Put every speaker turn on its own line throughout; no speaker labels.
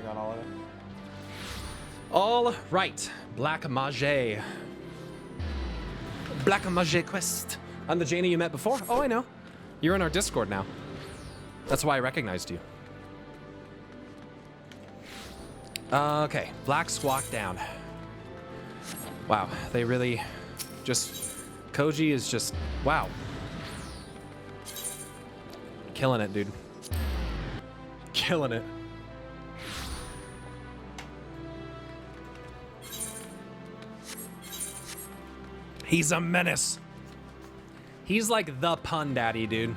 got all of it.
All right, Black Mage. Black Mage quest. I'm the Janie you met before. Oh, I know. You're in our Discord now. That's why I recognized you. Okay, Black Squawk down. Wow, they really just... Koji is just... Wow. Killing it, dude. Killing it. He's a menace. He's like the pun daddy, dude.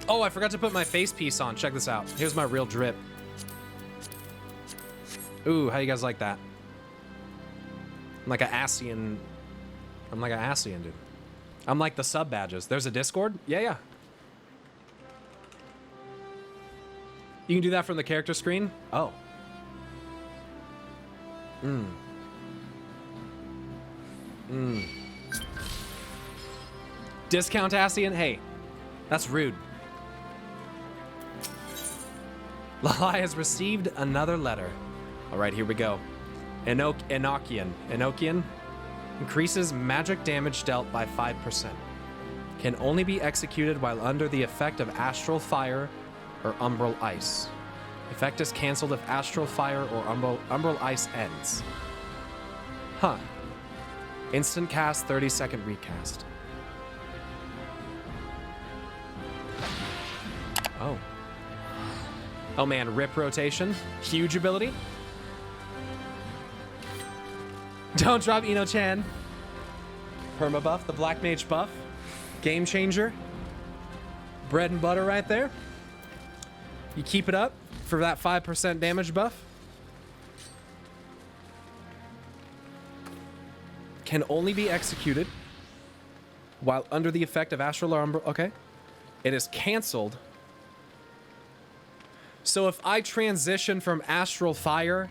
Oh, I forgot to put my face piece on. Check this out. Here's my real drip. Ooh, how you guys like that? I'm like an Asian. I'm like an Asian, dude. I'm like the sub badges. There's a Discord? Yeah, yeah. You can do that from the character screen? Oh. Discount Asian? Hey, that's rude. Lala has received another letter. All right, here we go. Enochian. Enochian increases magic damage dealt by 5%. Can only be executed while under the effect of astral fire or umbral ice. Effect is canceled if astral fire or umbral ice ends. Huh. Instant cast, 30-second recast. Oh. Oh man, rip rotation. Huge ability. Don't drop Ino-chan. Perma buff, the Black Mage buff. Game changer. Bread and butter right there. You keep it up for that 5% damage buff. Can only be executed while under the effect of astral or umbral. Okay. It is canceled. So if I transition from astral fire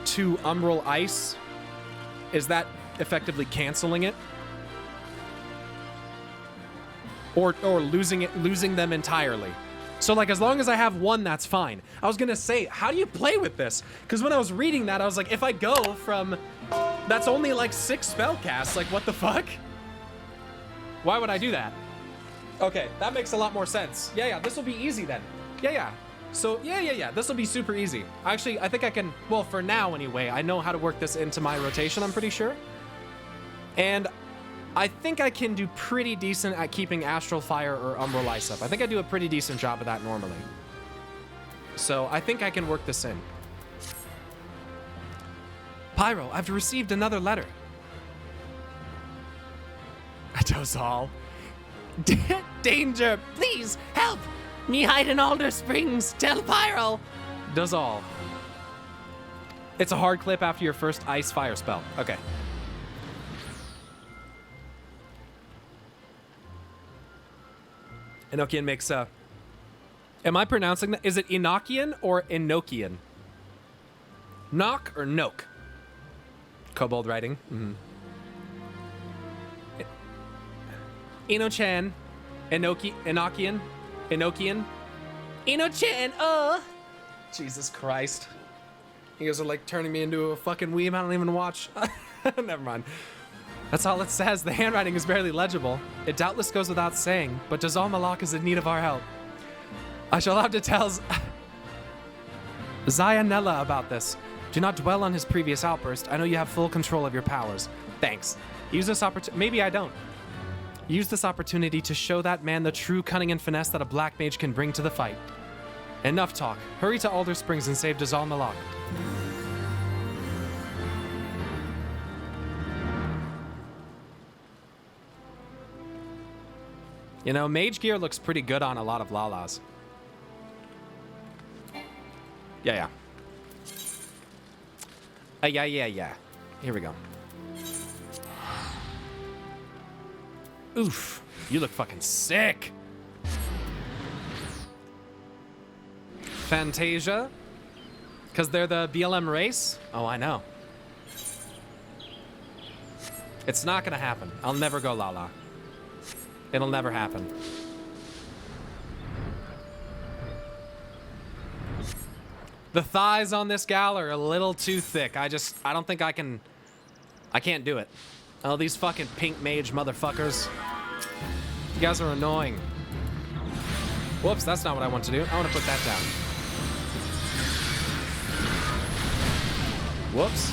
to umbral ice, is that effectively canceling it? Or losing them entirely? So like as long as I have one, that's fine. I was gonna say, how do you play with this? Because when I was reading that, I was like, if I go from, that's only like 6 spell casts, like what the fuck? Why would I do that? Okay, that makes a lot more sense. Yeah, this will be easy then. Yeah. So, yeah, this will be super easy. Actually, I think I can, well, for now anyway, I know how to work this into my rotation, I'm pretty sure. And I think I can do pretty decent at keeping Astral Fire or Umbral Ice up. I think I do a pretty decent job of that normally. So, I think I can work this in. Pyro, I've received another letter. Dozal. Danger, please, help! Me hide in Alder Springs, tell Pyro! Dozal. It's a hard clip after your first ice fire spell. Okay. Enochian makes am I pronouncing that? Is it Enochian or Enochian? Knock or Noke? Kobold writing. Eno-chan. Enochian. Enochian. Eno-chan, Jesus Christ. You guys are like turning me into a fucking weeb. I don't even watch. Never mind. That's all it says. The handwriting is barely legible. It doubtless goes without saying, but Dazal Malak is in need of our help. I shall have to tell Zayanella about this. Do not dwell on his previous outburst. I know you have full control of your powers. Thanks. Use this opportunity. Maybe I don't. Use this opportunity to show that man the true cunning and finesse that a black mage can bring to the fight. Enough talk. Hurry to Alder Springs and save Dazal Malak. You know, mage gear looks pretty good on a lot of Lalas. Yeah. Yeah. Here we go. Oof. You look fucking sick. Fantasia. Because they're the BLM race? Oh, I know. It's not gonna happen. I'll never go Lala. It'll never happen. The thighs on this gal are a little too thick. I don't think I can't do it. Oh, these fucking pink mage motherfuckers. You guys are annoying. Whoops, that's not what I want to do. I want to put that down. Whoops.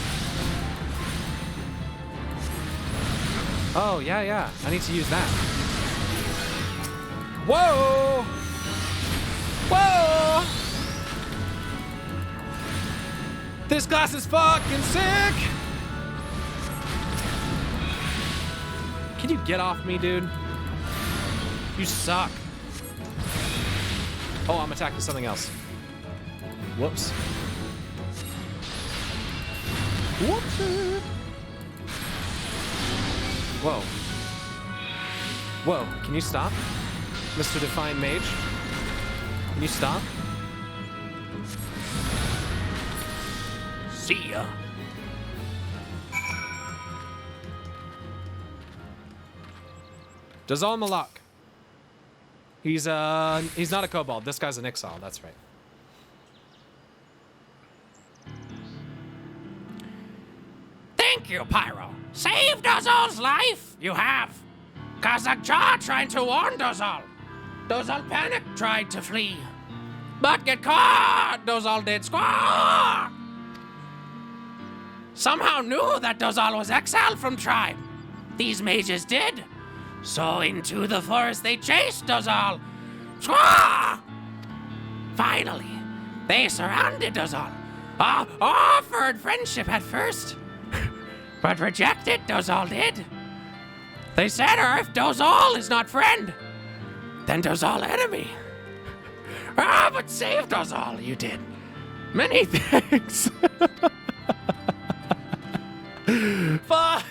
Oh, yeah. I need to use that. Whoa! Whoa! This class is fucking sick! Can you get off me, dude? You suck. Oh, I'm attacking something else. Whoops. Whoops. Whoa. Whoa, can you stop? Mr. Defiant Mage? Can you stop? See ya. Dazal Malak. He's not a kobold. This guy's an Ixal, that's right.
Thank you, Pyro. Saved Dazal's life, you have. Kazakh Jaw tried to warn Dazal. Dazal panicked, tried to flee. But get caught, Dazal did squawk. Somehow knew that Dazal was exiled from tribe. These mages did. So into the forest they chased Dazal. Squaw! Finally, they surrounded Dazal. Offered friendship at first, but rejected Dazal did. They said, if Dazal is not friend, then Dazal enemy. But save Dazal, you did. Many thanks.
Fuck!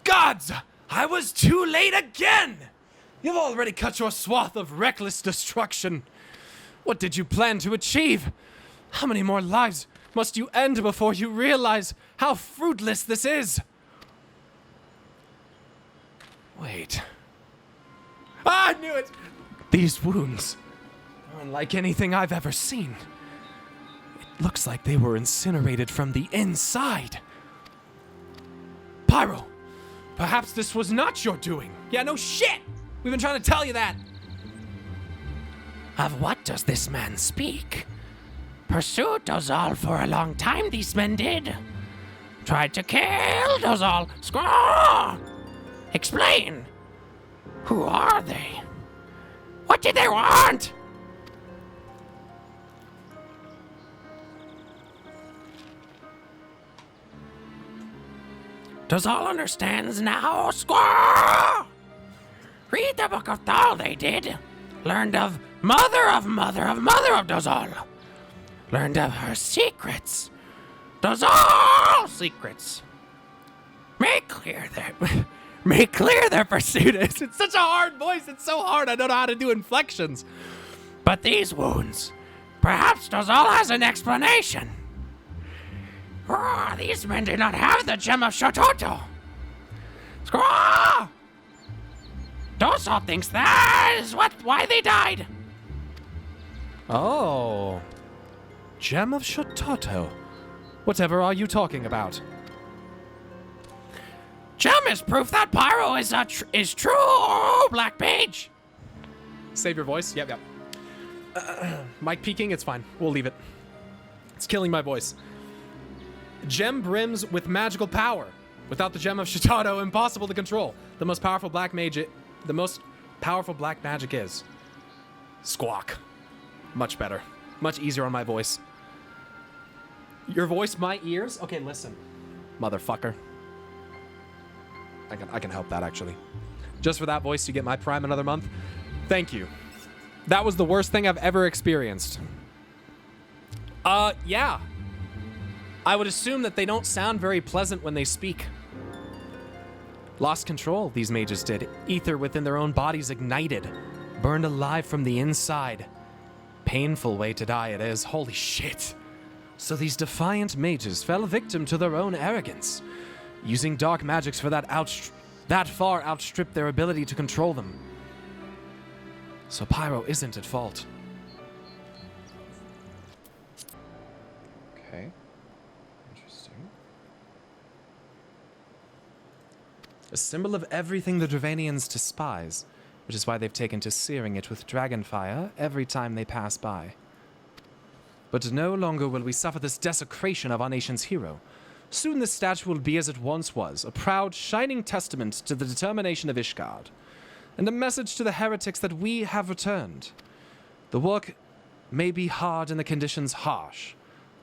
Gods! I was too late again! You've already cut your swath of reckless destruction. What did you plan to achieve? How many more lives must you end before you realize how fruitless this is? Wait. I knew it! These wounds are unlike anything I've ever seen. It looks like they were incinerated from the inside. Pyro, perhaps this was not your doing. Yeah, no shit! We've been trying to tell you that.
Of what does this man speak? Pursued Dazal for a long time, these men did. Tried to kill Dazal. Squaw! Explain. Who are they? What did they want? Dazal understands now. Squaw! Read the Book of Thal, they did. Learned of mother of Dazal. Learned of her secrets. Dazal secrets. Make clear their pursuit is. It's such a hard voice. It's so hard. I don't know how to do inflections. But these wounds, perhaps Dazal has an explanation. These men do not have the gem of Shototo. Squaw! Dazal thinks that is why they died.
Oh. Gem of Shototo. Whatever are you talking about?
Gem is proof that Pyro is true, Black Page.
Save your voice? Yep. Mic peaking? It's fine. We'll leave it. It's killing my voice. Gem brims with magical power. Without the Gem of Shototo, impossible to control. The most powerful black magic is. Squawk. Much better. Much easier on my voice. Your voice, my ears? Okay, listen. Motherfucker. I can help that, actually. Just for that voice, you get my Prime another month. Thank you. That was the worst thing I've ever experienced. Yeah. I would assume that they don't sound very pleasant when they speak. Lost control, these mages did. Ether within their own bodies ignited. Burned alive from the inside. Painful way to die it is. Holy shit. So these defiant mages fell victim to their own arrogance. Using dark magics for that far outstripped their ability to control them. So Pyro isn't at fault. Okay. Interesting. A symbol of everything the Dravanians despise, which is why they've taken to searing it with dragonfire every time they pass by. But no longer will we suffer this desecration of our nation's hero. Soon this statue will be as it once was, a proud, shining testament to the determination of Ishgard, and a message to the heretics that we have returned. The work may be hard and the conditions harsh,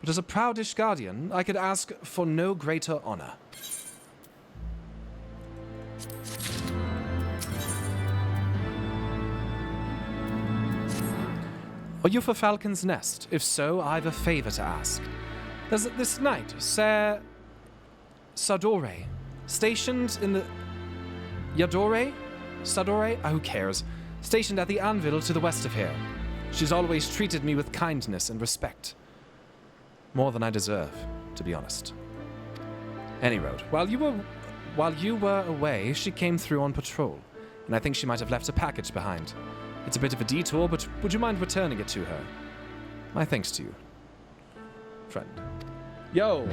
but as a proud Ishgardian, I could ask for no greater honor. Are you for Falcon's Nest? If so, I've a favor to ask. There's this knight, Ser Sadore, stationed in the... Yadore? Sadore? Who cares? Stationed at the anvil to the west of here. She's always treated me with kindness and respect. More than I deserve, to be honest. Any road. While you were away, she came through on patrol, and I think she might have left a package behind. It's a bit of a detour, but would you mind returning it to her? My thanks to you, friend. Yo,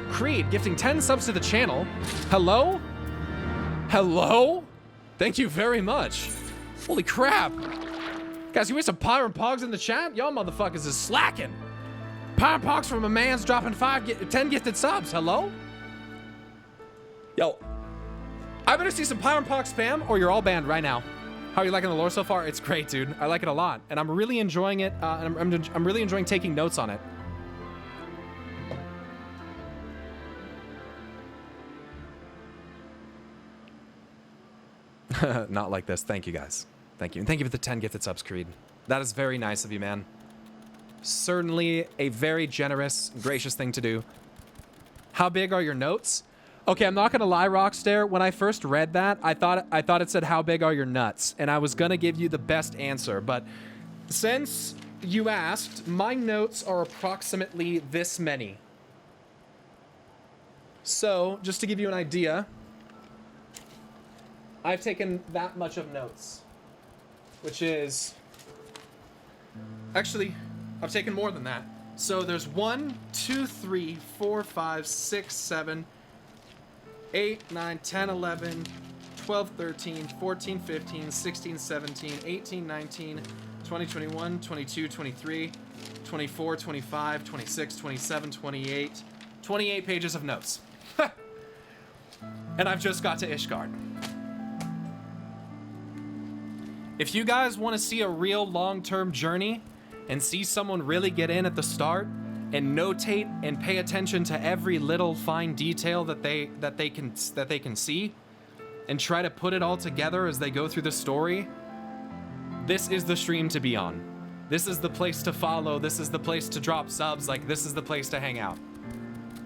Creed, gifting 10 subs to the channel. Hello? Hello? Thank you very much. Holy crap. Guys, you want some Pyron Pogs in the chat? Y'all motherfuckers is slacking. Pyron Pogs from a man's dropping 10 gifted subs. Hello? Yo, I better see some Pyron Pogs spam or you're all banned right now. How are you liking the lore so far? It's great, dude. I like it a lot, and I'm really enjoying it. And I'm really enjoying taking notes on it. Not like this. Thank you, guys. Thank you, and thank you for the 10 gifted subs, Creed. That is very nice of you, man. Certainly a very generous, gracious thing to do. How big are your notes? Okay, I'm not gonna lie, Rockstare. When I first read that, I thought it said, "How big are your nuts?" And I was gonna give you the best answer, but since you asked, my notes are approximately this many. So, just to give you an idea, I've taken that much of notes, which is actually, I've taken more than that. So there's 1, 2, 3, 4, 5, 6, 7. 8, 9, 10, 11, 12, 13, 14, 15, 16, 17, 18, 19, 20, 21, 22, 23, 24, 25, 26, 27, 28. 28 pages of notes. And I've just got to Ishgard. If you guys want to see a real long-term journey and see someone really get in at the start, and notate and pay attention to every little fine detail that they can see, and try to put it all together as they go through the story, this is the stream to be on. This is the place to follow. This is the place to drop subs. Like, this is the place to hang out.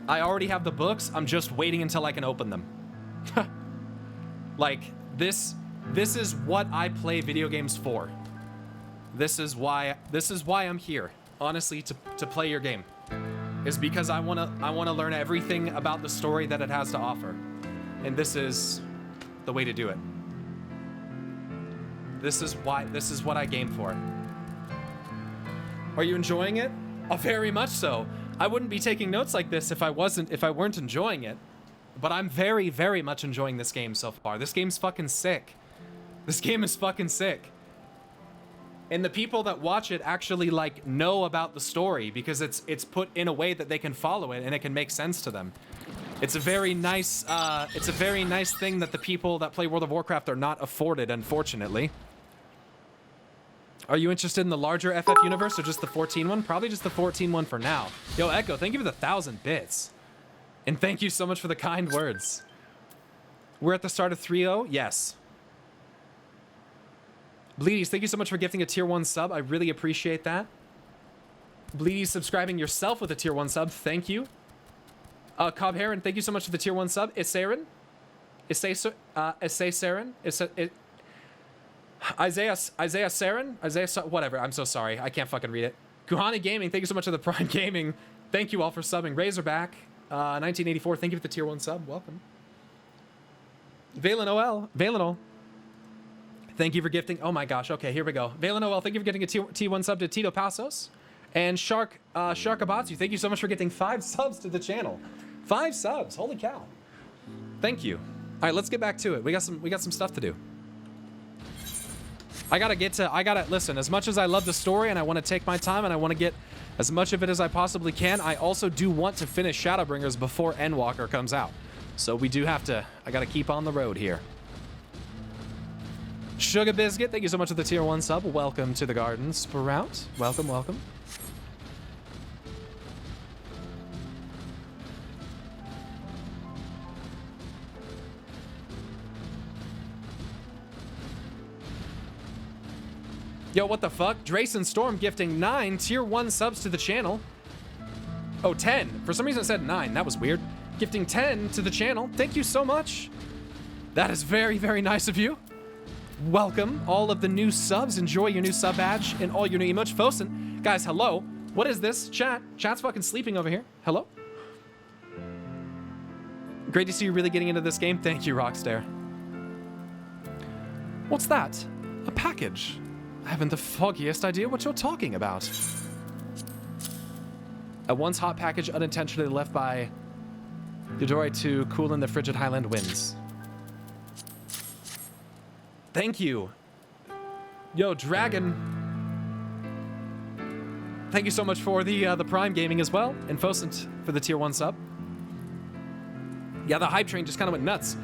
I already have the books. I'm just waiting until I can open them. Like, this is what I play video games for. This is why I'm here, honestly, to play your game. Is because I wanna learn everything about the story that it has to offer. And this is the way to do it. This is what I game for. Are you enjoying it? Oh, very much so. I wouldn't be taking notes like this if I weren't enjoying it. But I'm very, very much enjoying this game so far. This game's fucking sick. This game is fucking sick. And the people that watch it actually like know about the story because it's put in a way that they can follow it and it can make sense to them. It's a very nice thing that the people that play World of Warcraft are not afforded, unfortunately. Are you interested in the larger FF universe or just the 14 one? Probably just the 14 one for now. Yo, Echo, thank you for the 1,000 bits. And thank you so much for the kind words. We're at the start of 3.0? Yes. Bleedies, thank you so much for gifting a tier 1 sub. I really appreciate that. Bleedies subscribing yourself with a tier 1 sub. Thank you. Cobb Heron, thank you so much for the tier 1 sub. Isaiah Saren? Isaiah Saren? Whatever. I'm so sorry. I can't fucking read it. Kuhani Gaming, thank you so much for the Prime Gaming. Thank you all for subbing. Razorback, 1984, thank you for the tier 1 sub. Welcome. Valen thank you for gifting. Oh my gosh. Okay, here we go. Valen Noel, thank you for getting a T1 sub to Tito Passos. And Sharkabatsu, thank you so much for getting 5 subs to the channel. 5 subs, holy cow. Thank you. All right, let's get back to it. We got some stuff to do. Listen, as much as I love the story and I want to take my time and I want to get as much of it as I possibly can, I also do want to finish Shadowbringers before Endwalker comes out. So we do have to, I got to keep on the road here. Sugar Biscuit, thank you so much for the tier 1 sub. Welcome to the garden. Sprout, welcome, welcome. Yo, what the fuck? Drayson Storm gifting 9 tier 1 subs to the channel. Oh, 10. For some reason it said 9. That was weird. Gifting 10 to the channel. Thank you so much. That is very, very nice of you. Welcome, all of the new subs. Enjoy your new sub badge and all your new emotes. Fosen, guys, hello. What is this? Chat's fucking sleeping over here. Hello? Great to see you really getting into this game. Thank you, Rockstar. What's that? A package. I haven't the foggiest idea what you're talking about. A once hot package unintentionally left by Yodori to cool in the frigid highland winds. Thank you. Yo, Dragon. Thank you so much for the Prime Gaming as well. And Fosant for the tier 1 sub. Yeah, the hype train just kind of went nuts.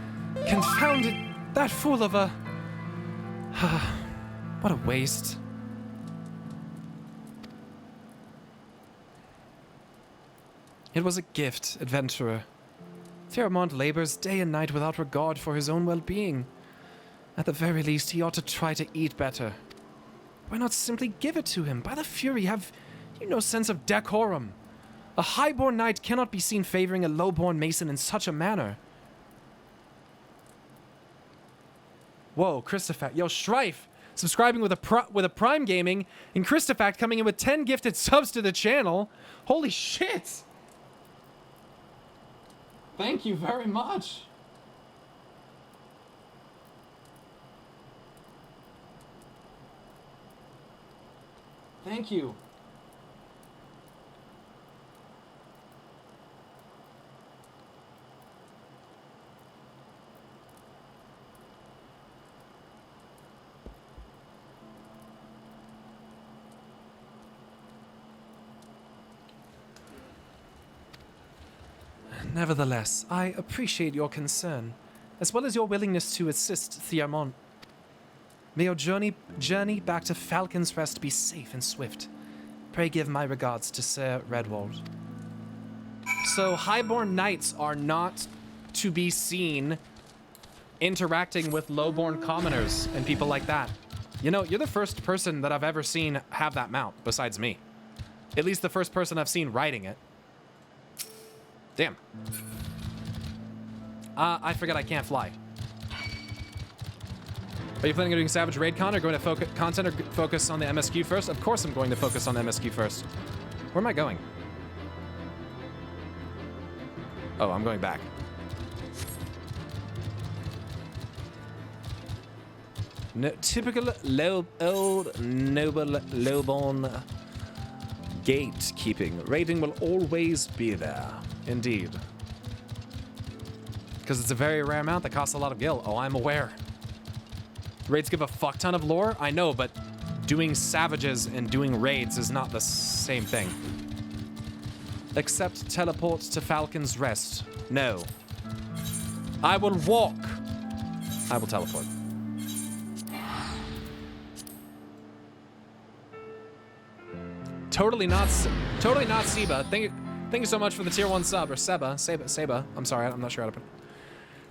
Confounded. That fool of a... What a waste. It was a gift, adventurer. Fairmont labors day and night without regard for his own well-being. At the very least, he ought to try to eat better. Why not simply give it to him? By the Fury, have you no sense of decorum? A highborn knight cannot be seen favoring a lowborn mason in such a manner. Whoa, Christofact. Yo, Shrife! Subscribing with a Prime Gaming, and Christofact coming in with 10 gifted subs to the channel. Holy shit! Thank you very much. Thank you. Nevertheless, I appreciate your concern, as well as your willingness to assist Thiamont. May your journey back to Falcon's Rest be safe and swift. Pray give my regards to Sir Redwald. So, highborn knights are not to be seen interacting with lowborn commoners and people like that. You know, you're the first person that I've ever seen have that mount, besides me. At least the first person I've seen riding it. Damn. I forgot I can't fly. Are you planning on doing Savage Raid Con or going to focus on the MSQ first? Of course I'm going to focus on the MSQ first. Where am I going? Oh, I'm going back. No, typical old noble lowborn gatekeeping. Raiding will always be there. Indeed. Because it's a very rare mount that costs a lot of gil. Oh, I'm aware. Raids give a fuck ton of lore, I know, but doing savages and doing raids is not the same thing. Except teleport to Falcon's Rest. No. I will walk. I will teleport. Totally not Seba. Thank you so much for the tier 1 sub, or Seba. I'm sorry, I'm not sure how to put it.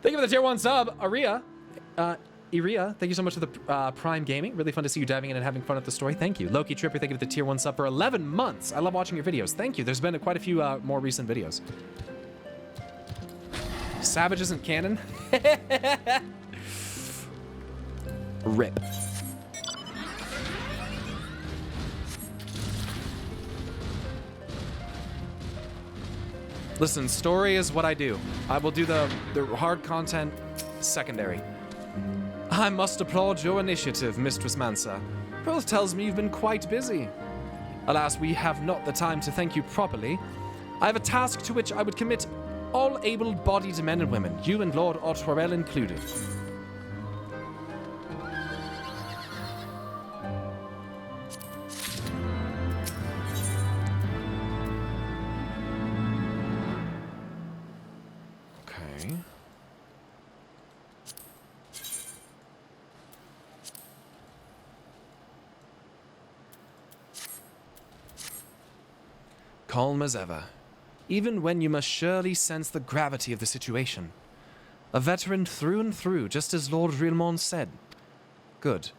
Thank you for the tier 1 sub, Iria, thank you so much for the Prime Gaming. Really fun to see you diving in and having fun with the story. Thank you. Loki Tripper, thank you for the tier 1 sub for 11 months. I love watching your videos. Thank you. There's been quite a few more recent videos. Savage isn't canon. Rip. Listen, story is what I do. I will do the hard content secondary. I must applaud your initiative, Mistress Mansa. Pearl tells me you've been quite busy. Alas, we have not the time to thank you properly. I have a task to which I would commit all able-bodied men and women, you and Lord Artoirel included. Okay. Calm as ever, even when you must surely sense the gravity of the situation. A veteran through and through, just as Lord Rilmond said. Good.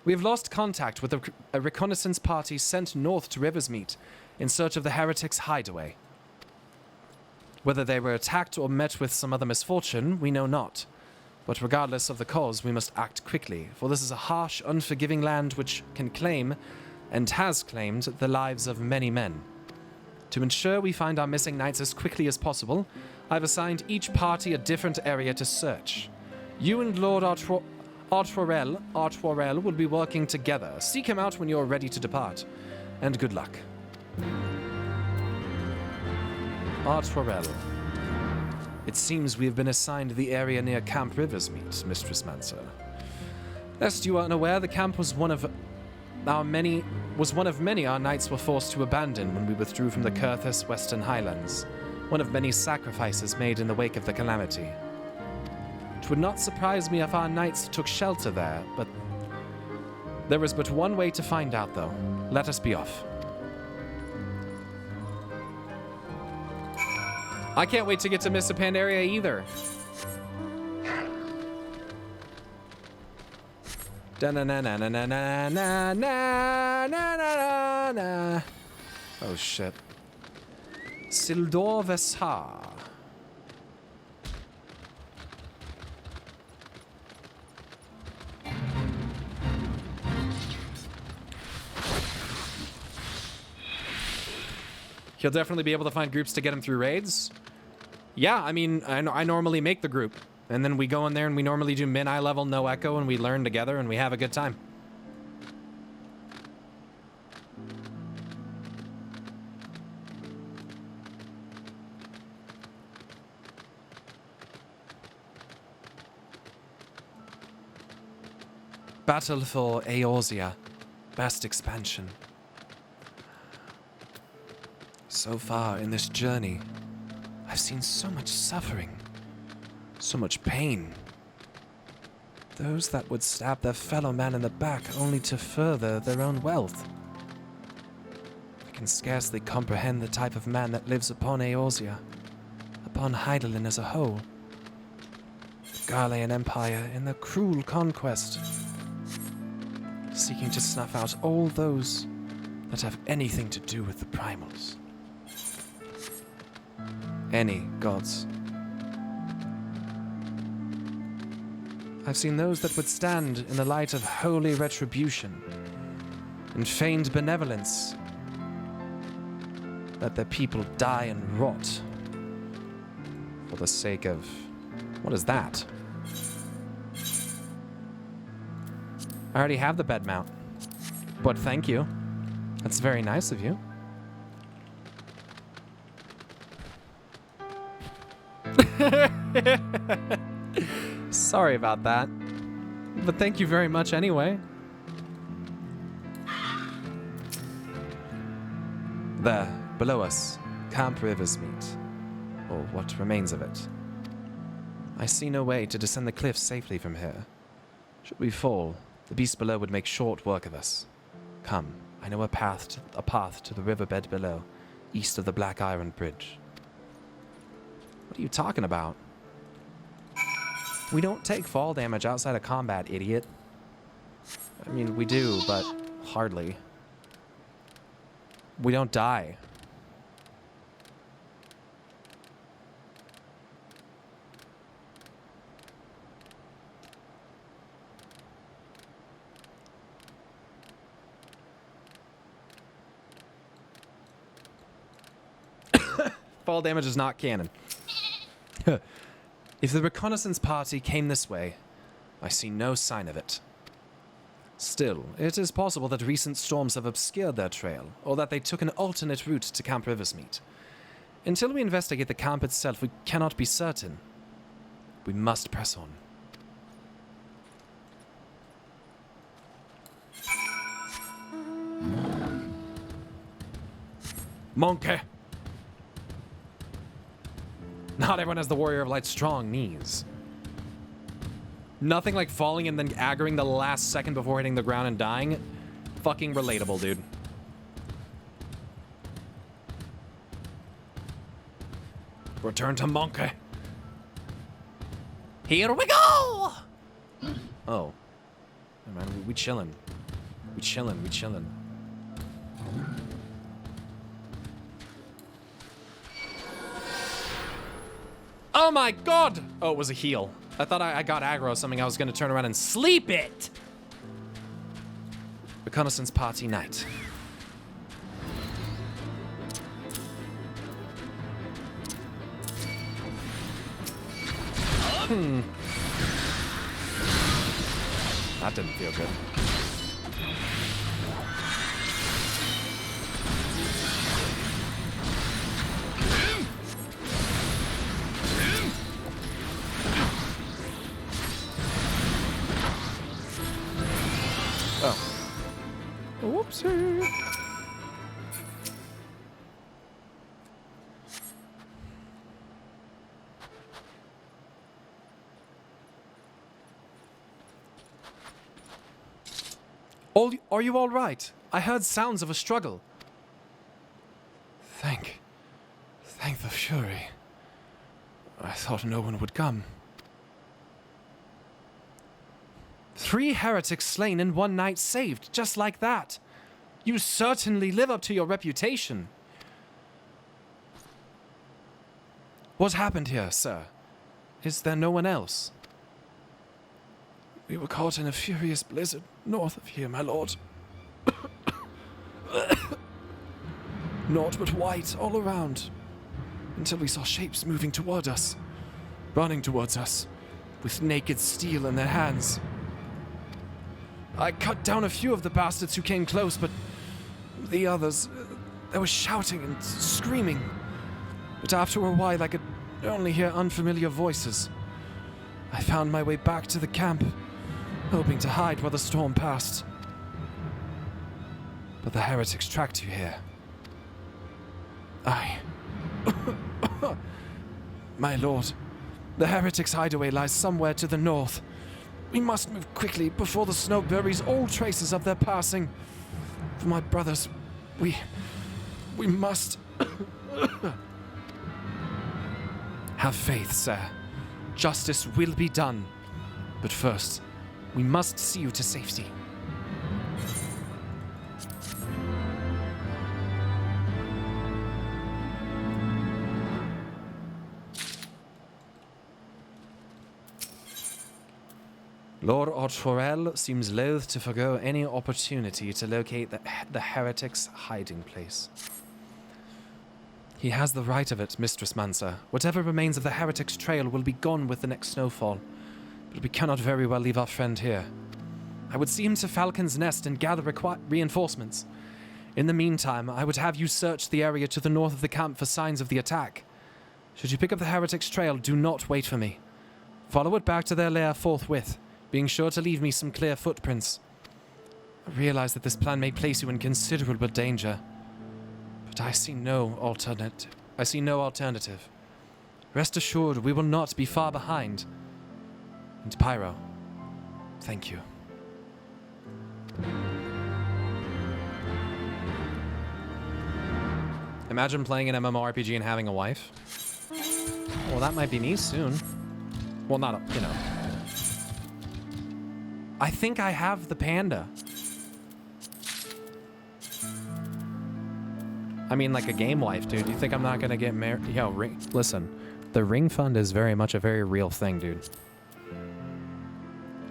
We have lost contact with a reconnaissance party sent north to Riversmeet in search of the heretics' hideaway. Whether they were attacked or met with some other misfortune, we know not. But regardless of the cause, we must act quickly, for this is a harsh, unforgiving land which can claim, and has claimed, the lives of many men. To ensure we find our missing knights as quickly as possible, I've assigned each party a different area to search. You and Lord Artoirel will be working together. Seek him out when you're ready to depart. And good luck. Artoirel. It seems we have been assigned the area near Camp Riversmeet, Mistress Mancer. Lest you are unaware, the camp was one of many our knights were forced to abandon when we withdrew from the Curthus Western Highlands, one of many sacrifices made in the wake of the calamity. It would not surprise me if our knights took shelter there, but there is but one way to find out, though. Let us be off. I can't wait to get to Mr. Pandaria either. Da-na-na-na-na-na-na-na-na-na-na. Oh shit. Sildor Vesar. He'll definitely be able to find groups to get him through raids. Yeah, I mean, I normally make the group. And then we go in there and we normally do min-eye level, no echo, and we learn together and we have a good time. Battle for Eorzea. Vast expansion. So far in this journey, I've seen so much suffering. So much pain. Those that would stab their fellow man in the back only to further their own wealth. I can scarcely comprehend the type of man that lives upon Eorzea, upon Hydaelyn as a whole. The Garlean Empire in their cruel conquest, seeking to snuff out all those that have anything to do with the primals. Any gods. I've seen those that would stand in the light of holy retribution and feigned benevolence, let their people die and rot for the sake of... What is that? I already have the bed mount, but thank you. That's very nice of you. Sorry about that, but thank you very much anyway. There, below us, Camp Riversmeet, or what remains of it. I see no way to descend the cliffs safely from here. Should we fall, the beast below would make short work of us. Come, I know a path to the riverbed below, east of the Black Iron Bridge. What are you talking about? We don't take fall damage outside of combat, idiot. I mean, we do, but hardly. We don't die. Fall damage is not canon. If the reconnaissance party came this way, I see no sign of it. Still, it is possible that recent storms have obscured their trail, or that they took an alternate route to Camp Riversmeet. Until we investigate the camp itself, we cannot be certain. We must press on. Monkey! Not everyone has the Warrior of Light's strong knees. Nothing like falling and then aggroing the last second before hitting the ground and dying. Fucking relatable, dude. Return to Monkey.
Here we go!
Oh. Hey, man, we chillin'. We chillin'. Oh my god! Oh, it was a heal. I thought I got aggro, something I was gonna turn around and sleep it! Reconnaissance party night. That didn't feel good. Oh. Whoopsie. Are you all right? I heard sounds of a struggle. Thank the Fury. I thought no one would come. 3 heretics slain and 1 knight saved, just like that. You certainly live up to your reputation. What happened here, sir? Is there no one else? We were caught in a furious blizzard north of here, my lord. Naught but white all around, until we saw shapes moving toward us, running towards us, with naked steel in their hands. I cut down a few of the bastards who came close, but the others, they were shouting and screaming. But after a while, I could only hear unfamiliar voices. I found my way back to the camp, hoping to hide while the storm passed. But the heretics tracked you here. My lord, the heretics' hideaway lies somewhere to the north. We must move quickly before the snow buries all traces of their passing. For my brothers, we must... Have faith, sir. Justice will be done. But first, we must see you to safety. Lord Artoirel seems loath to forgo any opportunity to locate the heretic's hiding place. He has the right of it, Mistress Mancer. Whatever remains of the heretic's trail will be gone with the next snowfall. But we cannot very well leave our friend here. I would see him to Falcon's Nest and gather reinforcements. In the meantime, I would have you search the area to the north of the camp for signs of the attack. Should you pick up the heretic's trail, do not wait for me. Follow it back to their lair forthwith, being sure to leave me some clear footprints. I realize that this plan may place you in considerable danger, but I see no alternative. Rest assured, we will not be far behind. And Pyro, thank you. Imagine playing an MMORPG and having a wife. Well, that might be me soon. Well, not, you know. I think I have the panda. I mean, like a game wife, dude. You think I'm not gonna get married? Yo, listen. The ring fund is very much a very real thing, dude.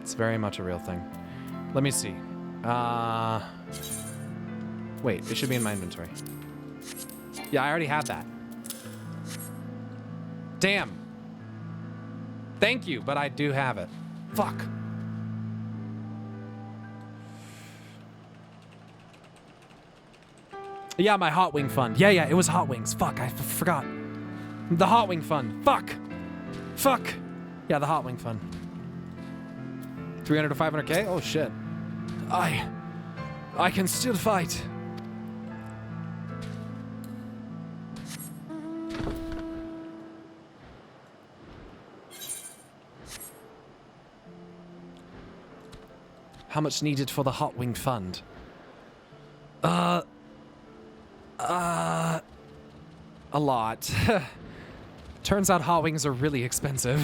It's very much a real thing. Let me see. Wait, it should be in my inventory. Yeah, I already had that. Damn. Thank you, but I do have it. Fuck. Yeah, my Hot Wing fund. Yeah, it was Hot Wings. Fuck, I forgot. The Hot Wing fund. Fuck. Yeah, the Hot Wing fund. 300 to 500k? Oh, shit. I can still fight. How much needed for the Hot Wing fund? A lot. Turns out Hot Wings are really expensive.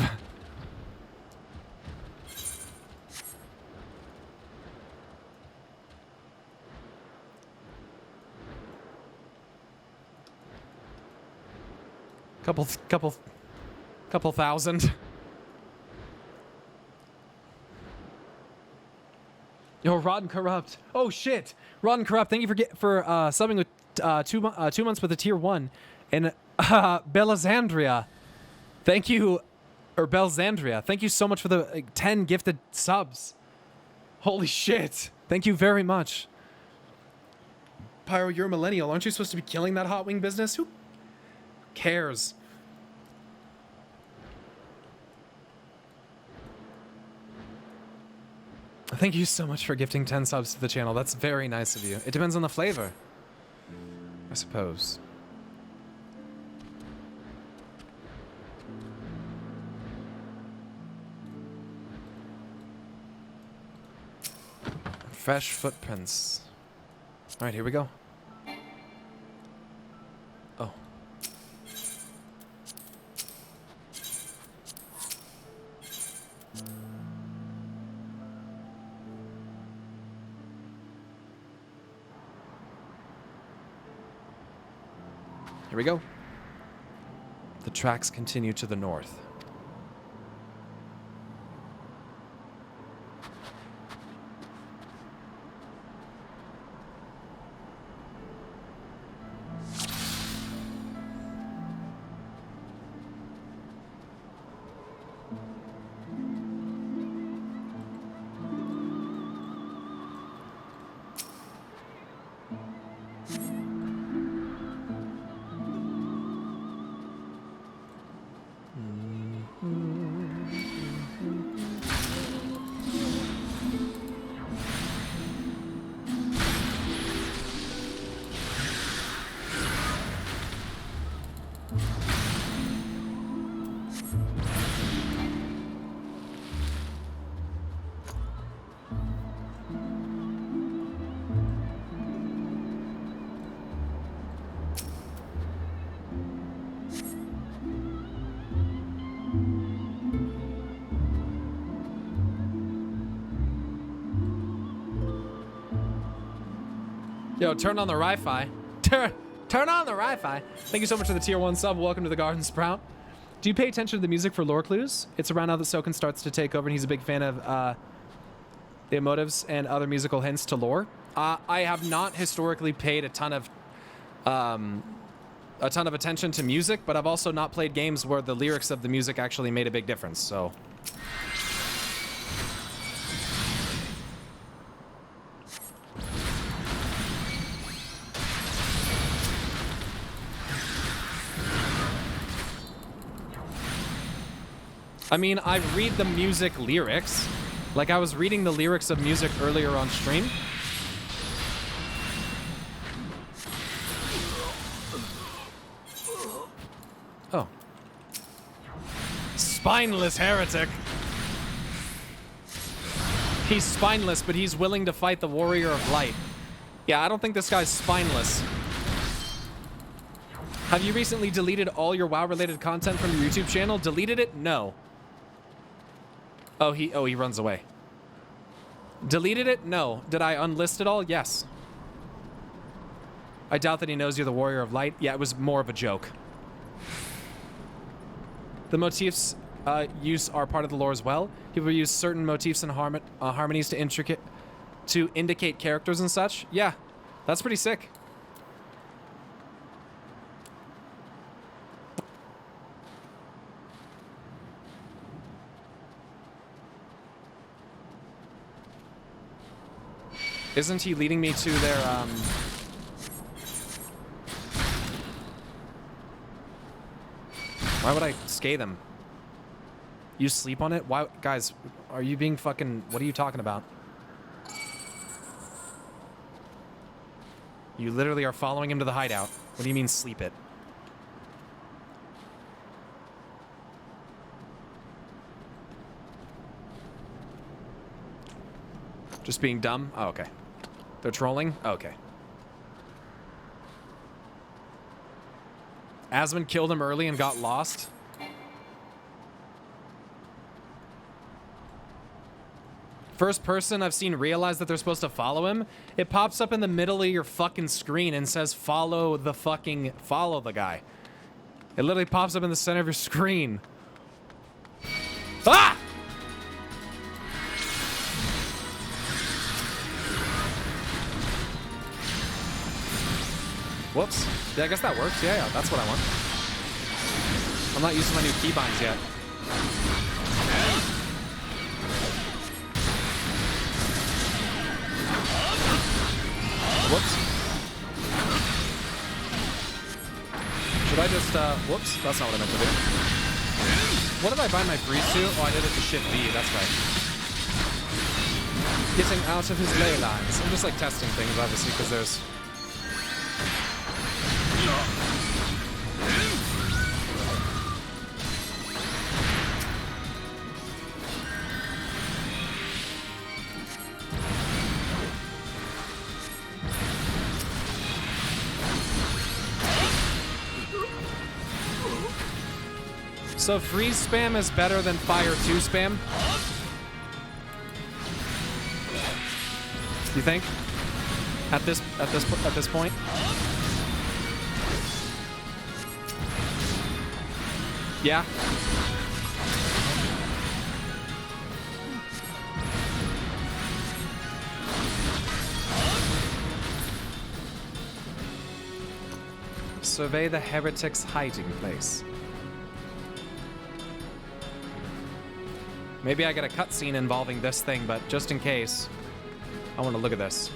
Couple thousand. Yo, Rotten Corrupt. Oh shit, Rotten Corrupt. Thank you for subbing with 2 months with a tier 1, and Belazandria. Thank you, or Belzandria. Thank you so much for the 10 gifted subs. Holy shit! Thank you very much. Pyro, you're a millennial. Aren't you supposed to be killing that Hot Wing business? Who cares? Thank you so much for gifting 10 subs to the channel. That's very nice of you. It depends on the flavor, I suppose. Fresh footprints. All right, here we go. Oh. Here we go. The tracks continue to the north. Yo, turn on the Wi-Fi. Turn on the Wi-Fi. Thank you so much for the tier 1 sub. Welcome to the Garden Sprout. Do you pay attention to the music for lore clues? It's around now that Soken starts to take over, and he's a big fan of the emotives and other musical hints to lore. I have not historically paid a ton of attention to music, but I've also not played games where the lyrics of the music actually made a big difference, so... I mean, I read the music lyrics. Like, I was reading the lyrics of music earlier on stream. Oh. Spineless heretic. He's spineless, but he's willing to fight the Warrior of Light. Yeah, I don't think this guy's spineless. Have you recently deleted all your WoW-related content from your YouTube channel? Deleted it? No. Oh, he runs away. Deleted it? No. Did I unlist it all? Yes. I doubt that he knows you're the Warrior of Light. Yeah, it was more of a joke. The motifs use are part of the lore as well. People use certain motifs and harmonies to indicate characters and such. Yeah, that's pretty sick. Isn't he leading me to their, Why would I scathe him? You sleep on it? Why, guys, are you being fucking, what are you talking about? You literally are following him to the hideout. What do you mean sleep it? Just being dumb? Oh, okay. They're trolling? Oh, okay. Asmund killed him early and got lost. First person I've seen realize that they're supposed to follow him. It pops up in the middle of your fucking screen and says follow the guy. It literally pops up in the center of your screen. Ah! Whoops. Yeah, I guess that works. Yeah, that's what I want. I'm not using my new keybinds yet. Whoops. Should I just, whoops, that's not what I meant to do. What did I bind my freeze to? Oh, I did it to Shift V, that's right. Getting out of his ley lines. I'm just like testing things, obviously, because there's... So freeze spam is better than fire 2 spam? You think? At this point? Yeah. Survey the heretic's hiding place. Maybe I get a cutscene involving this thing, but just in case, I want to look at this.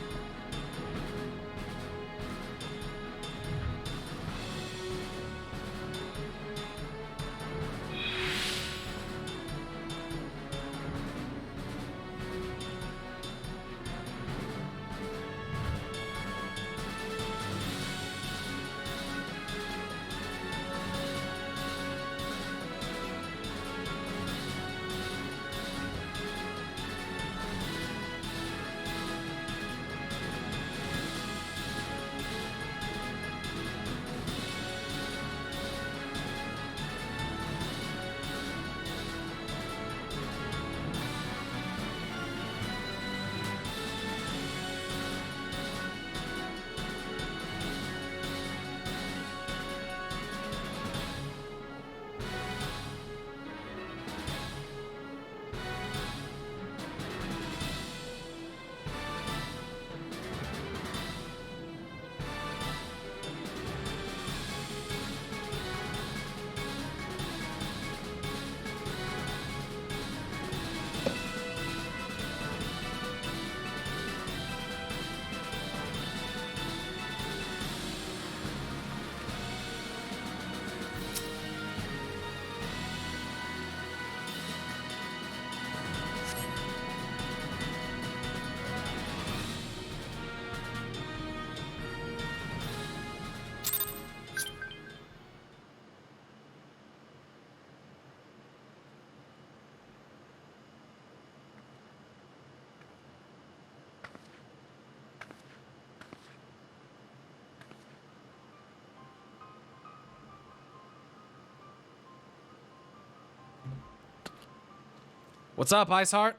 What's up, Iceheart?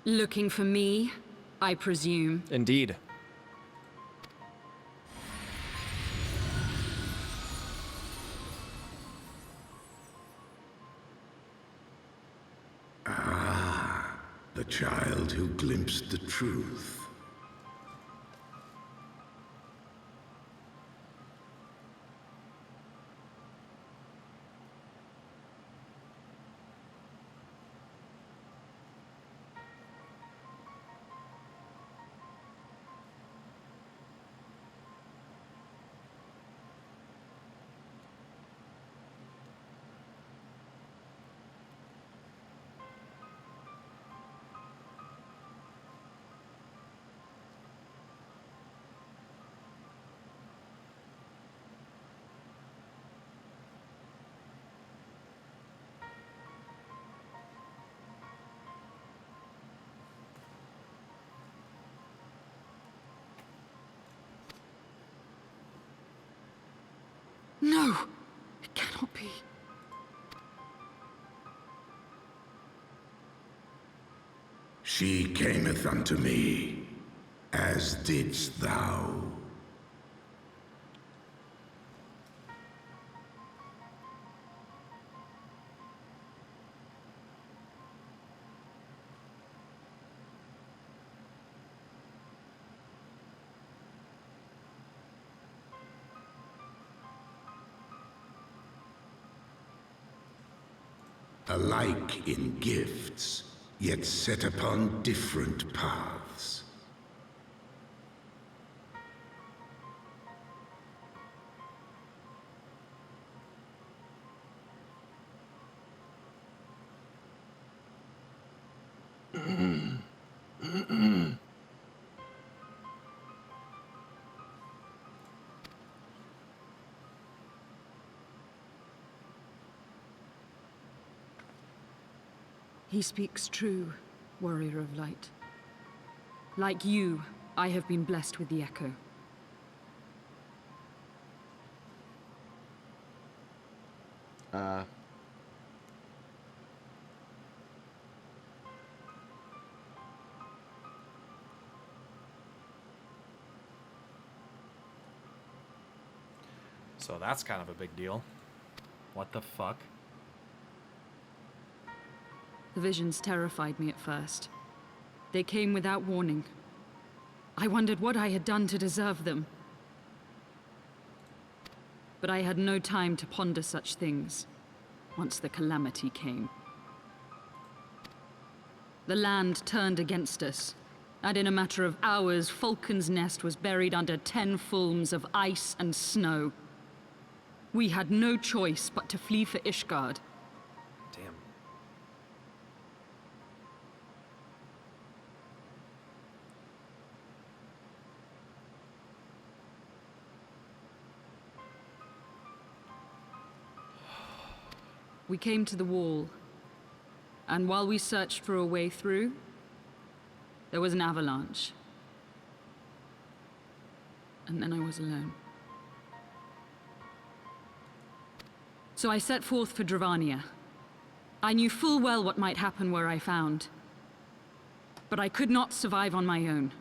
Looking for me, I presume.
Indeed.
Ah, the child who glimpsed the truth.
No! It cannot be.
She cameth unto me, as didst thou. Alike in gifts, yet set upon different paths.
He speaks true, warrior of light. Like you, I have been blessed with the Echo.
So that's kind of a big deal. What the fuck?
The visions terrified me at first. They came without warning. I wondered what I had done to deserve them. But I had no time to ponder such things, once the calamity came. The land turned against us, and in a matter of hours, Falcon's Nest was buried under 10 fulms of ice and snow. We had no choice but to flee for Ishgard.
Damn.
We came to the wall, and while we searched for a way through, there was an avalanche. And then I was alone. So I set forth for Dravania. I knew full well what might happen where I found, but I could not survive on my own.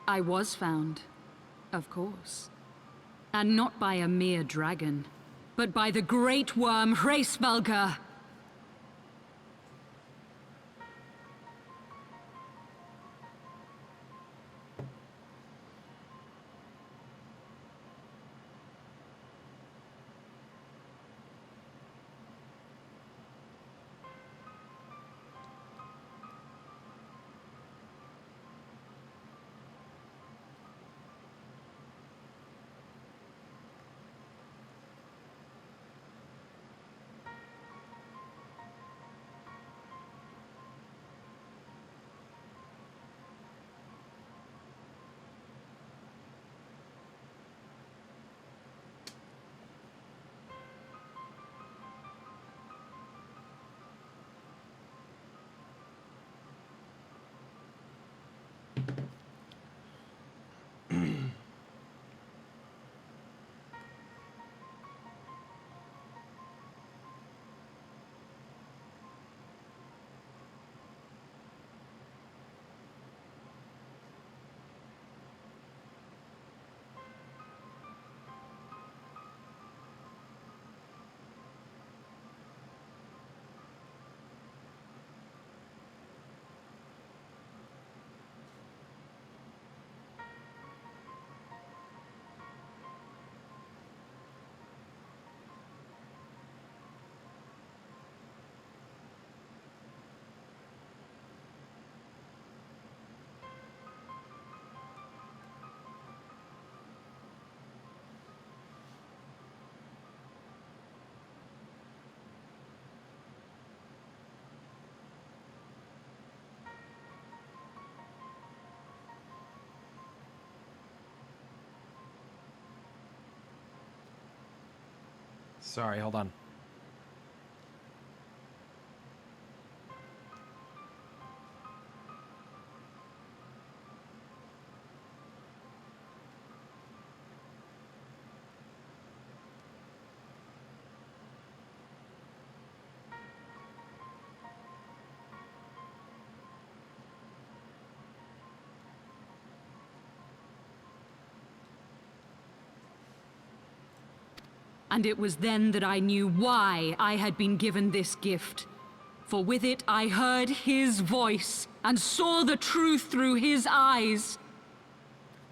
I was found, of course. And not by a mere dragon, but by the great worm Hraesvelgr.
Sorry, hold on.
And it was then that I knew why I had been given this gift. For with it I heard his voice and saw the truth through his eyes.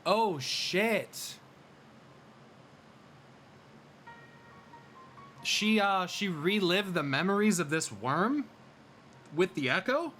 Oh, shit. She relived the memories of this worm with the echo?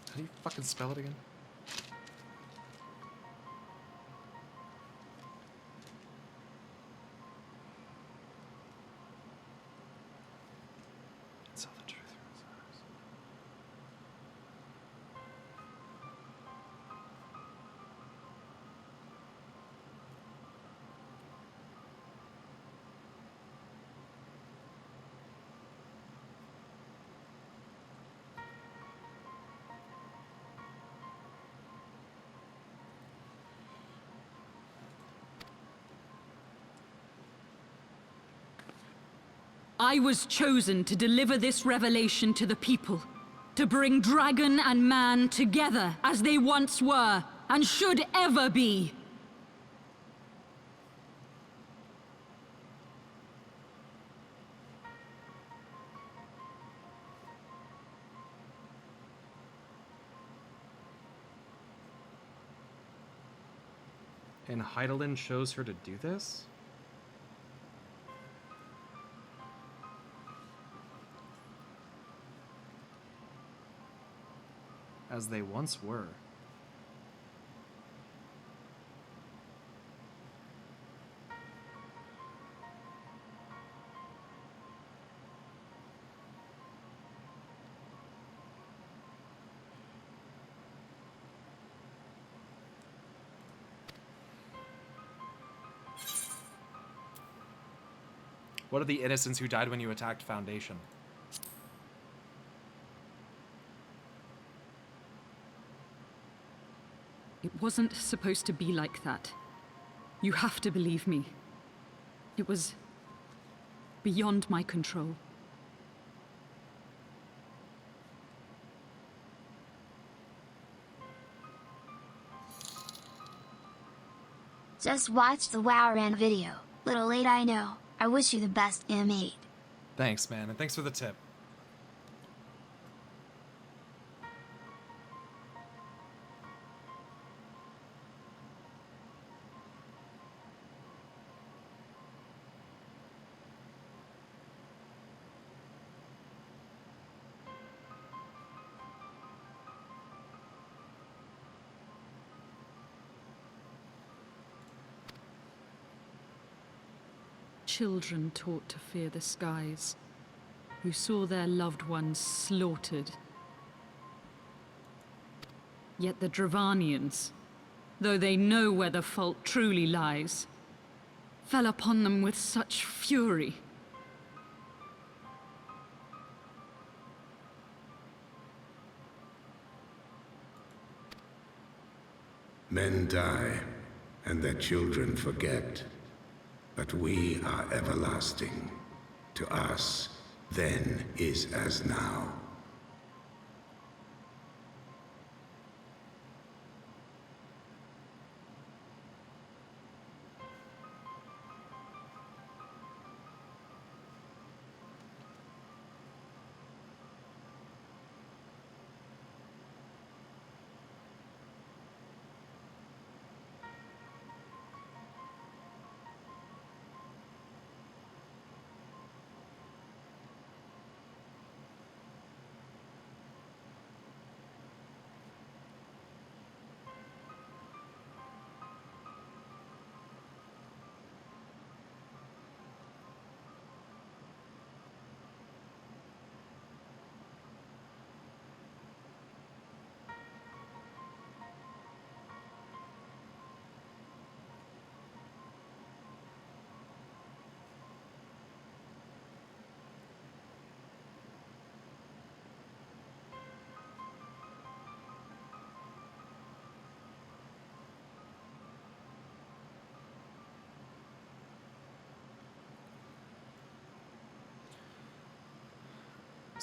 How do you fucking spell it again? Tell the truth.
I was chosen to deliver this revelation to the people, to bring dragon and man together as they once were, and should ever be.
And Heidelin chose her to do this? As they once were. What are the innocents who died when you attacked Foundation?
It wasn't supposed to be like that. You have to believe me. It was beyond my control.
Just watched the WoWran video. Little late, I know. I wish you the best, M8.
Thanks, man, and thanks for the tip.
Children taught to fear the skies, who saw their loved ones slaughtered. Yet the Dravanians, though they know where the fault truly lies, fell upon them with such fury.
Men die, and their children forget. But we are everlasting. To us, then is as now.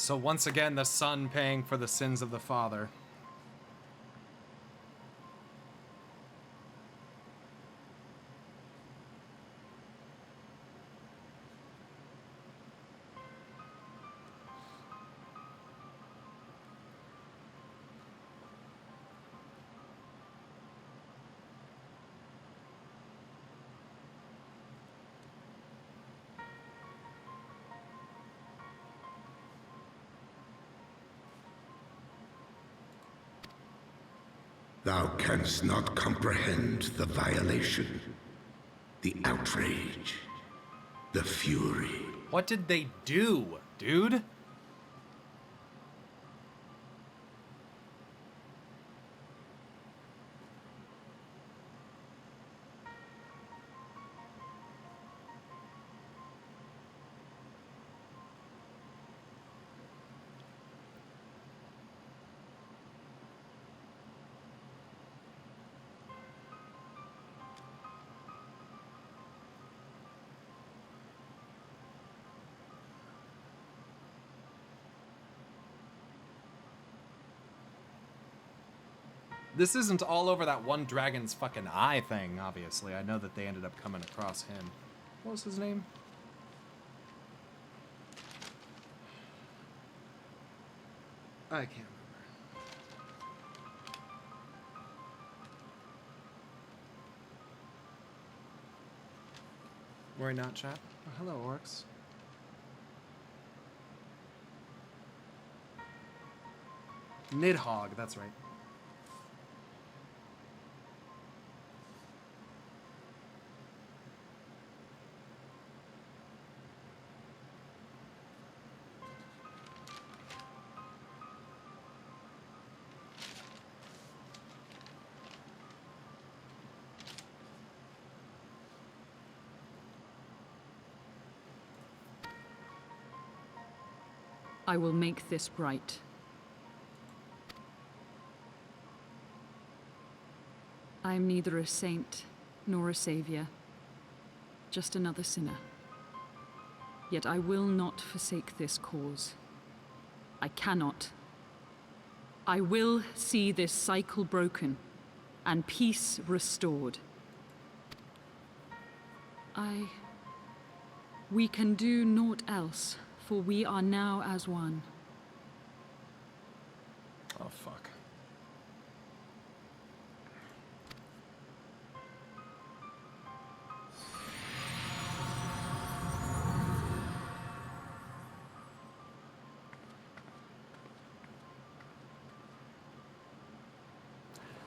So once again, the son paying for the sins of the father.
Thou canst not comprehend the violation, the outrage, the fury.
What did they do, dude? This isn't all over that one dragon's fucking eye thing, obviously. I know that they ended up coming across him. What was his name? I can't remember. Worry not, chat. Oh, hello, orcs. Nidhogg, that's right.
I will make this right. I am neither a saint nor a savior, just another sinner. Yet I will not forsake this cause. I cannot. I will see this cycle broken and peace restored. We can do naught else, for we are now as one.
Oh, fuck.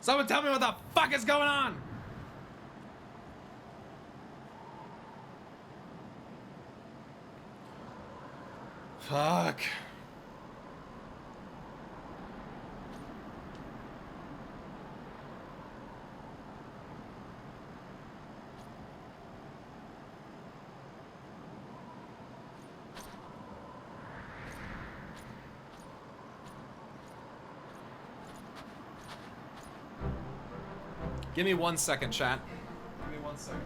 Someone tell me what the fuck is going on! Fuck. Give me 1 second, chat. Give me 1 second.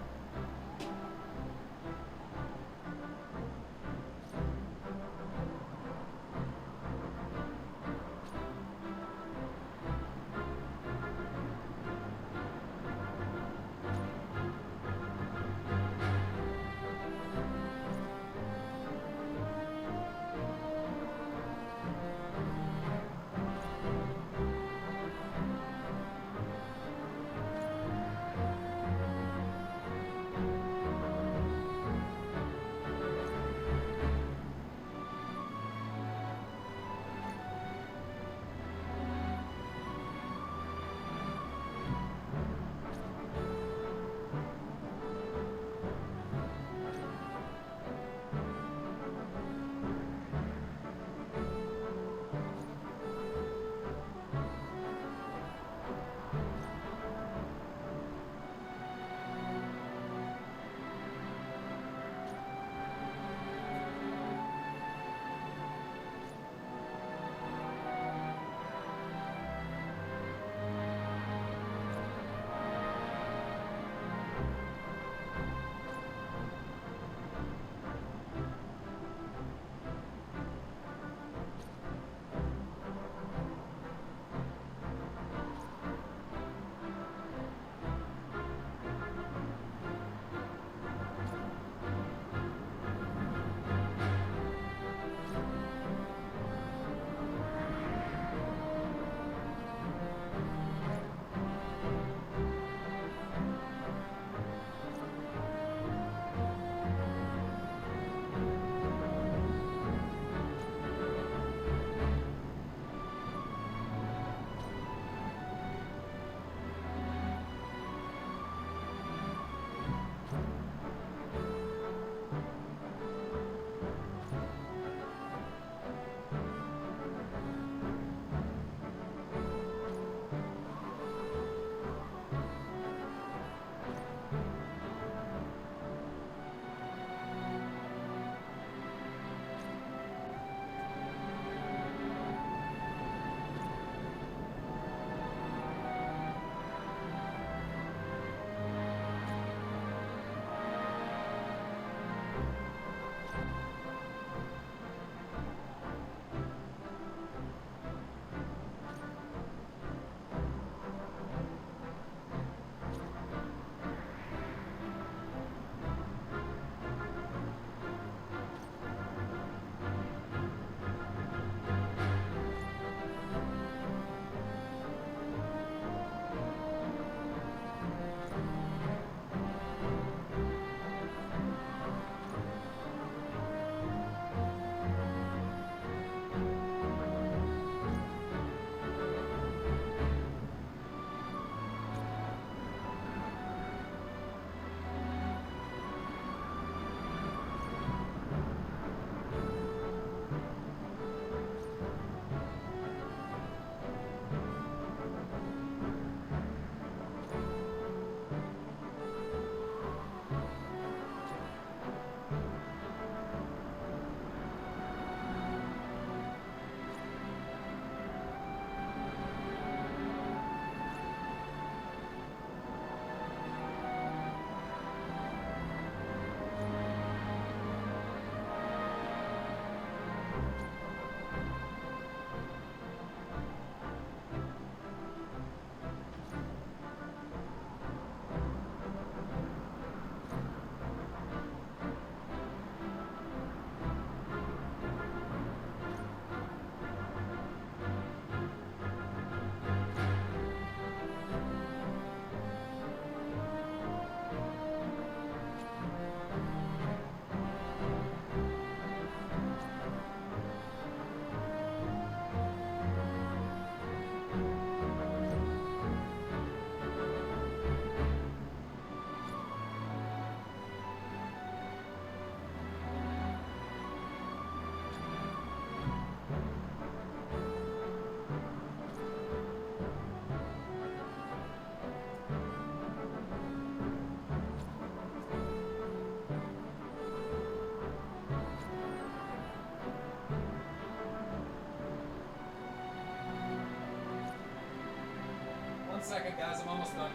second, guys. I'm almost done.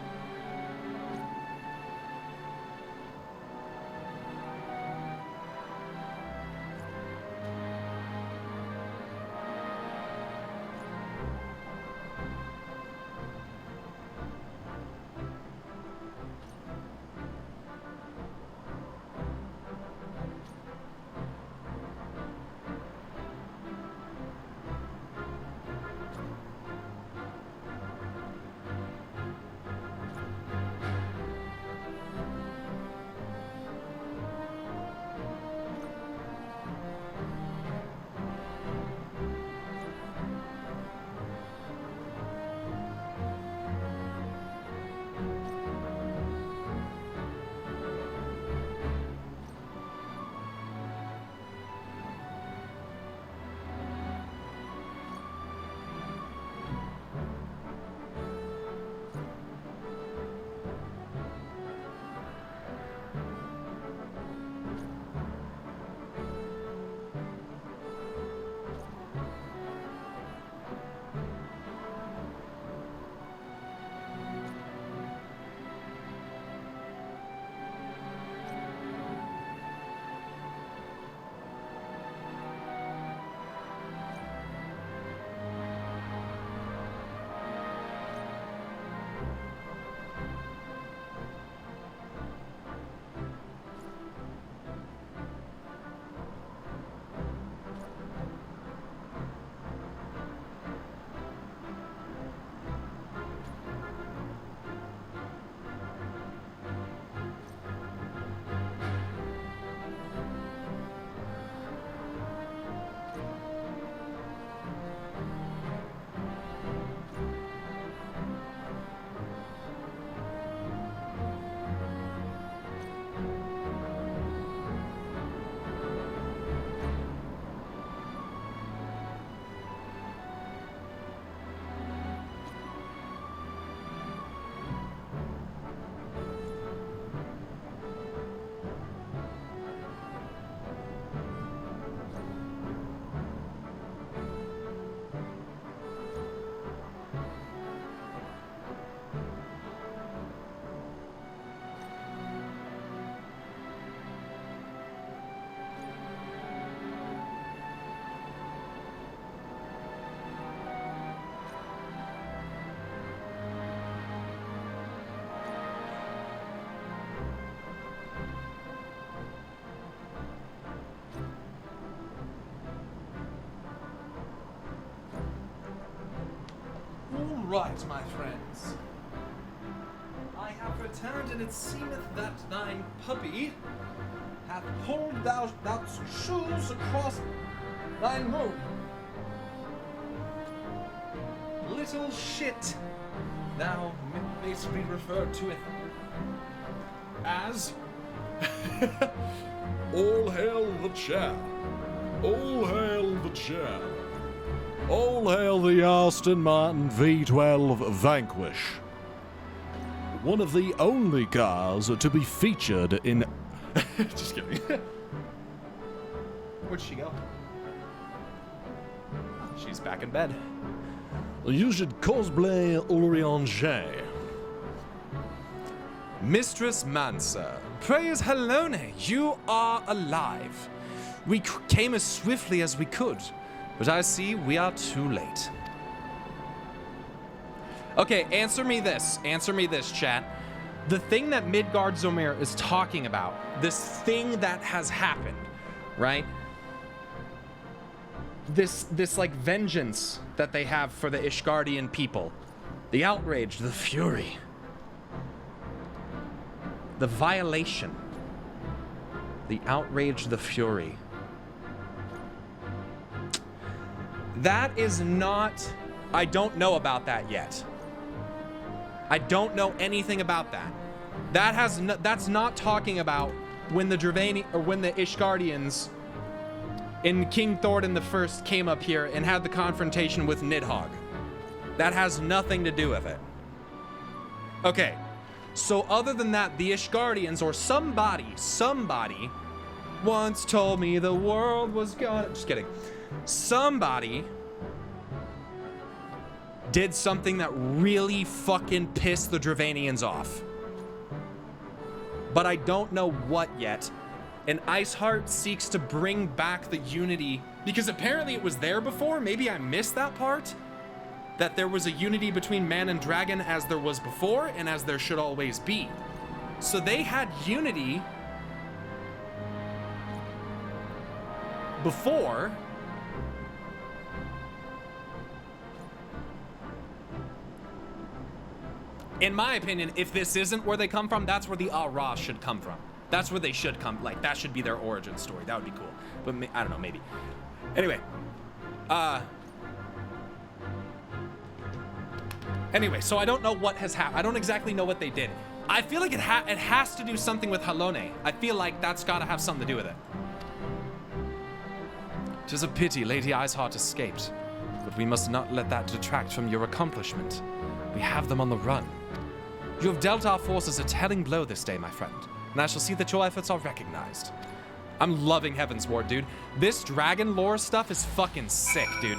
Right, my friends. I have returned, and it seemeth that thine puppy hath pulled thou shoes across thine room. Little shit, thou basically referred to it as
All hail the chair. All hail the chair. All hail the Aston Martin V12 Vanquish. One of the only cars to be featured in... Just kidding.
Where'd she go? She's back in bed.
You should cosplay Oriange.
Mistress Mancer, praise Helone, you are alive. We came as swiftly as we could, but I see we are too late. Okay, answer me this, chat. The thing that Midgard Zomir is talking about, this thing that has happened, right? This like vengeance that they have for the Ishgardian people. The outrage, the fury. The violation. The outrage, the fury. That is not... I don't know about that yet. I don't know anything about that. That's not talking about when the Dravani or when the Ishgardians in King Thordan I came up here and had the confrontation with Nidhogg. That has nothing to do with it. Okay. So other than that, the Ishgardians or somebody once told me the world was gonna... Just kidding. Somebody did something that really fucking pissed the Dravanians off. But I don't know what yet. And Iceheart seeks to bring back the unity, because apparently it was there before. Maybe I missed that part. That there was a unity between man and dragon as there was before and as there should always be. So they had unity before. In my opinion, if this isn't where they come from, that's where the Ra should come from. That's where they should come. Like, that should be their origin story. That would be cool. But I don't know, maybe. Anyway. Anyway, so I don't know what has happened. I don't exactly know what they did. I feel like it has to do something with Halone. I feel like that's got to have something to do with it. 'Tis a pity Lady Iceheart escaped, but we must not let that detract from your accomplishment. We have them on the run. You have dealt our forces a telling blow this day, my friend, and I shall see that your efforts are recognized. I'm loving Heavensward, dude. This dragon lore stuff is fucking sick, dude.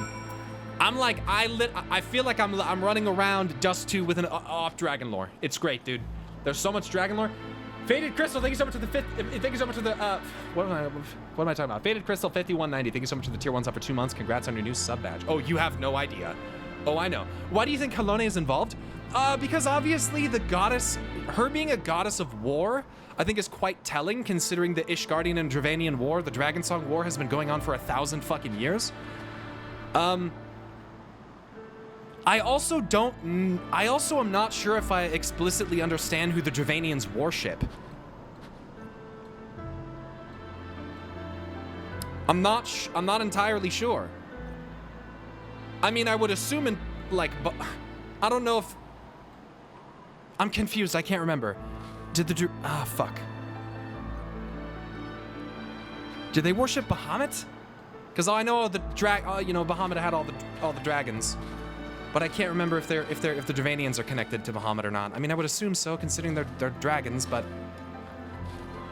I'm like, I feel like I'm running around Dust 2 with an off dragon lore. It's great, dude. There's so much dragon lore. Faded Crystal, thank you so much for the thank you so much for the, what am I talking about? Faded Crystal 5190, thank you so much for the tier 1s up for 2 months. Congrats on your new sub badge. Oh, you have no idea. Oh, I know. Why do you think Halone is involved? Because obviously the goddess, her being a goddess of war, I think is quite telling, considering the Ishgardian and Dravanian war, the Dragonsong War, has been going on for 1,000 fucking years. I also am not sure if I explicitly understand who the Dravanians worship. I'm not entirely sure. I mean, I would assume but I don't know if... I'm confused, I can't remember. Fuck. Did they worship Bahamut? Because I know Bahamut had all the dragons. But I can't remember if the Dravanians are connected to Bahamut or not. I mean, I would assume so, considering they're dragons, but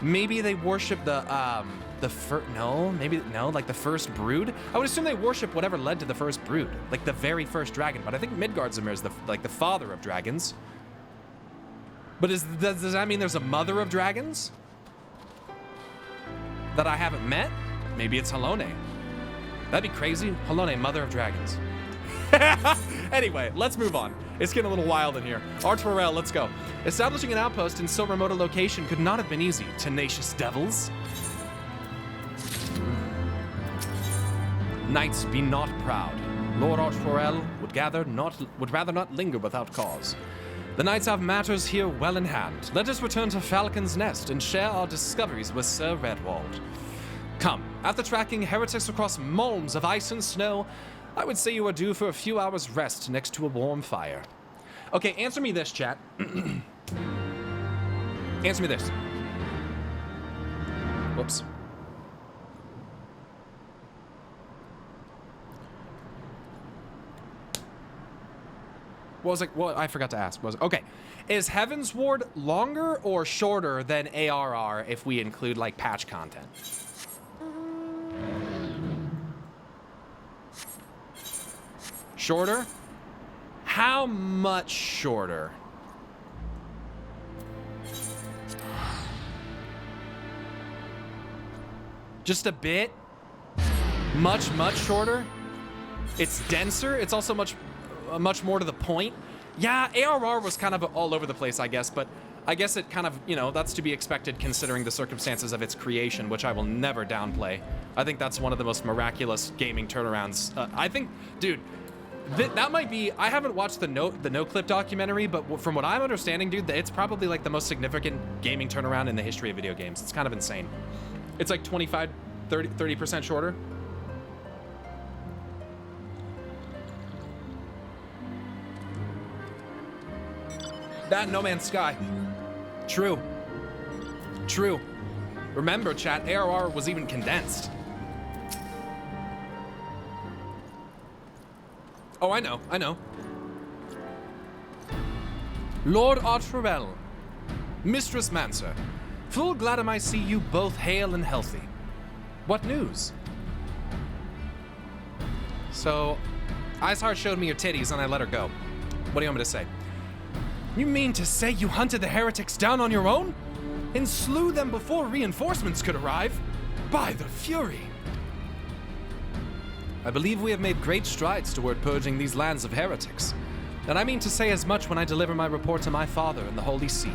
maybe they worship like the first brood. I would assume they worship whatever led to the first brood, like the very first dragon. But I think Midgardsormr is the father of dragons. But does that mean there's a mother of dragons that I haven't met? Maybe it's Halone. That'd be crazy. Halone, mother of dragons. Anyway, let's move on. It's getting a little wild in here. Artoirel, let's go. Establishing an outpost in so remote a location could not have been easy, tenacious devils. Knights, be not proud. Lord Artoirel would rather not linger without cause. The knights have matters here well in hand. Let us return to Falcon's Nest and share our discoveries with Sir Redwald. Come, after tracking heretics across malms of ice and snow, I would say you are due for a few hours rest next to a warm fire. Okay, answer me this, chat. Answer me this. Whoops. What I forgot to ask. Okay. Is Heavensward longer or shorter than ARR if we include like patch content? Shorter? How much shorter? Just a bit? Much shorter? It's denser. It's also much more to the point. Yeah, ARR was kind of all over the place, I guess, but I guess it kind of, that's to be expected considering the circumstances of its creation, which I will never downplay. I think that's one of the most miraculous gaming turnarounds. I think, dude, that might be, I haven't watched the No-Clip documentary, but from what I'm understanding, dude, it's probably like the most significant gaming turnaround in the history of video games. It's kind of insane. It's like 30% shorter. That No Man's Sky. True. Remember, chat, ARR was even condensed. Oh, I know. Lord Artoirel, Mistress Mancer, full glad am I see you both hale and healthy. What news? So, Iceheart showed me your titties and I let her go. What do you want me to say? You mean to say you hunted the heretics down on your own? And slew them before reinforcements could arrive? By the Fury! I believe we have made great strides toward purging these lands of heretics. And I mean to say as much when I deliver my report to my father in the Holy See.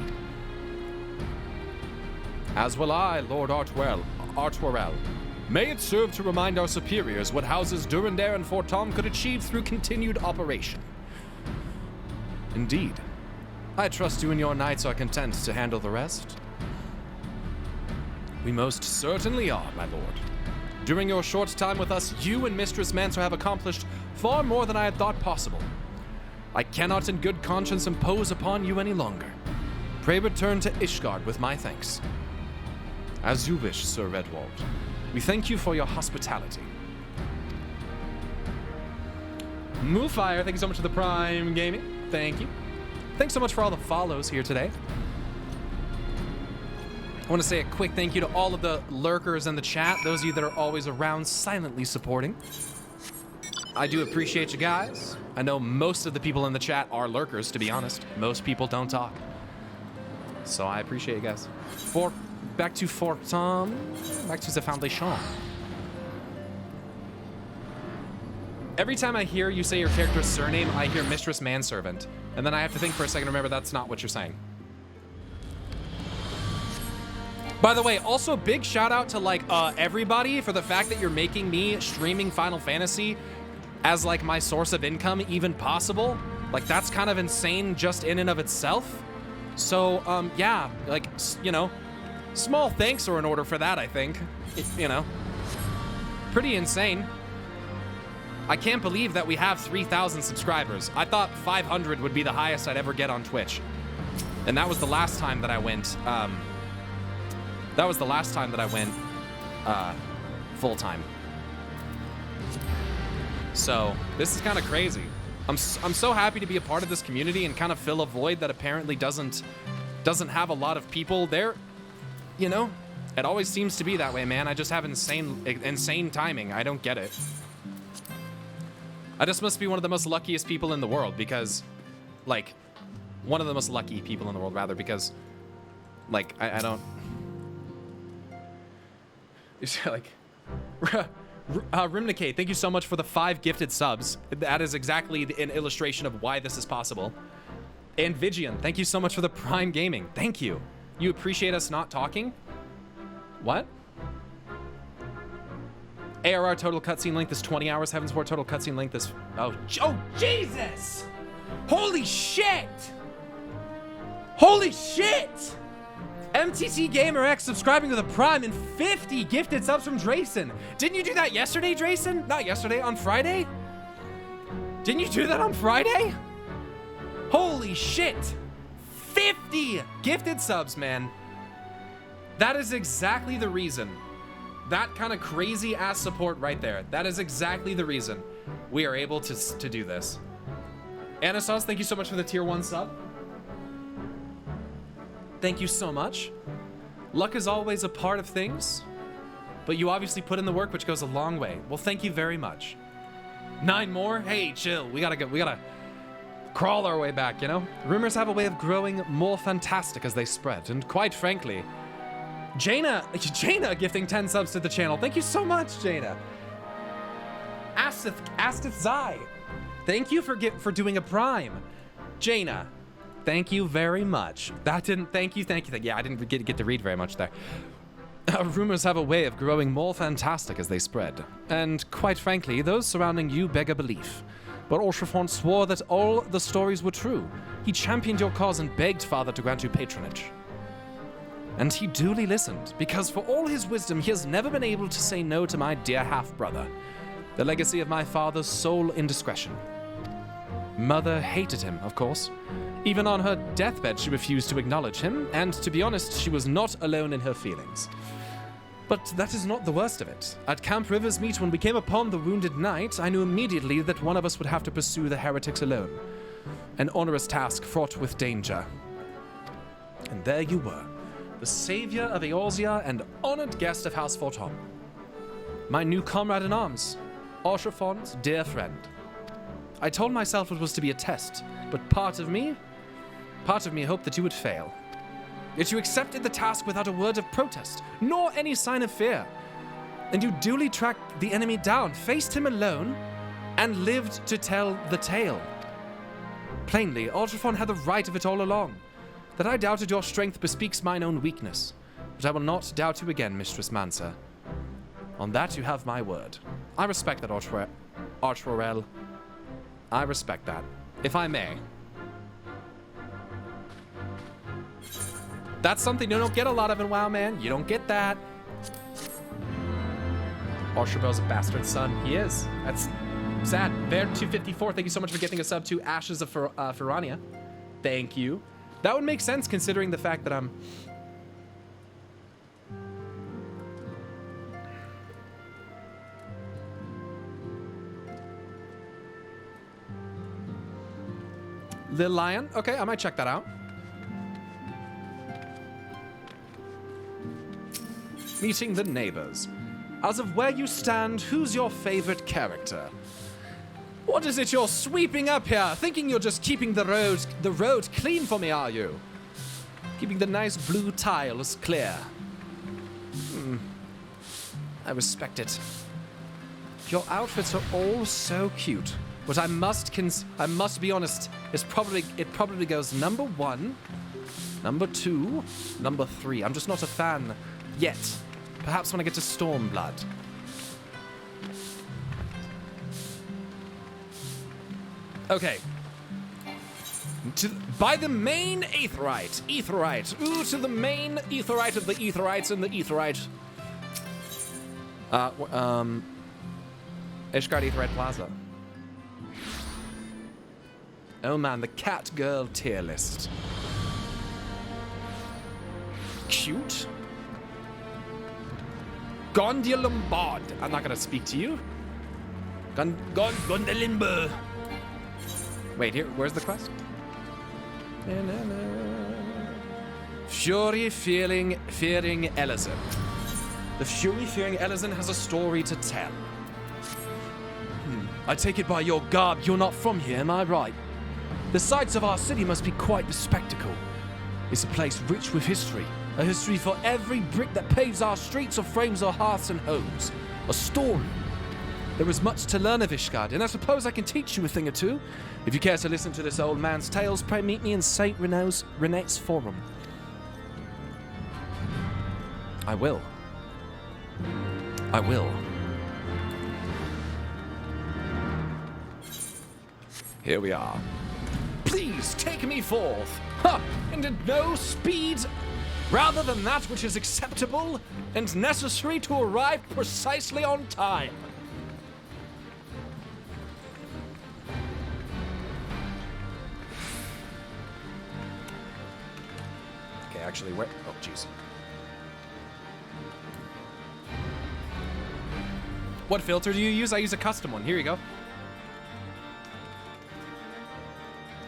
As will I, Lord Artoirel. May it serve to remind our superiors what houses Durandare and Fortom could achieve through continued operation. Indeed. I trust you and your knights are content to handle the rest. We most certainly are, my lord. During your short time with us, you and Mistress Mancer have accomplished far more than I had thought possible. I cannot in good conscience impose upon you any longer. Pray return to Ishgard with my thanks. As you wish, Sir Redwald. We thank you for your hospitality. Moofire, thank you so much for the Prime Gaming. Thank you. Thanks so much for all the follows here today. I want to say a quick thank you to all of the lurkers in the chat, those of you that are always around silently supporting. I do appreciate you guys. I know most of the people in the chat are lurkers, to be honest. Most people don't talk. So I appreciate you guys. Back to Fortom. Back to the Foundation. Every time I hear you say your character's surname, I hear Mistress Manservant. And then I have to think for a second to remember that's not what you're saying. By the way, also big shout out to like everybody for the fact that you're making me streaming Final Fantasy as like my source of income even possible. Like that's kind of insane just in and of itself. So yeah, like, you know, small thanks are in order for that, I think. You know, pretty insane. I can't believe that we have 3,000 subscribers. I thought 500 would be the highest I'd ever get on Twitch. And that was the last time that I went, full-time. So, this is kind of crazy. I'm so happy to be a part of this community and kind of fill a void that apparently doesn't have a lot of people there. You know, it always seems to be that way, man. I just have insane timing. I don't get it. I just must be one of the most luckiest people in the world because, like, one of the most lucky people in the world, rather, because, like, I don't... It's like... Rimnicate, thank you so much for the 5 gifted subs. That is exactly an illustration of why this is possible. And Vigian, thank you so much for the Prime Gaming. Thank you. You appreciate us not talking? What? ARR total cutscene length is 20 hours. Heaven's War total cutscene length is... Oh, Jesus! Holy shit! Holy shit! MTT Gamer X subscribing to the Prime and 50 gifted subs from Drayson. Didn't you do that yesterday, Drayson? Not yesterday, on Friday? Didn't you do that on Friday? Holy shit! 50 gifted subs, man. That is exactly the reason. That kind of crazy ass support right there. That is exactly the reason we are able to do this. Anasos, thank you so much for the tier 1 sub. Thank you so much. Luck is always a part of things, but you obviously put in the work, which goes a long way. Well, thank you very much. 9 more? Hey, chill. We gotta crawl our way back, you know? Rumors have a way of growing more fantastic as they spread, and quite frankly, Jaina gifting 10 subs to the channel. Thank you so much, Jaina. Astith Zai, thank you for doing a Prime. Jaina, thank you very much. Thank you. Yeah, I didn't get to read very much there. Rumors have a way of growing more fantastic as they spread. And quite frankly, those surrounding you beg a belief. But Orshafon swore that all the stories were true. He championed your cause and begged Father to grant you patronage. And he duly listened, because for all his wisdom, he has never been able to say no to my dear half-brother, the legacy of my father's sole indiscretion. Mother hated him, of course. Even on her deathbed, she refused to acknowledge him, and to be honest, she was not alone in her feelings. But that is not the worst of it. At Camp River's Meet, when we came upon the wounded knight, I knew immediately that one of us would have to pursue the heretics alone. An onerous task fraught with danger. And there you were, the savior of Eorzea and honored guest of House Fortom. My new comrade in arms, Orshafon's dear friend. I told myself it was to be a test, but part of me hoped that you would fail. Yet you accepted the task without a word of protest, nor any sign of fear. And you duly tracked the enemy down, faced him alone, and lived to tell the tale. Plainly, Ultrophon had the right of it all along. That I doubted your strength bespeaks mine own weakness, but I will not doubt you again, Mistress Mancer. On that you have my word. I respect that, Artoirel. I respect that. If I may. That's something you don't get a lot of in WoW, man. You don't get that. Artoirel's a bastard son. He is. That's sad. Bear254, thank you so much for getting a sub to Ashes of Ferrania. Thank you. That would make sense considering the fact that I'm... Lil Lion? Okay, I might check that out. Meeting the neighbors. As of where you stand, who's your favorite character? What is it you're sweeping up here? Thinking you're just keeping the road clean for me, are you? Keeping the nice blue tiles clear. I respect it. Your outfits are all so cute. But I must be honest, it probably goes number 1, number 2, number 3. I'm just not a fan yet. Perhaps when I get to Stormblood. Okay. By the main Aetheryte. Ooh, to the main Aetheryte of the Aetherites and the Aetherite. Ishgard Aetheryte Plaza. Oh man, the cat girl tier list. Cute. Gondia Lombard. I'm not gonna speak to you. Gondalimber. Wait, here, where's the quest? Fury fearing Ellison. The Fury fearing Ellison has a story to tell. I take it by your garb you're not from here, am I right? The sights of our city must be quite the spectacle. It's a place rich with history. A history for every brick that paves our streets or frames our hearths and homes. A story. There is much to learn of Ishgard, and I suppose I can teach you a thing or two. If you care to listen to this old man's tales, pray meet me in St. René's Forum. I will. I will. Here we are. Please take me forth. Ha! And at no speed rather than that which is acceptable and necessary to arrive precisely on time. Okay, actually, where? Oh, jeez. What filter do you use? I use a custom one. Here you go.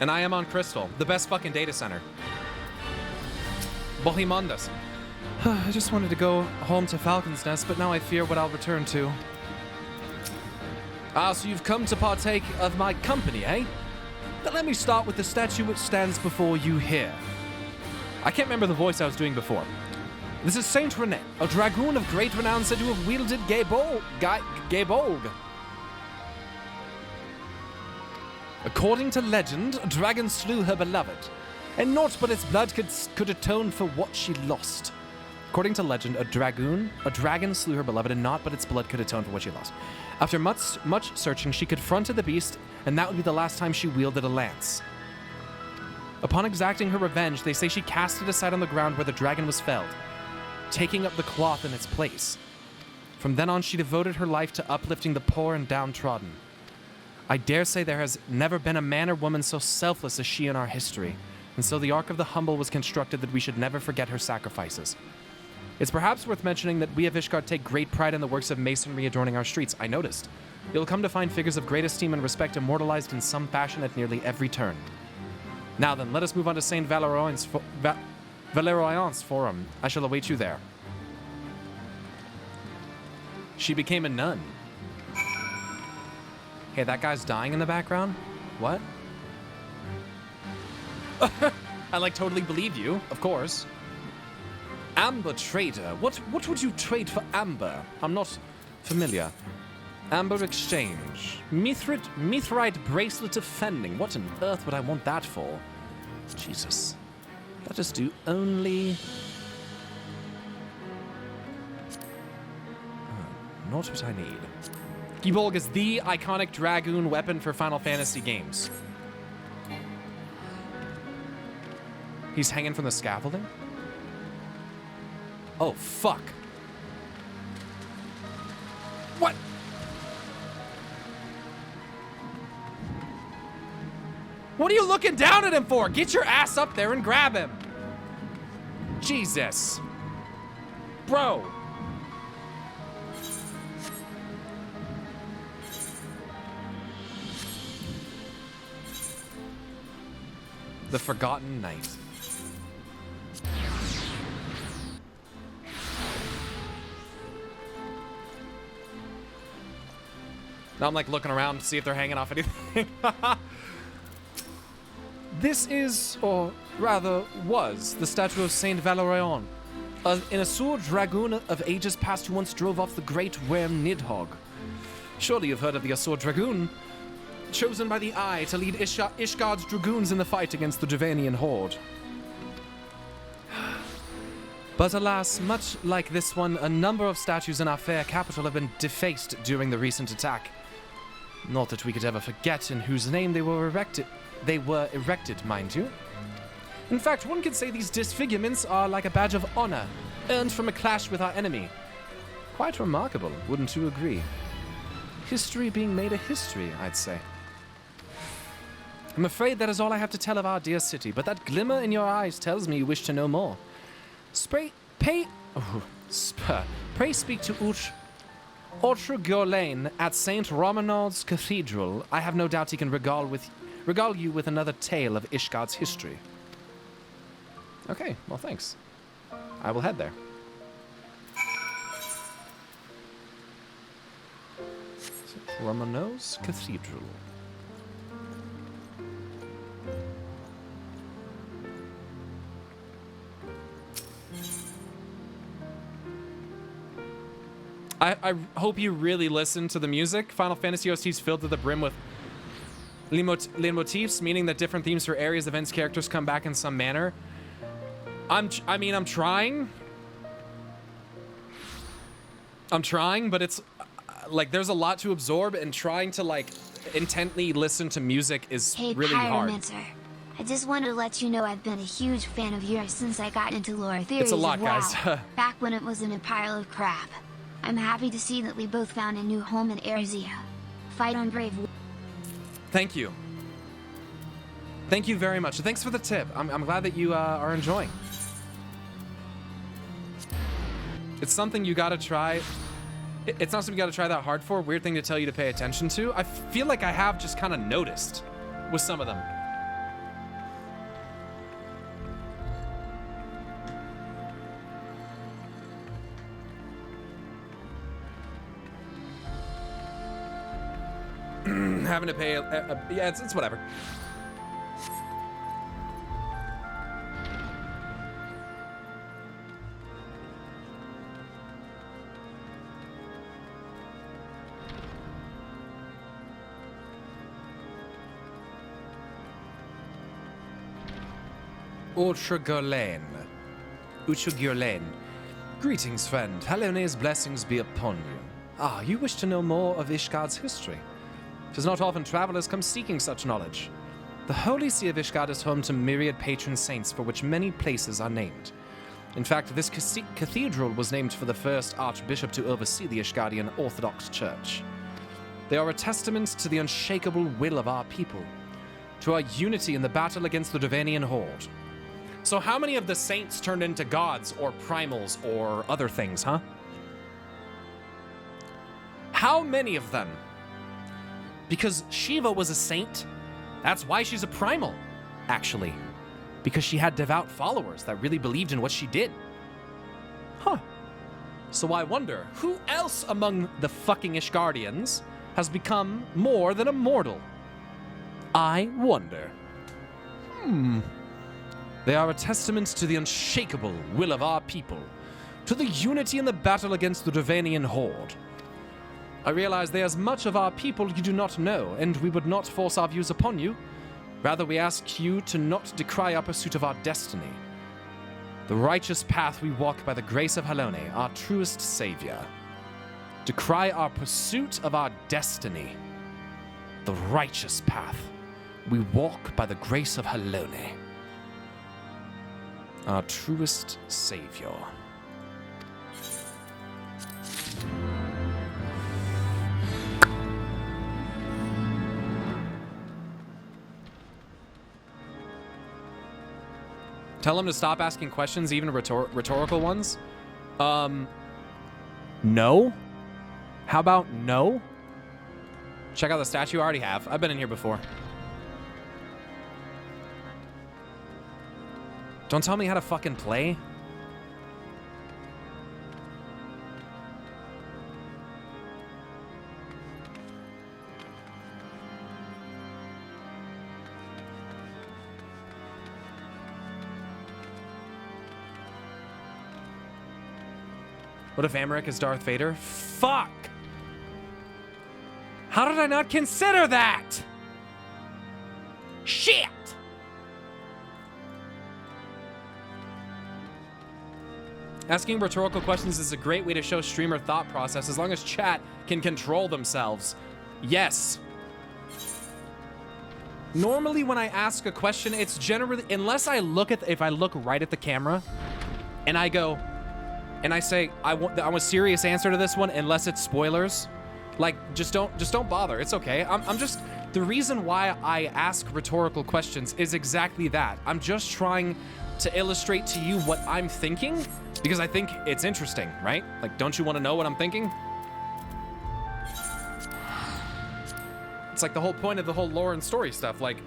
And I am on Crystal, the best fucking data center. Bohimondas. I just wanted to go home to Falcon's Nest, but now I fear what I'll return to. Ah, so you've come to partake of my company, eh? Then let me start with the statue which stands before you here. I can't remember the voice I was doing before. This is Saint René, a dragoon of great renown said to have wielded Gaebolg. According to legend, a dragon slew her beloved, and naught but its blood could atone for what she lost. According to legend, a dragon slew her beloved, and naught but its blood could atone for what she lost. After much searching, she confronted the beast, and that would be the last time she wielded a lance. Upon exacting her revenge, they say she cast it aside on the ground where the dragon was felled, taking up the cloth in its place. From then on, she devoted her life to uplifting the poor and downtrodden. I dare say there has never been a man or woman so selfless as she in our history, and so the Ark of the Humble was constructed that we should never forget her sacrifices. It's perhaps worth mentioning that we of Ishgard take great pride in the works of masonry adorning our streets. I noticed. You'll come to find figures of great esteem and respect immortalized in some fashion at nearly every turn. Now then, let us move on to Saint Valerian's Forum. I shall await you there. She became a nun. Hey, that guy's dying in the background? What? I like totally believe you, of course. Amber trader. What would you trade for amber? I'm not familiar. Amber exchange. Mithrite bracelet of fending. What on earth would I want that for? Jesus. Let us do only... Not what I need. Gibolg is the iconic dragoon weapon for Final Fantasy games. He's hanging from the scaffolding? Oh, fuck. What? What are you looking down at him for? Get your ass up there and grab him. Jesus. Bro. The Forgotten Knight. Now I'm like looking around to see if they're hanging off anything. This is, or rather was, the statue of Saint Valerian, an Asur dragoon of ages past who once drove off the great worm Nidhogg. Surely you've heard of the Asur dragoon, chosen by the Eye to lead Ishgard's dragoons in the fight against the Dravanian horde. But alas, much like this one, a number of statues in our fair capital have been defaced during the recent attack. Not that we could ever forget in whose name they were erected. They were erected, mind you. In fact, one could say these disfigurements are like a badge of honor, earned from a clash with our enemy. Quite remarkable, wouldn't you agree? History being made a history, I'd say. I'm afraid that is all I have to tell of our dear city, but that glimmer in your eyes tells me you wish to know more. Pray speak to Artoirel at St. Romanald's Cathedral. I have no doubt he can regale you with another tale of Ishgard's history. Okay, well thanks. I will head there. St. Romanald's Cathedral. I hope you really listen to the music. Final Fantasy OST is filled to the brim with leitmotifs, meaning that different themes for areas, events, characters come back in some manner. I'm trying. But it's like there's a lot to absorb, and trying to like intently listen to music is really hard.
Pyromancer. I just wanted to let you know I've been a huge fan of yours since I got into lore theories.
It's a lot, guys.
Back when it was in a pile of crap. I'm happy to see that we both found a new home in Erzea. Fight on, brave.
Thank you. Thank you very much. Thanks for the tip. I'm glad that you are enjoying. It's something you gotta try. It's not something you gotta try that hard for. Weird thing to tell you to pay attention to. I feel like I have just kind of noticed with some of them. Having to pay yeah, it's whatever. Artoirel. Greetings, friend. Helene's blessings be upon you. Ah, you wish to know more of Ishgard's history? 'Tis not often travelers come seeking such knowledge. The Holy See of Ishgard is home to myriad patron saints for which many places are named. In fact, this cathedral was named for the first archbishop to oversee the Ishgardian Orthodox Church. They are a testament to the unshakable will of our people, to our unity in the battle against the Dravanian horde. So how many of the saints turned into gods or primals or other things, huh? How many of them? Because Shiva was a saint, that's why she's a primal, actually. Because she had devout followers that really believed in what she did. Huh. So I wonder, who else among the fucking Ishgardians has become more than a mortal? I wonder. They are a testament to the unshakable will of our people, to the unity in the battle against the Dravanian horde. I realize there's much of our people you do not know, and we would not force our views upon you. Rather, we ask you to not decry our pursuit of our destiny. The righteous path we walk by the grace of Halone, our truest savior. Decry our pursuit of our destiny. The righteous path we walk by the grace of Halone, our truest savior. Tell him to stop asking questions, even rhetorical ones. No? How about no? Check out the statue. I already have. I've been in here before. Don't tell me how to fucking play. What if Amaric is Darth Vader? Fuck! How did I not consider that? Shit! Asking rhetorical questions is a great way to show streamer thought process as long as chat can control themselves. Yes. Normally when I ask a question, it's generally, unless I look at, if I look right at the camera and I go, and I say, I want a serious answer to this one, unless it's spoilers. Like, just don't bother. It's okay. I'm just, the reason why I ask rhetorical questions is exactly that. I'm just trying to illustrate to you what I'm thinking, because I think it's interesting, right? Like, don't you want to know what I'm thinking? It's like the whole point of the whole lore and story stuff. Like,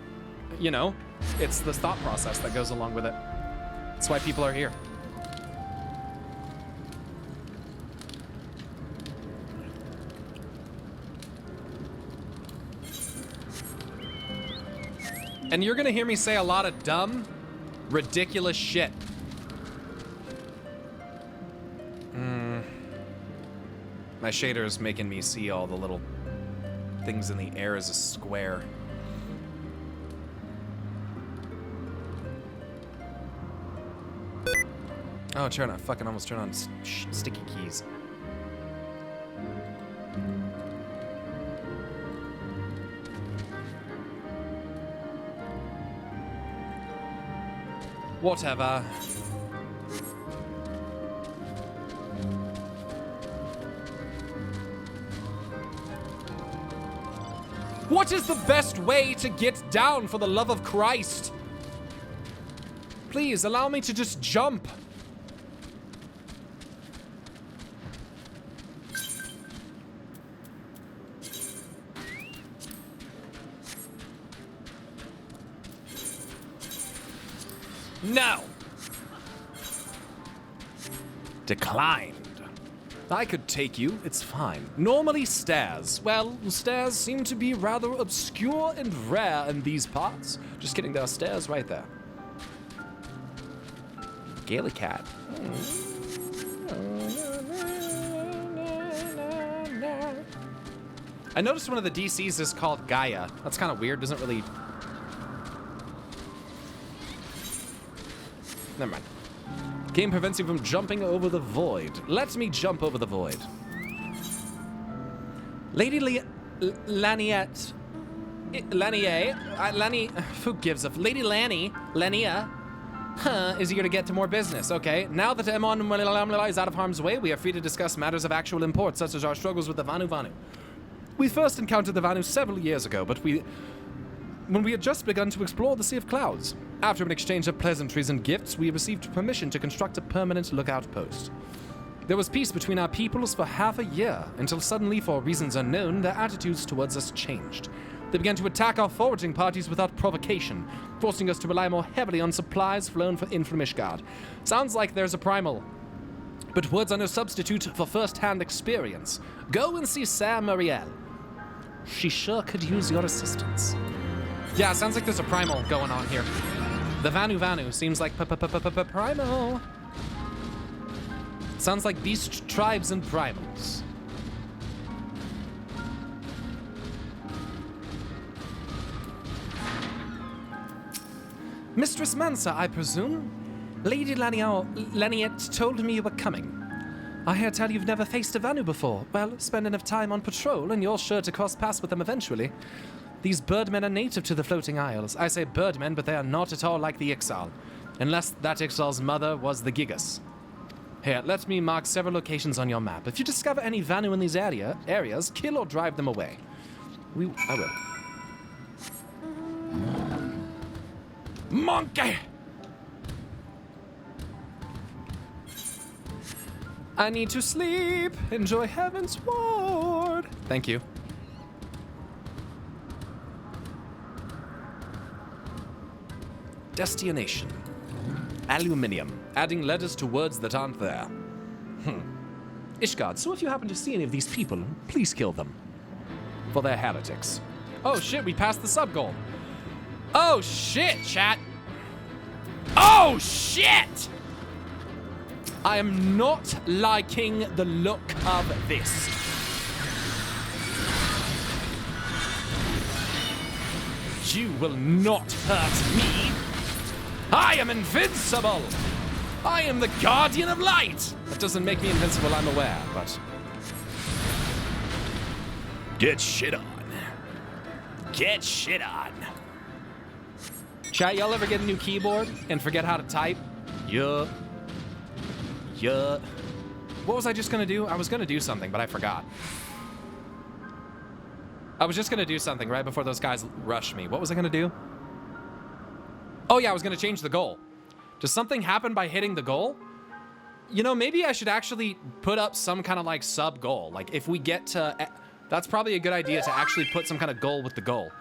you know, it's the thought process that goes along with it. That's why people are here. And you're gonna hear me say a lot of dumb, ridiculous shit. My shader is making me see all the little things in the air as a square. Oh, fucking almost turn on sticky keys. Whatever. What is the best way to get down, for the love of Christ? Please, allow me to just jump. No. Declined. I could take you, it's fine. Normally stairs. Well, stairs seem to be rather obscure and rare in these parts. Just kidding, there are stairs right there. Gaily cat. I noticed one of the DCs is called Gaia. That's kind of weird, doesn't really... Never mind. Game prevents you from jumping over the void. Let me jump over the void. Lady Laniette. Lanier. Who gives a... Lady Lania, is eager to get to more business. Okay, now that Emmanellain is out of harm's way, we are free to discuss matters of actual import, such as our struggles with the Vanu. We first encountered the Vanu several years ago, but when we had just begun to explore the Sea of Clouds. After an exchange of pleasantries and gifts, we received permission to construct a permanent lookout post. There was peace between our peoples for half a year, until suddenly, for reasons unknown, their attitudes towards us changed. They began to attack our foraging parties without provocation, forcing us to rely more heavily on supplies flown in from Ishgard. Sounds like there's a primal, but words are no substitute for first-hand experience. Go and see Sir Muriel. She sure could use your assistance. Yeah, sounds like there's a primal going on here. The Vanu seems like primal. Sounds like beast tribes and primals. Mistress Mancer, I presume? Lady Laniette told me you were coming. I hear tell you've never faced a Vanu before. Well, spend enough time on patrol and you're sure to cross paths with them eventually. These birdmen are native to the floating isles. I say birdmen, but they are not at all like the Ixal. Unless that Ixal's mother was the Gigas. Here, let me mark several locations on your map. If you discover any Vanu in these areas, kill or drive them away. I will. Monkey! I need to sleep. Enjoy Heaven's Ward. Thank you. Destination. Aluminium. Adding letters to words that aren't there. Ishgard, so if you happen to see any of these people, please kill them. For they're heretics. Oh shit, we passed the sub-goal. Oh shit, chat. Oh shit! I am not liking the look of this. You will not hurt me. I am invincible. I am the guardian of light. That doesn't make me invincible, I'm aware, but... Get shit on. Get shit on. Chat, y'all ever get a new keyboard and forget how to type? Yup. Yup. What was I just gonna do? I was gonna do something, but I forgot. I was just gonna do something right before those guys rushed me. What was I gonna do? Oh yeah, I was gonna change the goal. Does something happen by hitting the goal? You know, maybe I should actually put up some kind of like sub goal. Like if we get to, that's probably a good idea to actually put some kind of goal with the goal.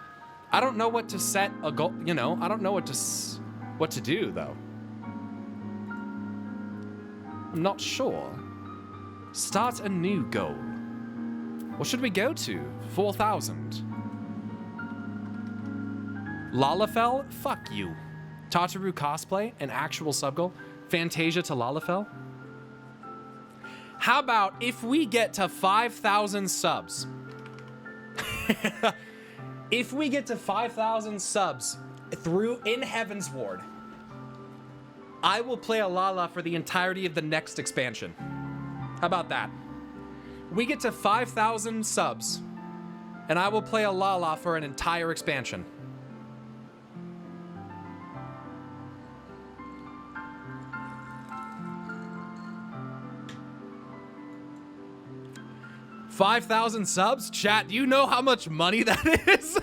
I don't know what to set a goal, you know, I don't know what to do though. I'm not sure. Start a new goal. What should we go to? 4,000. Lalafell? Fuck you. Tataru cosplay? An actual sub goal? Fantasia to Lalafell? How about if we get to 5,000 subs? If we get to 5,000 subs in Heaven's Ward, I will play a Lala for the entirety of the next expansion. How about that? We get to 5,000 subs, and I will play a Lala for an entire expansion. $5,000 subs? Chat, do you know how much money that is?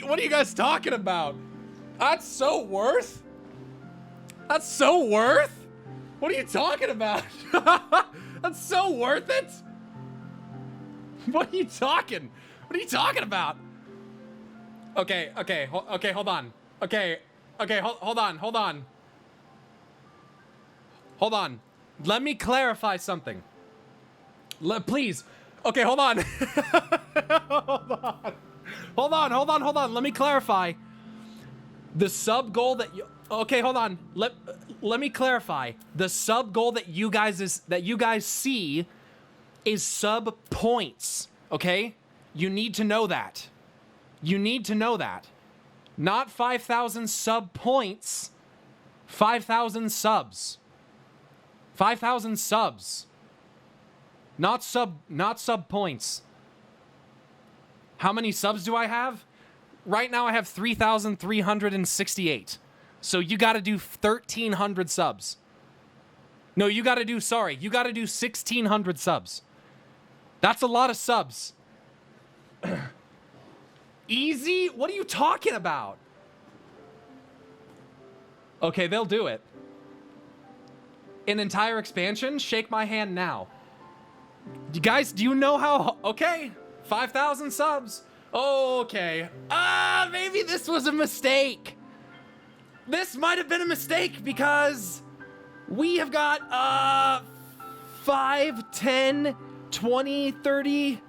What are you guys talking about? That's so worth? That's so worth? What are you talking about? That's so worth it? What are you talking? What are you talking about? Okay, hold on. Hold on. Let me clarify something. Please. Okay, hold on. Hold on. Let me clarify. The sub goal that you... Okay, hold on. Let me clarify. The sub goal that you guys see is sub points, okay? You need to know that. You need to know that. Not 5,000 sub points. 5,000 subs. 5,000 subs. Not sub points. How many subs do I have? Right now I have 3,368. So you gotta do 1,300 subs. No, you gotta do 1,600 subs. That's a lot of subs. Easy? What are you talking about? Okay, they'll do it. An entire expansion? Shake my hand now. You guys, do you know how... Okay, 5,000 subs. Okay. Maybe this was a mistake. This might have been a mistake because we have got 5, 10, 20, 30,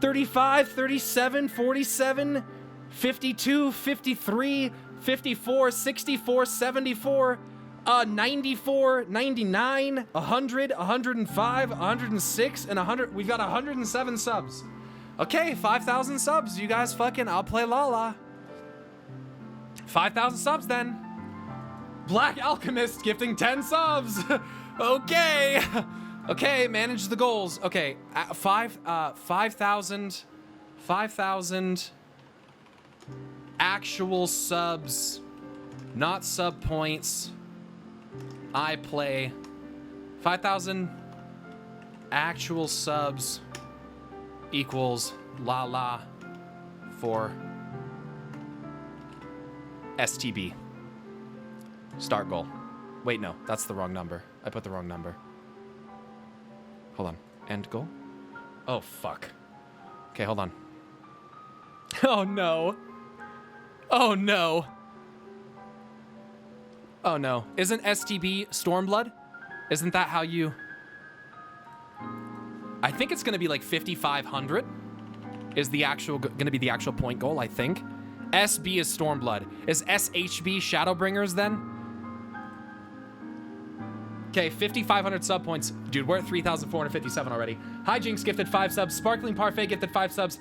35, 37, 47, 52, 53, 54, 64, 74, 94, 99, 100, 105, 106, and 100. We've got 107 subs. Okay, 5,000 subs. You guys fucking, I'll play Lala. 5,000 subs then. Black Alchemist gifting 10 subs. Okay. Okay, manage the goals. Okay, 5,000 actual subs, not sub points. I play 5,000 actual subs equals Lala for STB. Start goal. Wait, no, that's the wrong number. I put the wrong number. Hold on. End goal? Oh, fuck. Okay, hold on. Oh, no. Oh, no. Oh, no. Isn't STB Stormblood? Isn't that how you... I think it's going to be like 5,500 is the actual going to be the actual point goal, I think. SB is Stormblood. Is SHB Shadowbringers then? Okay, 5,500 sub points. Dude, we're at 3,457 already. Hijinks gifted 5 subs. Sparkling Parfait gifted 5 subs.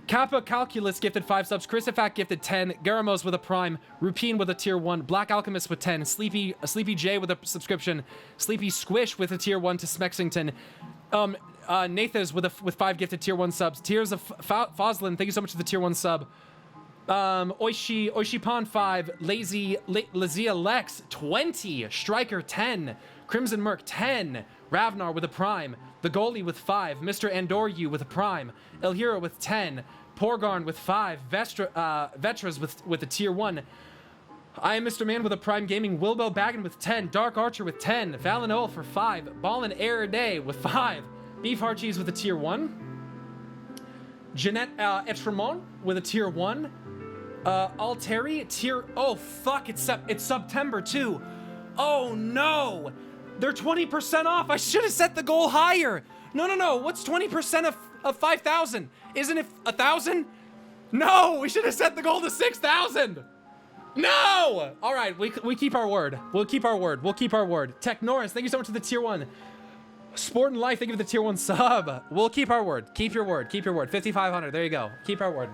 Kappa Calculus gifted 5 subs. Christophac gifted 10. Garamos with a prime. Rupine with a tier 1. Black Alchemist with 10. Sleepy J with a subscription. Sleepy Squish with a tier 1 to Smexington. Nathan with 5 gifted tier 1 subs. Tears of Foslin, thank you so much for the tier 1 sub. Oishipan 5. Lazia Lex 20. Striker 10. Crimson Merc 10. Ravnar with a prime. The goalie with 5. Mr. Andoryu with a prime. El Hero with 10. Porgarn with 5. Vetras with a tier 1. I am Mr. Man with a prime gaming. Wilbo Baggin with 10. Dark Archer with 10. Valinol for 5. Ballin Air Day with 5. Beef Heart Cheese with a tier 1. Jeanette Etremont with a tier 1. Alteri tier... Oh, fuck. It's September too. Oh, no. They're 20% off. I should have set the goal higher. No. What's 20% of 5,000? Isn't it 1,000? No, we should have set the goal to 6,000. No! All right, we keep our word. We'll keep our word. Tech Norris, thank you so much for the tier 1. Sport and Life, thank you for the tier 1 sub. We'll keep our word. Keep your word. 5,500. There you go. Keep our word.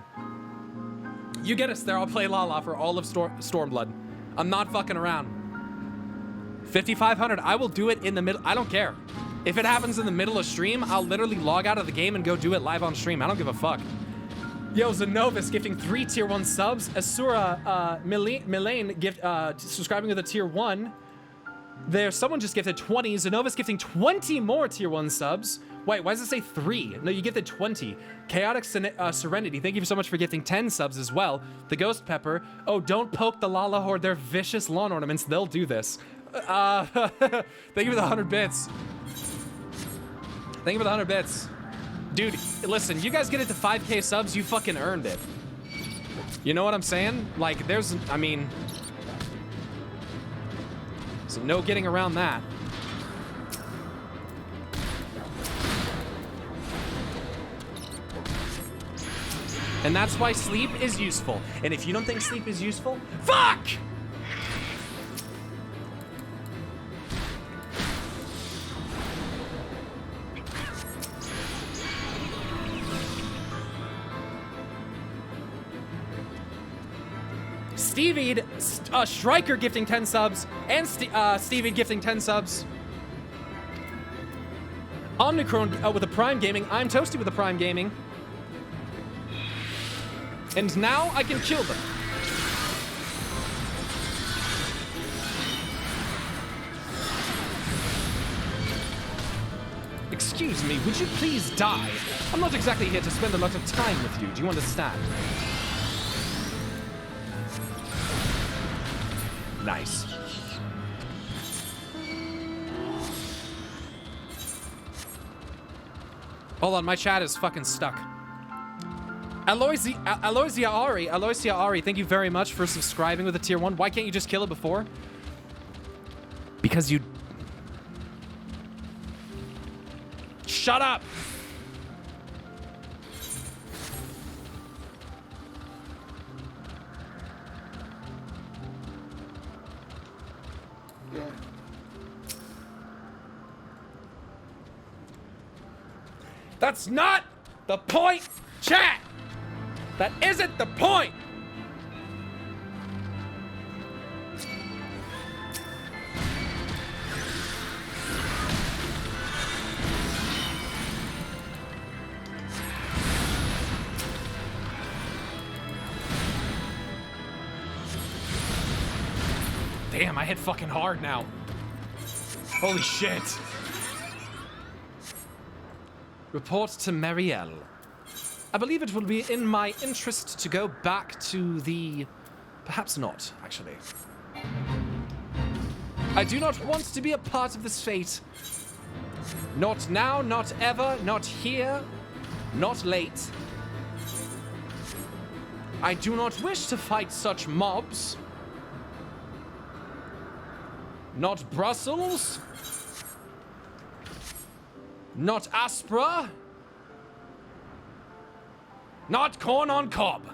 You get us there. I'll play Lala for all of Stormblood. I'm not fucking around. 5,500. I will do it in the middle. I don't care. If it happens in the middle of stream, I'll literally log out of the game and go do it live on stream. I don't give a fuck. Yo, Zenovis gifting 3 tier 1 subs. Asura Emmanellain subscribing with a tier 1. There's someone just gifted 20. Zenovis gifting 20 more tier 1 subs. Wait, why does it say 3? No, you gifted 20. Chaotic Serenity, thank you so much for gifting 10 subs as well. The Ghost Pepper. Oh, don't poke the Lala Horde. They're vicious lawn ornaments. They'll do this. Thank you for the 100 bits. Thank you for the 100 bits. Dude, listen, you guys get it to 5K subs, you fucking earned it. You know what I'm saying? Like, there's no getting around that. And that's why sleep is useful. And if you don't think sleep is useful, fuck! Stevie, Striker gifting 10 subs, and Stevie gifting 10 subs. Omnicron with a Prime Gaming. I'm Toasty with a Prime Gaming. And now I can kill them. Excuse me, would you please die? I'm not exactly here to spend a lot of time with you, do you understand? Nice. Hold on, my chat is fucking stuck. Aloysia Ari, thank you very much for subscribing with a tier 1. Why can't you just kill it before? Because you... Shut up! That's not the point, chat! That isn't the point! Damn, I hit fucking hard now. Holy shit. Report to Marielle. I believe it will be in my interest to go back to the... Perhaps not, actually. I do not want to be a part of this fate. Not now, not ever, not here, not late. I do not wish to fight such mobs. Not Brussels. Not Aspera. Not corn on cob.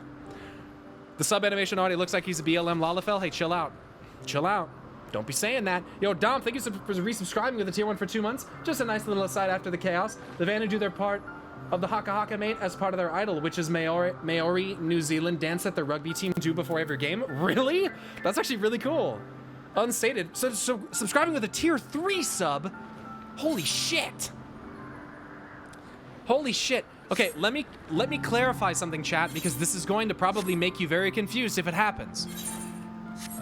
The sub animation already looks like he's a BLM Lalafell. Hey, chill out. Chill out. Don't be saying that. Yo, Dom, thank you for resubscribing with a tier 1 for 2 months. Just a nice little aside after the chaos. The Vanna do their part of the Haka Haka mate as part of their idol, which is Maori New Zealand dance that the rugby team do before every game. Really? That's actually really cool. Unstated. So subscribing with a tier 3 sub. Holy shit. Holy shit. Okay, let me clarify something, chat, because this is going to probably make you very confused if it happens.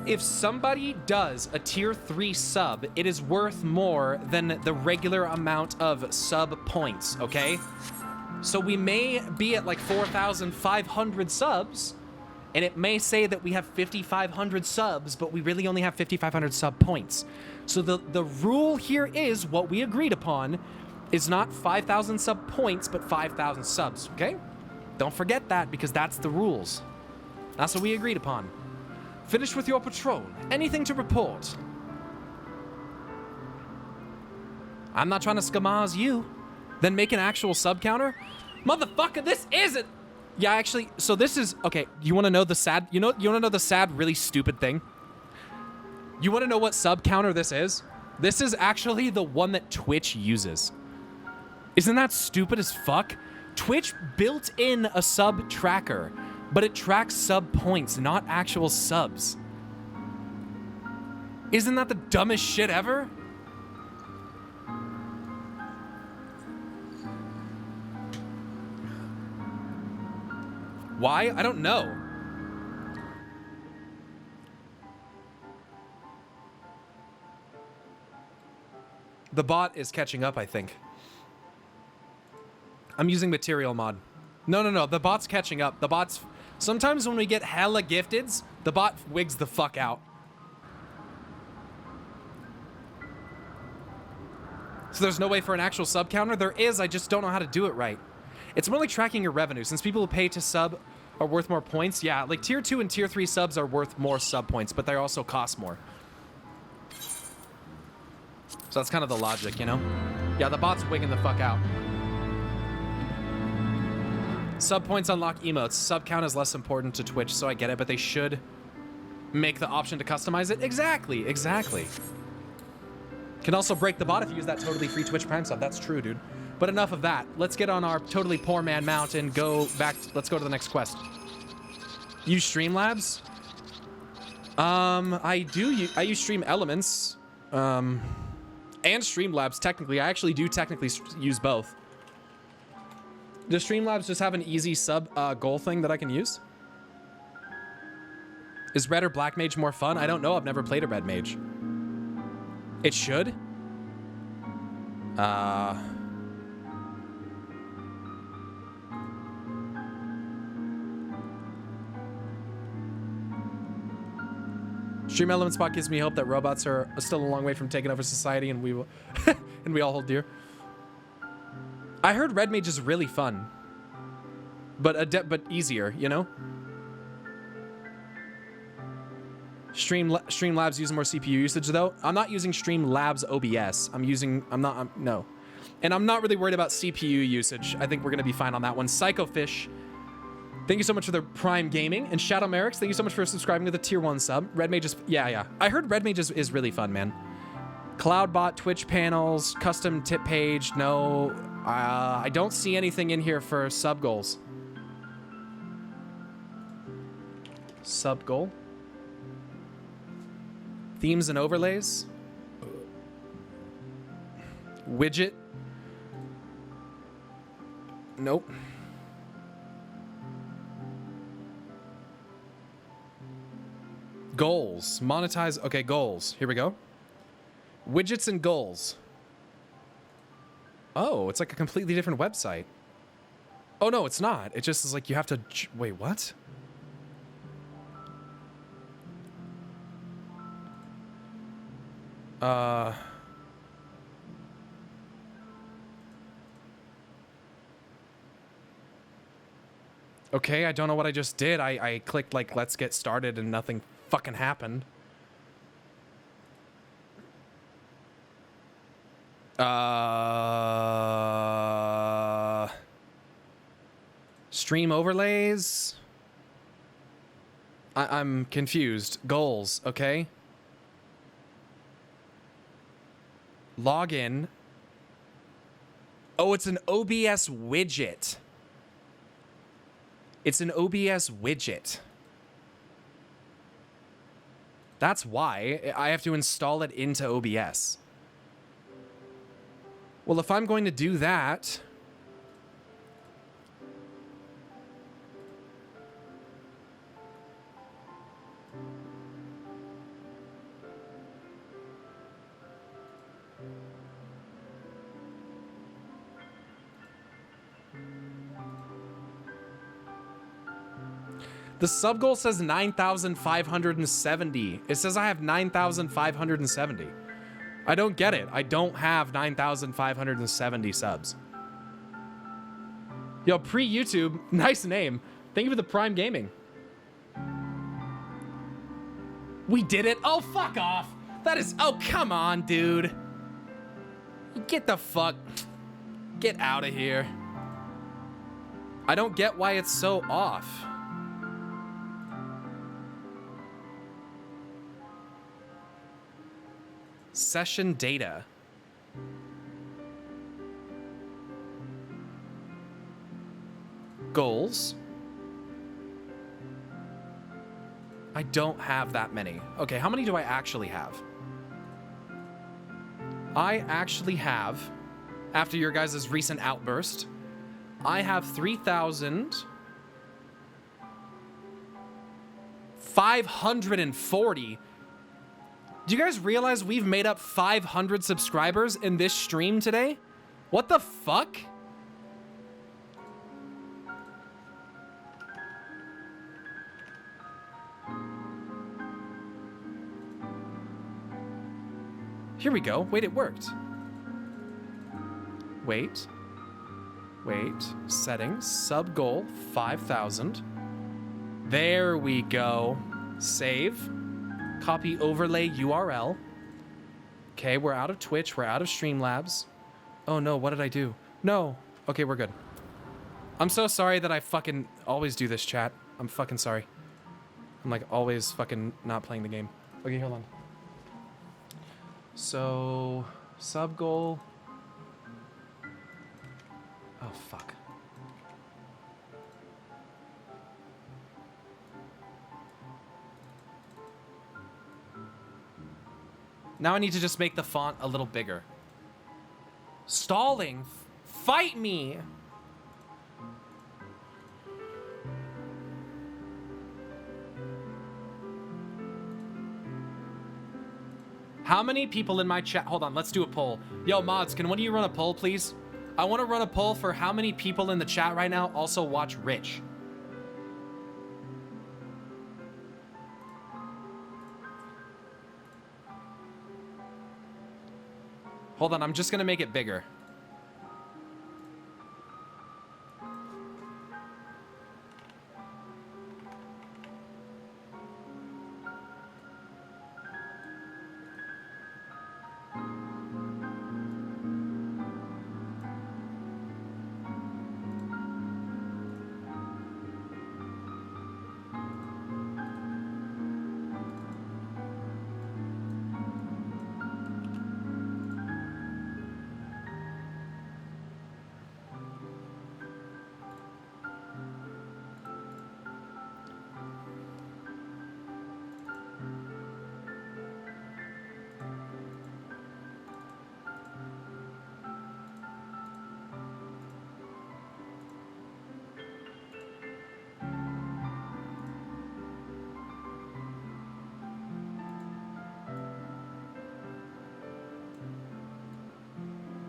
If somebody does a tier 3 sub, it is worth more than the regular amount of sub points, okay? So we may be at like 4,500 subs, and it may say that we have 5,500 subs, but we really only have 5,500 sub points. So the rule here is what we agreed upon is not 5,000 sub points, but 5,000 subs, okay? Don't forget that, because that's the rules. That's what we agreed upon. Finish with your patrol. Anything to report? I'm not trying to scamaz you. Then make an actual sub counter? Motherfucker, this isn't... Yeah, actually, so this is... Okay, you want to know the sad... You want to know the sad, really stupid thing? You want to know what sub counter this is? This is actually the one that Twitch uses. Isn't that stupid as fuck? Twitch built in a sub tracker, but it tracks sub points, not actual subs. Isn't that the dumbest shit ever? Why? I don't know. The bot is catching up, I think. I'm using material mod. No. The bot's catching up. The bot's... Sometimes when we get hella gifteds, the bot wigs the fuck out. So there's no way for an actual sub counter? There is, I just don't know how to do it right. It's more like tracking your revenue. Since people who pay to sub are worth more points, yeah, like tier 2 and tier 3 subs are worth more sub points, but they also cost more. So that's kind of the logic, you know? Yeah, the bot's wigging the fuck out. Sub points unlock emotes. Sub count is less important to Twitch, so I get it, but they should make the option to customize it. Exactly. Can also break the bot if you use that totally free Twitch Prime sub. That's true, dude. But enough of that. Let's get on our totally poor man mount and go back. Let's go to the next quest. Use Streamlabs? I use Stream Elements. And Streamlabs, technically. I actually do technically use both. Does Streamlabs just have an easy sub goal thing that I can use? Is red or black mage more fun? I don't know. I've never played a red mage. It should. Stream Element Spot gives me hope that robots are still a long way from taking over society, and we will, and we all hold dear. I heard red mage is really fun, but easier, you know. Streamlabs use more CPU usage though. I'm not using Streamlabs OBS. No. And I'm not really worried about CPU usage. I think we're gonna be fine on that one. Psychofish, thank you so much for the Prime Gaming. And Shadow Merrick's, thank you so much for subscribing to the tier 1 sub. Red Mage is, yeah. I heard Red Mage is really fun, man. Cloudbot Twitch panels, custom tip page. No, I don't see anything in here for sub goals. Sub goal. Themes and overlays. Widget. Nope. Goals. Monetize. Okay, goals. Here we go. Widgets and goals. Oh, it's like a completely different website. Oh, no, it's not. It just is like you have to... Wait, what? Okay, I don't know what I just did. I clicked, like, let's get started and nothing fucking happened. Stream overlays. I'm confused. Goals, okay? Login. Oh, it's an OBS widget. It's an OBS widget. That's why I have to install it into OBS. Well, if I'm going to do that... The sub goal says 9,570. It says I have 9,570. I don't get it. I don't have 9,570 subs. Yo, pre-YouTube, nice name. Thank you for the Prime Gaming. We did it. Oh, fuck off. That is... Oh, come on, dude. Get the fuck... Get out of here. I don't get why it's so off. Session data. Goals. I don't have that many. Okay, how many do I actually have? I actually have, after your guys' recent outburst, I have 3,540. Do you guys realize we've made up 500 subscribers in this stream today? What the fuck? Here we go. Wait, it worked. Wait. Settings. Sub goal 5,000. There we go. Save. Copy overlay URL. Okay, we're out of Twitch. We're out of Streamlabs. Oh no, what did I do? No. Okay, we're good. I'm so sorry that I fucking always do this, chat. I'm fucking sorry. I'm like always fucking not playing the game. Okay, hold on. So, sub goal. Oh, fuck. Now I need to just make the font a little bigger. Stalling. Fight me. How many people in my chat? Hold on, let's do a poll. Yo, mods, can one of you run a poll, please? I want to run a poll for how many people in the chat right now also watch Rich. Hold on, I'm just gonna make it bigger.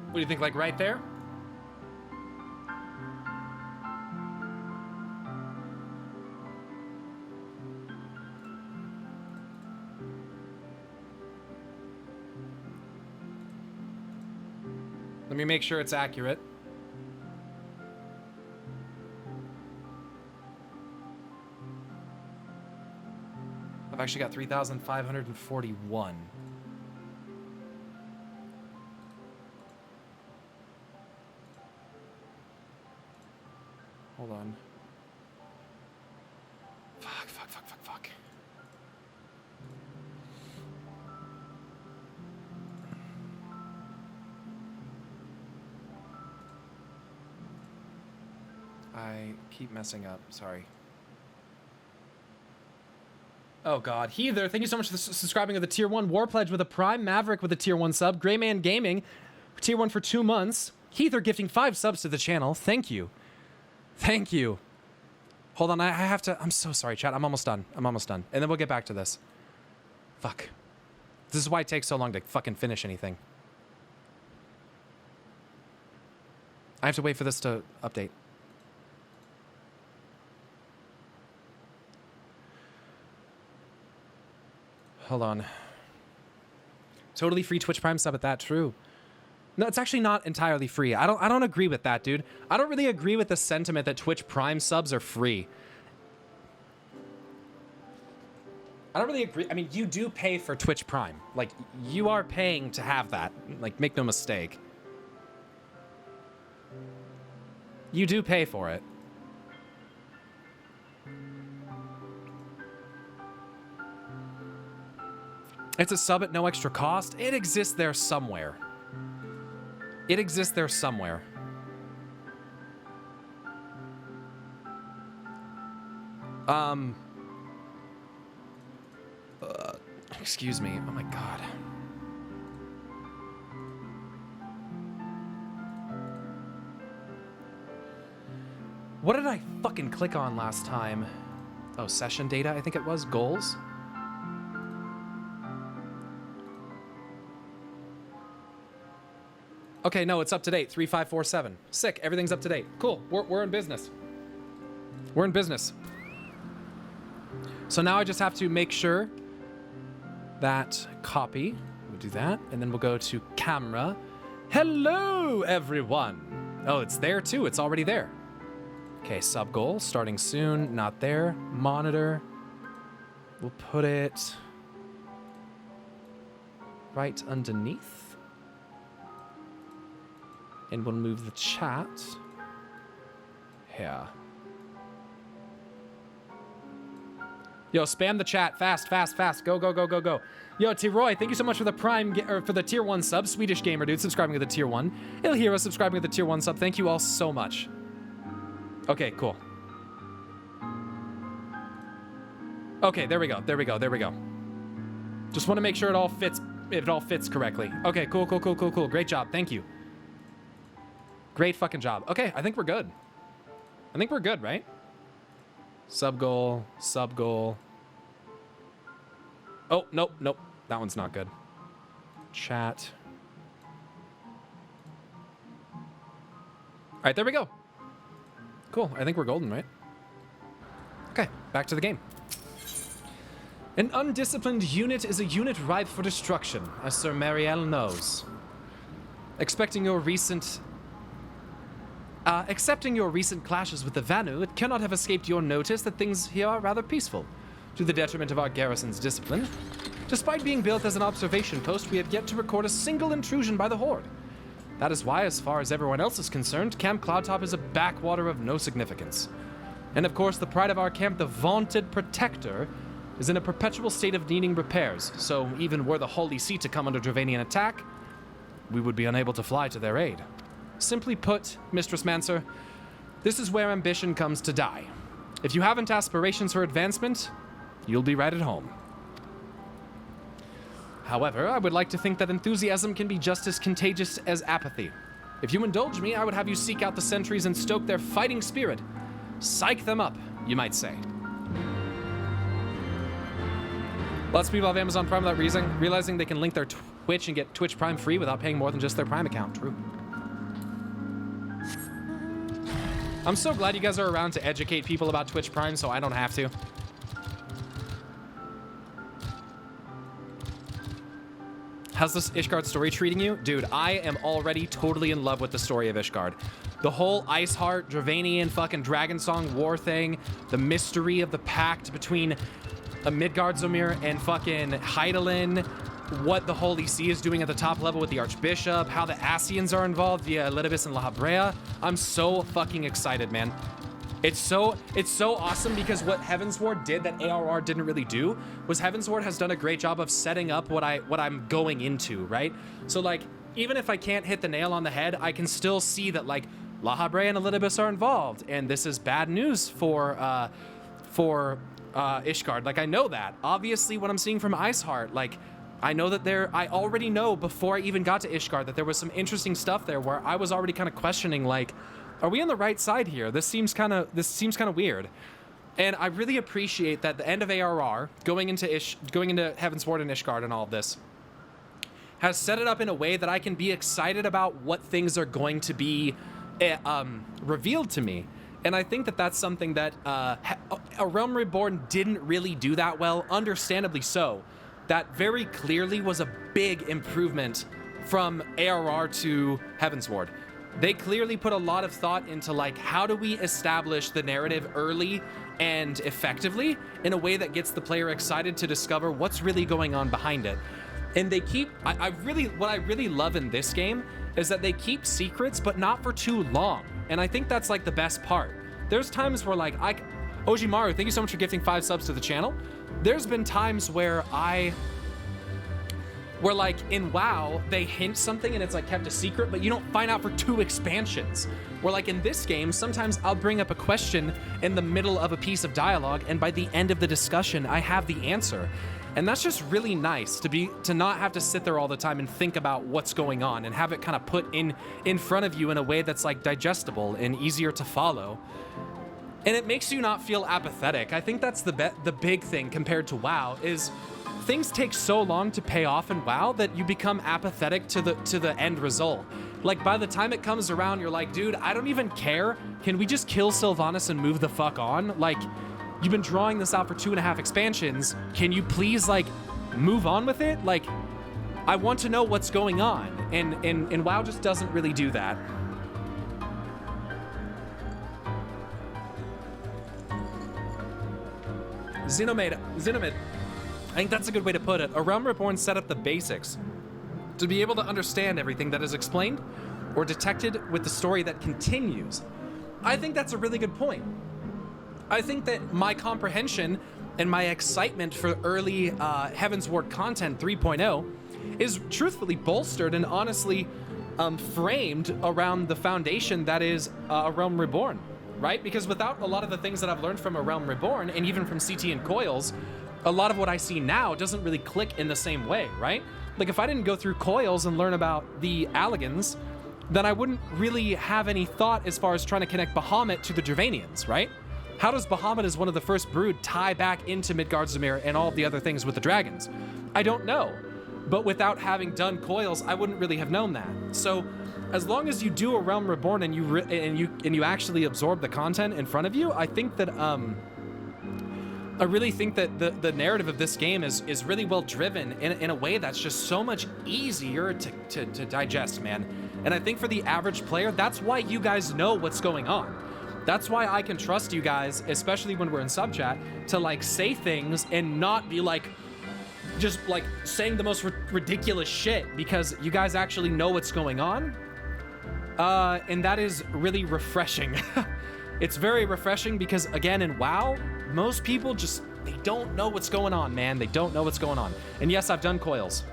What do you think, like right there? Let me make sure it's accurate. I've actually got 3,541. Hold on. Fuck. I keep messing up, sorry. Oh god, Heather, thank you so much for subscribing to the tier 1 War Pledge with a Prime, Maverick with a tier 1 sub, Greyman Gaming, tier 1 for 2 months, Heather gifting 5 subs to the channel, thank you. Thank you. Hold on, I have to, I'm so sorry, chat, I'm almost done, and then we'll get back to this. Fuck. This is why it takes so long to fucking finish anything. I have to wait for this to update. Hold on. Totally free Twitch Prime sub at that, true. No, it's actually not entirely free. I don't agree with that, dude. I don't really agree with the sentiment that Twitch Prime subs are free. I don't really agree. I mean, you do pay for Twitch Prime. Like, you are paying to have that. Like, make no mistake. You do pay for it. It's a sub at no extra cost. It exists there somewhere. It exists there somewhere. Excuse me. Oh my god. What did I fucking click on last time? Oh, session data, I think it was. Goals? Okay, no, it's up to date. 3547. Sick. Everything's up to date. Cool. We're in business. We're in business. So now I just have to make sure that copy. We'll do that. And then we'll go to camera. Hello, everyone. Oh, it's there too. It's already there. Okay, sub goal. Starting soon. Not there. Monitor. We'll put it right underneath. And we'll move the chat here. Yo, spam the chat fast. Go. Yo, T-Roy, thank you so much for the Prime or for the tier 1 sub. Swedish gamer dude subscribing to the tier 1. Ilhira subscribing to the tier 1 sub. Thank you all so much. Okay, cool. Okay, there we go. Just want to make sure it all fits correctly. Okay, cool. Great job. Thank you. Great fucking job. Okay, I think we're good. Right? Sub goal. Oh, nope. That one's not good. Chat. All right, there we go. Cool, I think we're golden, right? Okay, back to the game. An undisciplined unit is a unit ripe for destruction, as Sir Mariel knows. Accepting your recent clashes with the Vanu, it cannot have escaped your notice that things here are rather peaceful, to the detriment of our garrison's discipline. Despite being built as an observation post, we have yet to record a single intrusion by the Horde. That is why, as far as everyone else is concerned, Camp Cloudtop is a backwater of no significance. And of course, the pride of our camp, the vaunted Protector, is in a perpetual state of needing repairs, so even were the Holy See to come under Dravanian attack, we would be unable to fly to their aid. Simply put, Mistress Mancer, this is where ambition comes to die. If you haven't aspirations for advancement, you'll be right at home. However, I would like to think that enthusiasm can be just as contagious as apathy. If you indulge me, I would have you seek out the sentries and stoke their fighting spirit. Psych them up, you might say. Lots of people have Amazon Prime without realizing they can link their Twitch and get Twitch Prime free without paying more than just their Prime account. True. I'm so glad you guys are around to educate people about Twitch Prime so I don't have to. How's this Ishgard story treating you? Dude, I am already totally in love with the story of Ishgard. The whole Iceheart, Dravanian fucking Dragon Song war thing, the mystery of the pact between Midgard Zomir and fucking Hydaelyn, what the Holy See is doing at the top level with the Archbishop, how the Ascians are involved via Elidibus and La Habrea. I'm so fucking excited, man. It's so awesome because what Heavensward did that ARR didn't really do was Heavensward has done a great job of setting up what I'm going into, right? So like, even if I can't hit the nail on the head, I can still see that like La Habrea and Elidibus are involved, and this is bad news for Ishgard. Like, I know that. Obviously, what I'm seeing from Iceheart, like, I know that I already know before I even got to Ishgard that there was some interesting stuff there where I was already kind of questioning, like, are we on the right side here? This seems kind of weird. And I really appreciate that the end of ARR, going into Heavensward and Ishgard and all of this, has set it up in a way that I can be excited about what things are going to be revealed to me. And I think that that's something that A Realm Reborn didn't really do that well, understandably so. That very clearly was a big improvement from ARR to Heavensward. They clearly put a lot of thought into like, how do we establish the narrative early and effectively in a way that gets the player excited to discover what's really going on behind it. And they keep, what I really love in this game is that they keep secrets, but not for too long. And I think that's like the best part. There's times where like, Ojimaru, thank you so much for gifting 5 subs to the channel. There's been times where like in WoW, they hint something and it's like kept a secret, but you don't find out for 2 expansions. Where like in this game, sometimes I'll bring up a question in the middle of a piece of dialogue, and by the end of the discussion, I have the answer. And that's just really nice to not have to sit there all the time and think about what's going on and have it kind of put in front of you in a way that's like digestible and easier to follow. And it makes you not feel apathetic. I think that's the big thing compared to WoW is things take so long to pay off in WoW that you become apathetic to the end result. Like by the time it comes around, you're like, dude, I don't even care. Can we just kill Sylvanas and move the fuck on? Like, you've been drawing this out for 2.5 expansions. Can you please like move on with it? Like, I want to know what's going on. And WoW just doesn't really do that. Xenomid, I think that's a good way to put it. A Realm Reborn set up the basics to be able to understand everything that is explained or detected with the story that continues. I think that's a really good point. I think that my comprehension and my excitement for early Heavensward content 3.0 is truthfully bolstered and honestly framed around the foundation that is A Realm Reborn. Right? Because without a lot of the things that I've learned from A Realm Reborn, and even from CT and Coils, a lot of what I see now doesn't really click in the same way, right? Like if I didn't go through Coils and learn about the Alligans, then I wouldn't really have any thought as far as trying to connect Bahamut to the Dravanians, right? How does Bahamut as one of the first brood tie back into Midgard Zomir and all of the other things with the dragons? I don't know. But without having done Coils, I wouldn't really have known that. So as long as you do A Realm Reborn and you actually absorb the content in front of you, I think that I really think that the narrative of this game is really well driven in a way that's just so much easier to digest, man. And I think for the average player, that's why you guys know what's going on. That's why I can trust you guys, especially when we're in sub chat, to like say things and not be like just like saying the most ridiculous shit, because you guys actually know what's going on. And that is really refreshing. It's very refreshing because, again, in WoW, most people just, they don't know what's going on, man. They don't know what's going on. And yes, I've done Coils.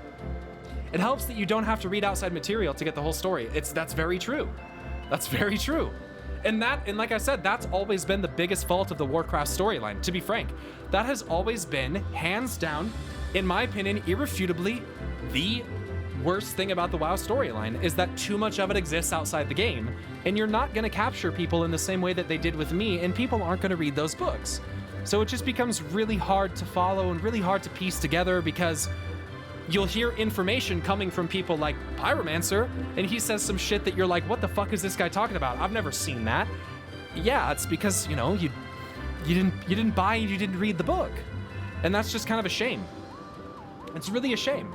It helps that you don't have to read outside material to get the whole story. That's very true. That's very true. And like I said, that's always been the biggest fault of the Warcraft storyline, to be frank. That has always been, hands down, in my opinion, irrefutably, the worst thing about the WoW storyline is that too much of it exists outside the game, and you're not going to capture people in the same way that they did with me, and people aren't going to read those books. So it just becomes really hard to follow and really hard to piece together, because you'll hear information coming from people like Pyromancer, and he says some shit that you're like, what the fuck is this guy talking about? I've never seen that. yeah, it's because, you know, you didn't buy and you didn't read the book. And that's just kind of a shame. It's really a shame.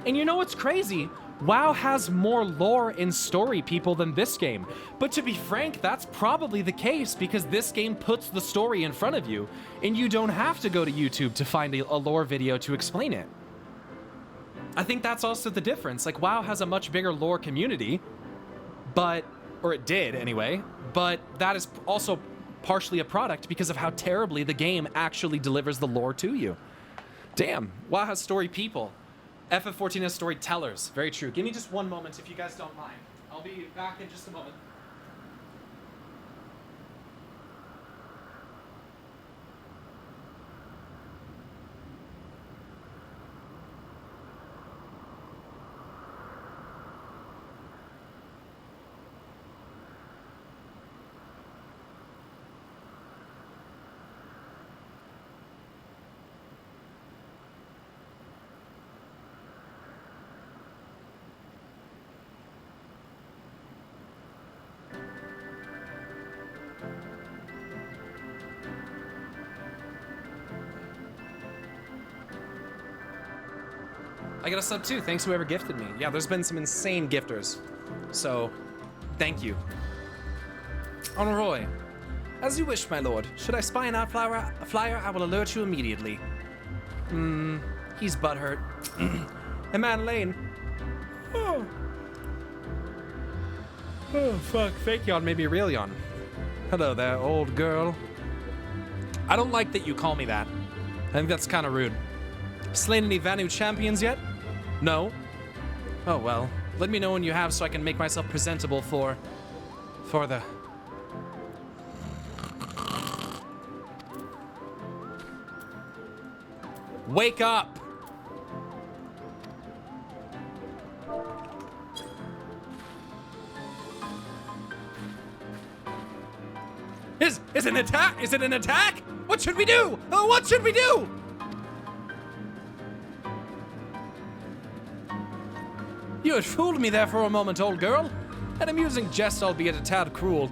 And you know what's crazy? WoW has more lore and story people than this game. But to be frank, that's probably the case because this game puts the story in front of you and you don't have to go to YouTube to find a lore video to explain it. I think that's also the difference. Like, WoW has a much bigger lore community, or it did anyway, but that is also partially a product because of how terribly the game actually delivers the lore to you. Damn, WoW has story people. FF14 has storytellers. Very true. Give me just one moment if you guys don't mind. I'll be back in just a moment. I got a sub too. Thanks whoever gifted me. Yeah, there's been some insane gifters. So, thank you. Artoirel, as you wish, my lord. Should I spy an outflyer? A flyer? I will alert you immediately. He's butthurt. Emmanellain. Oh, fuck. Fake yawn made me real yawn. Hello there, old girl. I don't like that you call me that. I think that's kind of rude. Slain any Vanu champions yet? No? Oh well, let me know when you have so I can make myself presentable for the... Wake up! Is it an attack? Is it an attack? What should we do? What should we do? You had fooled me there for a moment, old girl. An amusing jest, albeit a tad cruel.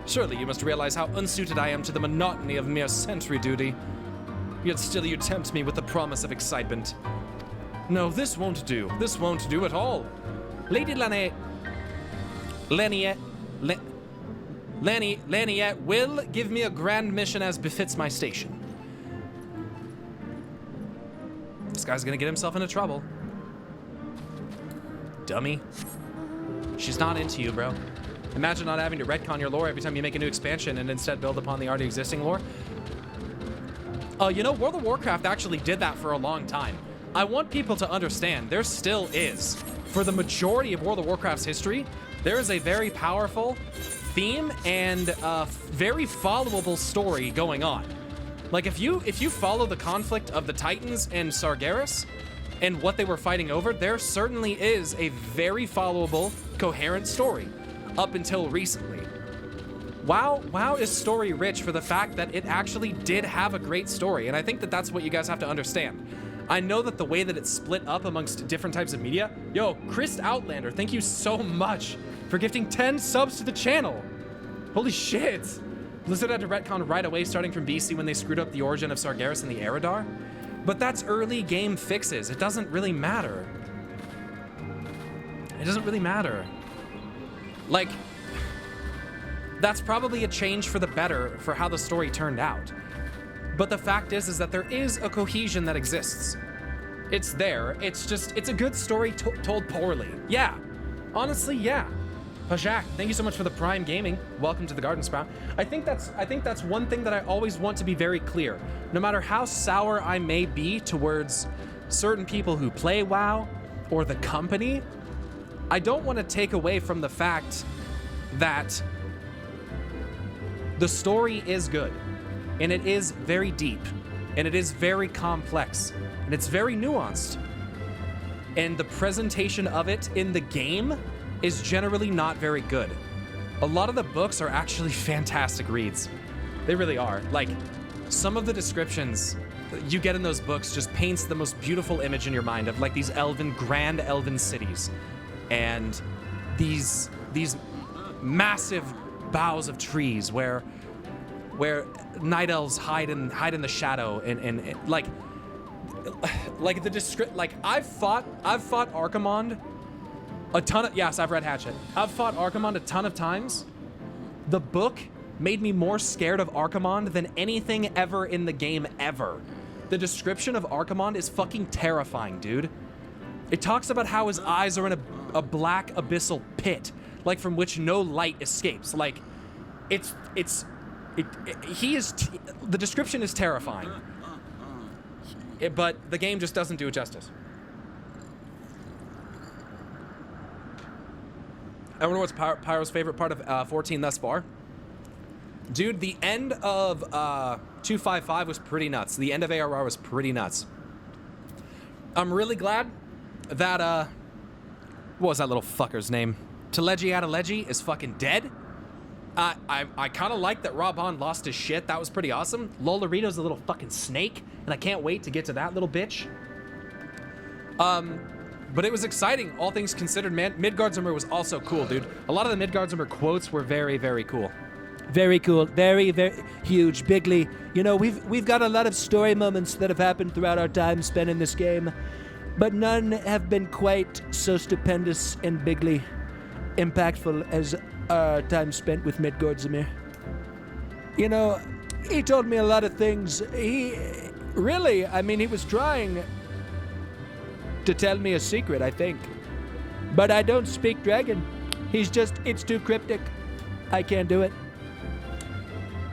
Surely you must realize how unsuited I am to the monotony of mere sentry duty. Yet still you tempt me with the promise of excitement. No, this won't do. This won't do at all. Lady Laniette will give me a grand mission as befits my station. This guy's gonna get himself into trouble. Dummy. She's not into you, bro. Imagine not having to retcon your lore every time you make a new expansion and instead build upon the already existing lore. You know, World of Warcraft actually did that for a long time. I want people to understand there still is. For the majority of World of Warcraft's history, there is a very powerful theme and very followable story going on. Like, if you follow the conflict of the Titans and Sargeras, and what they were fighting over, there certainly is a very followable, coherent story up until recently. WoW is story rich for the fact that it actually did have a great story, and I think that that's what you guys have to understand. I know that the way that it's split up amongst different types of media. Yo, Chris Outlander, thank you so much for gifting 10 subs to the channel. Holy shit. Blizzard had to retcon right away starting from BC when they screwed up the origin of Sargeras and the Eridar. But that's early game fixes. It doesn't really matter. It doesn't really matter. Like, that's probably a change for the better for how the story turned out. But the fact is that there is a cohesion that exists. It's there. It's a good story told poorly. Yeah. Honestly, yeah. Pajak, thank you so much for the Prime Gaming. Welcome to the Garden Sprout. I think that's one thing that I always want to be very clear. No matter how sour I may be towards certain people who play WoW or the company, I don't want to take away from the fact that the story is good, and it is very deep, and it is very complex, and it's very nuanced. And the presentation of it in the game is generally not very good. A lot of the books are actually fantastic reads. They really are. Like, some of the descriptions you get in those books just paints the most beautiful image in your mind of like these grand elven cities. And these massive boughs of trees where night elves hide in the shadow and like the I've fought Archimonde a ton of, yes, I've read Hatchet. I've fought Archimonde a ton of times. The book made me more scared of Archimonde than anything ever in the game ever. The description of Archimonde is fucking terrifying, dude. It talks about how his eyes are in a black abyssal pit, like from which no light escapes. Like, the description is terrifying. But the game just doesn't do it justice. I wonder what's Pyro's favorite part of 14 thus far. Dude, the end of 255 was pretty nuts. The end of ARR was pretty nuts. I'm really glad that, what was that little fucker's name? Teleji Adeleji is fucking dead. I kind of like that Raban lost his shit. That was pretty awesome. Lolorito's a little fucking snake, and I can't wait to get to that little bitch. But it was exciting, all things considered, man. Midgardsormr was also cool, dude. A lot of the Midgardsormr quotes were very, very cool.
Very cool. Very, very huge. Bigly. You know, we've got a lot of story moments that have happened throughout our time spent in this game, but none have been quite so stupendous and bigly impactful as our time spent with Midgardsormr. You know, he told me a lot of things. He was trying to tell me a secret, I think. But I don't speak dragon. It's too cryptic. I can't do it.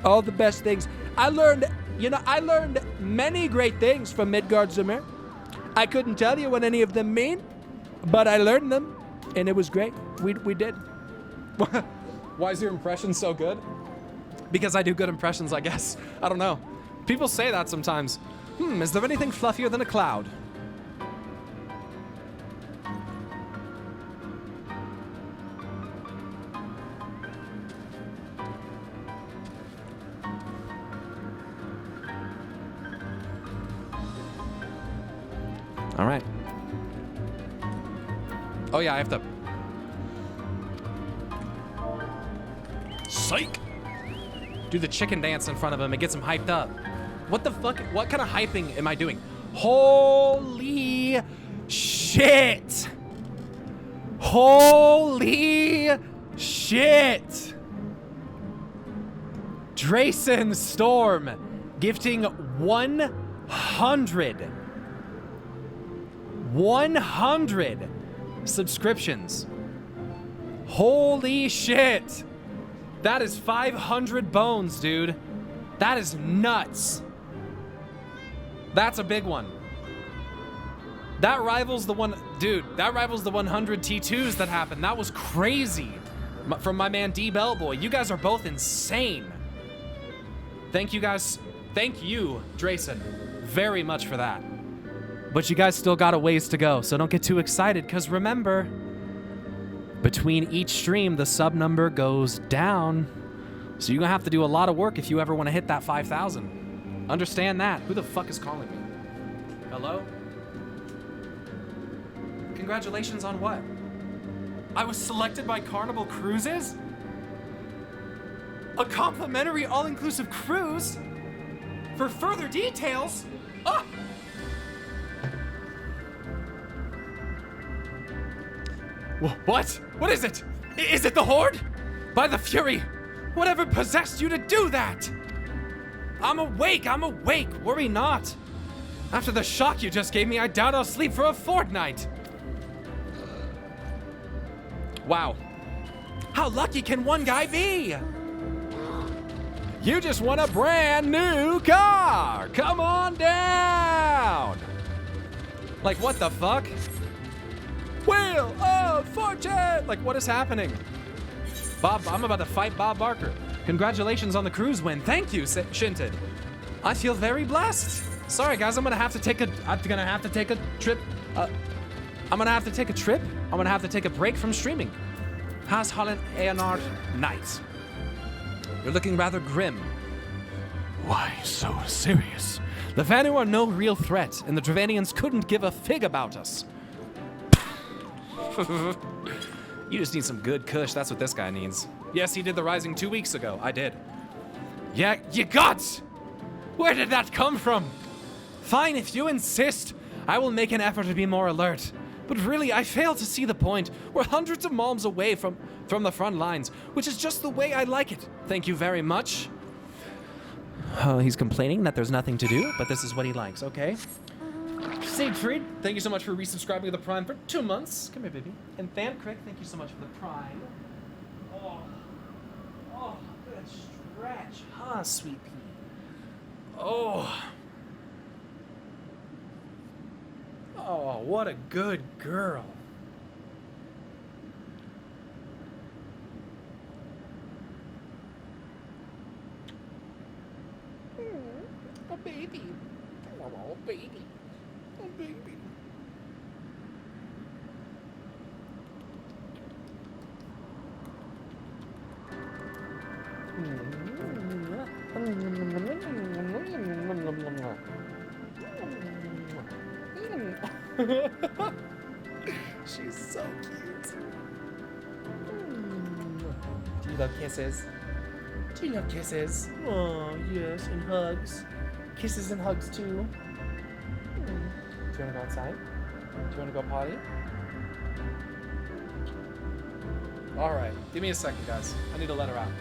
All the best things. I learned many great things from Midgardsormr. I couldn't tell you what any of them mean, but I learned them, and it was great. We did.
Why is your impression so good? Because I do good impressions, I guess. I don't know. People say that sometimes. Is there anything fluffier than a cloud? All right. Oh yeah, I have to. Psych! Do the chicken dance in front of him. It gets him hyped up. What the fuck? What kind of hyping am I doing? Holy shit! Holy shit! Drayson Storm gifting 100 subscriptions. Holy shit! That is 500 bones, dude. That is nuts. That's a big one. That rivals the one, dude, that rivals the 100 T2s that happened. That was crazy. From my man D Bellboy. You guys are both insane. Thank you guys. Thank you, Drayson, very much for that. But you guys still got a ways to go, so don't get too excited, because remember, between each stream, the sub number goes down. So you're going to have to do a lot of work if you ever want to hit that 5,000. Understand that. Who the fuck is calling me? Hello? Congratulations on what? I was selected by Carnival Cruises? A complimentary all-inclusive cruise? For further details? Ah! What? What is it? Is it the Horde? By the Fury! Whatever possessed you to do that? I'm awake! Worry not! After the shock you just gave me, I doubt I'll sleep for a fortnight! Wow. How lucky can one guy be? You just won a brand new car! Come on down! Like, what the fuck? Wheel of Fortune! Like, what is happening? Bob, I'm about to fight Bob Barker. Congratulations on the cruise win. Thank you, Shinted. I feel very blessed. Sorry, guys, I'm gonna have to take a trip. I'm gonna have to take a break from streaming. Has Holland Eonard Knight. You're looking rather grim. Why so serious? The Vanu are no real threat, and the Dravanians couldn't give a fig about us. You just need some good kush. That's what this guy needs. Yes, he did the rising 2 weeks ago. I did. Yeah, you gots! Where did that come from? Fine, if you insist, I will make an effort to be more alert. But really, I fail to see the point. We're hundreds of miles away from the front lines, which is just the way I like it. Thank you very much. Oh, he's complaining that there's nothing to do, but this is what he likes. Okay. Siegfried, thank you so much for resubscribing to the Prime for 2 months. Come here, baby. And Thamcrick, thank you so much for the Prime. Oh, good stretch, huh, sweet pea? Oh, what a good girl. Oh, baby. Oh, baby. Oh, baby. She's so cute. Do you love kisses? Do you love kisses? Oh, yes, and hugs. Kisses and hugs, too. Do you want to go outside? Do you want to go potty? All right, give me a second, guys. I need to let her out.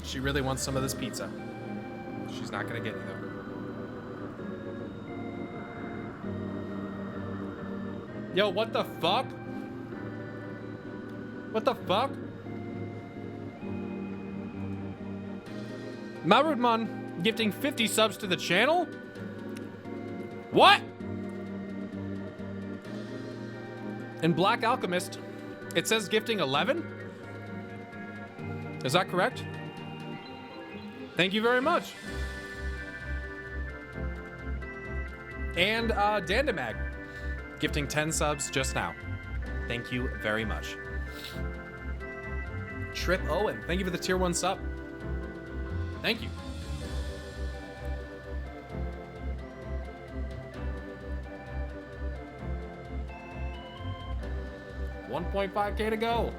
She really wants some of this pizza. She's not gonna get it though. Yo, what the fuck? What the fuck? Marudman gifting 50 subs to the channel? What? And Black Alchemist, it says gifting 11? Is that correct? Thank you very much. And Dandamag, gifting 10 subs just now. Thank you very much. Trip Owen, thank you for the tier 1 sub. Thank you. $1.5K to go.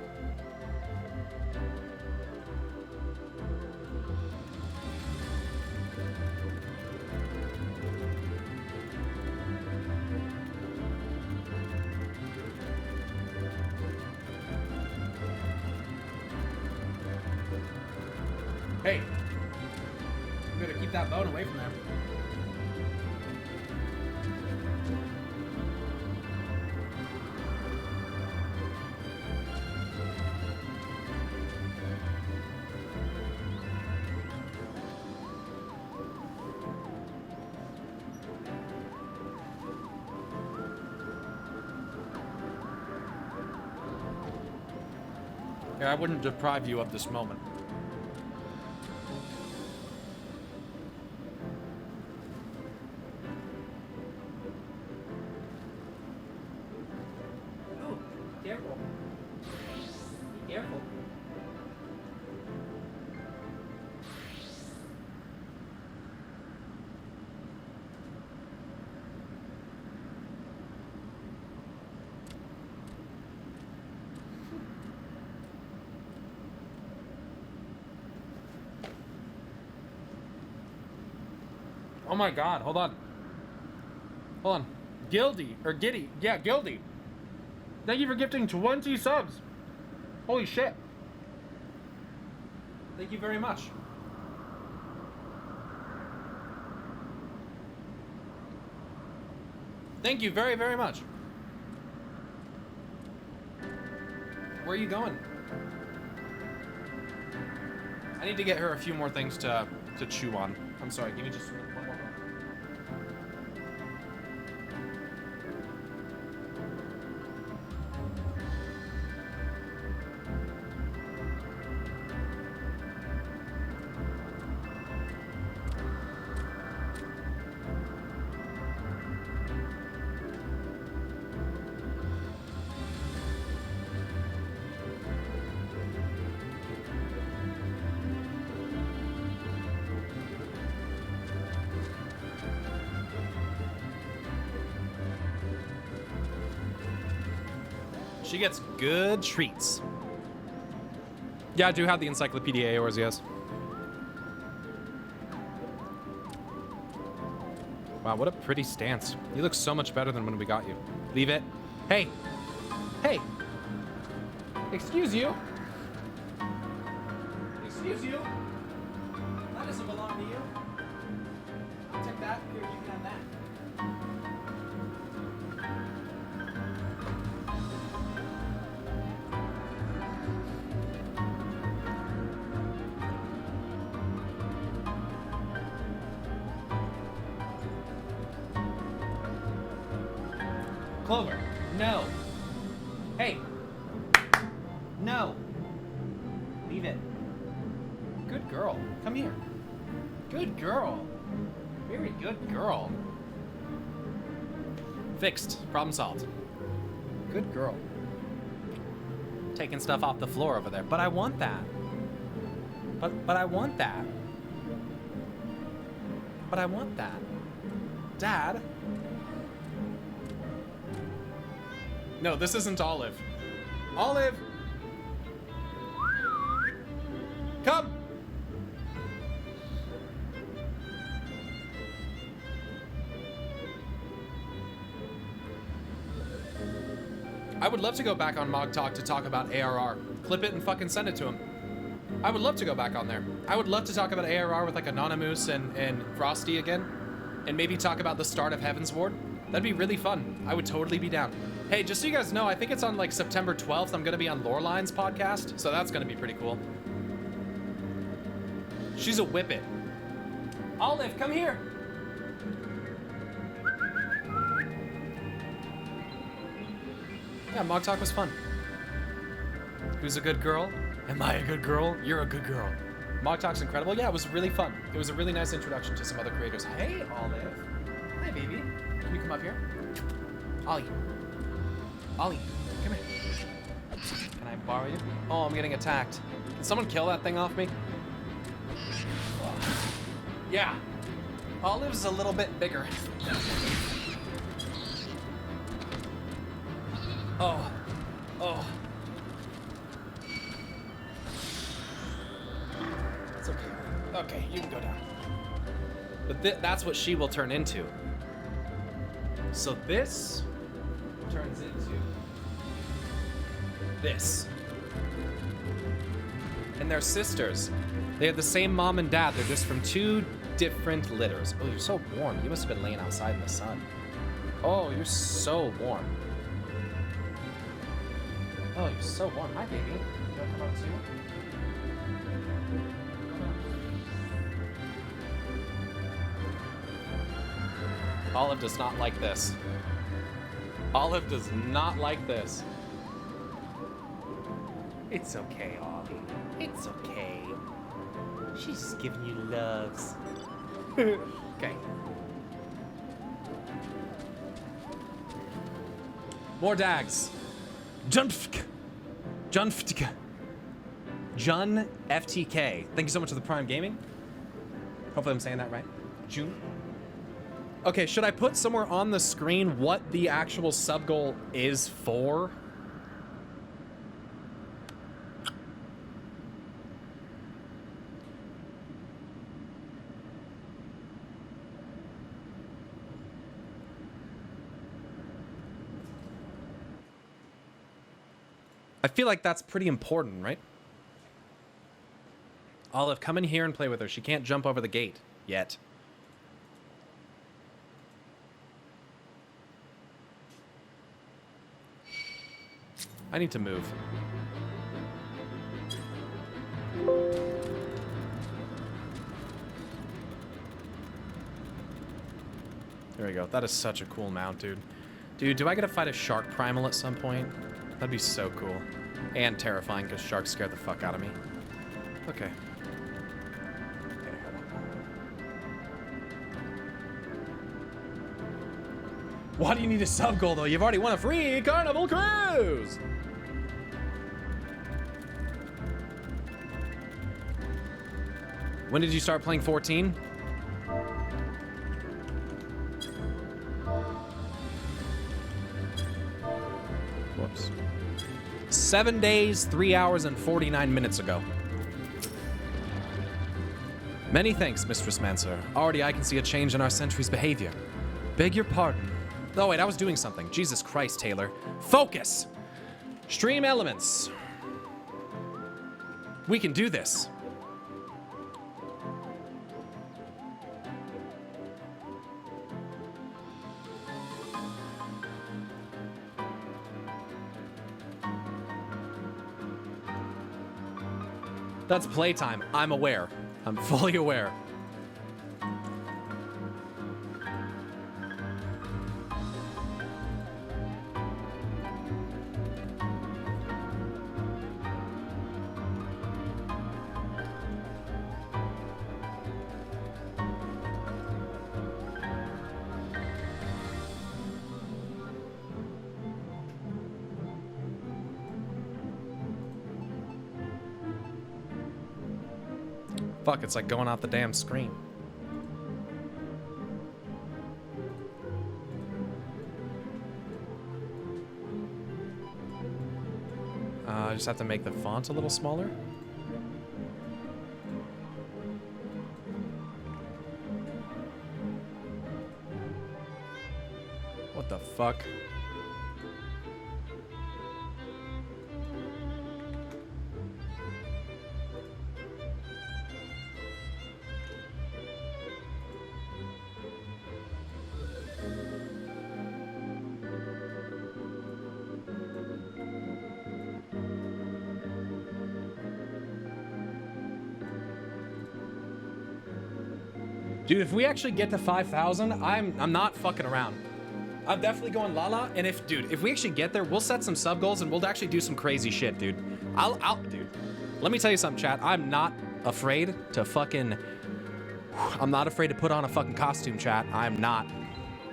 Hey, you better keep that bone away from there. Yeah, I wouldn't deprive you of this moment. Oh my god, hold on. Hold on. Gildy, or Giddy. Yeah, Gildy. Thank you for gifting 20 subs. Holy shit. Thank you very much. Thank you very, very much. Where are you going? I need to get her a few more things to chew on. I'm sorry, give me just one more moment. She gets good treats. Yeah, I do have the Encyclopedia Aors, yes. Wow, what a pretty stance. You look so much better than when we got you. Leave it. Hey. Hey. Excuse you. Excuse you. That doesn't belong to you. I'll take that. Here, you can have that. Clover, no. Hey. No. Leave it. Good girl. Come here. Good girl. Very good girl. Fixed. Problem solved. Good girl. Taking stuff off the floor over there. But I want that. But I want that. But I want that. Dad? No, this isn't Olive. Olive! Come! I would love to go back on Mog Talk to talk about ARR. Clip it and fucking send it to him. I would love to go back on there. I would love to talk about ARR with like Anonymous and Frosty again. And maybe talk about the start of Heaven's Ward. That'd be really fun. I would totally be down. Hey, just so you guys know, I think it's on like September 12th. I'm gonna be on Loreline's podcast, so that's gonna be pretty cool. She's a whippet. Olive, come here. Yeah, Mog Talk was fun. Who's a good girl? Am I a good girl? You're a good girl. Mog Talk's incredible. Yeah, it was really fun. It was a really nice introduction to some other creators. Hey, Olive. Hi, baby. Can you come up here? Ollie. Ollie, come here. Can I borrow you? Oh, I'm getting attacked. Can someone kill that thing off me? Yeah. Olive's a little bit bigger. Oh. Oh. It's okay. Okay, you can go down. But that's what she will turn into. So this turns into this. And they're sisters. They have the same mom and dad. They're just from two different litters. Oh, you're so warm. You must have been laying outside in the sun. Oh, you're so warm. Oh, you're so warm. Hi, baby. You want to come out too? Olive does not like this. Olive does not like this. It's okay, Ollie. It's okay. She's just giving you loves. Okay. More dags. Jun FTK. Thank you so much for the Prime Gaming. Hopefully I'm saying that right. June. Okay, should I put somewhere on the screen what the actual sub goal is for? I feel like that's pretty important, right? Olive, come in here and play with her. She can't jump over the gate yet. I need to move. There we go. That is such a cool mount, dude. Dude, do I get to fight a shark primal at some point? That'd be so cool. And terrifying, because sharks scare the fuck out of me. Okay. Why do you need a sub goal, though? You've already won a free Carnival Cruise! When did you start playing 14? Whoops. 7 days, 3 hours, and 49 minutes ago. Many thanks, Mistress Mancer. Already I can see a change in our sentry's behavior. Beg your pardon. Oh, wait, I was doing something. Jesus Christ, Taylor. Focus! Stream elements. We can do this. That's playtime. I'm aware. I'm fully aware. Fuck, it's like going off the damn screen. I just have to make the font a little smaller. What the fuck? Dude, if we actually get to 5,000, I'm not fucking around. I'm definitely going Lala, and if we actually get there, we'll set some sub goals and we'll actually do some crazy shit, dude. Dude, let me tell you something, chat. I'm not afraid to put on a fucking costume, chat. I'm not.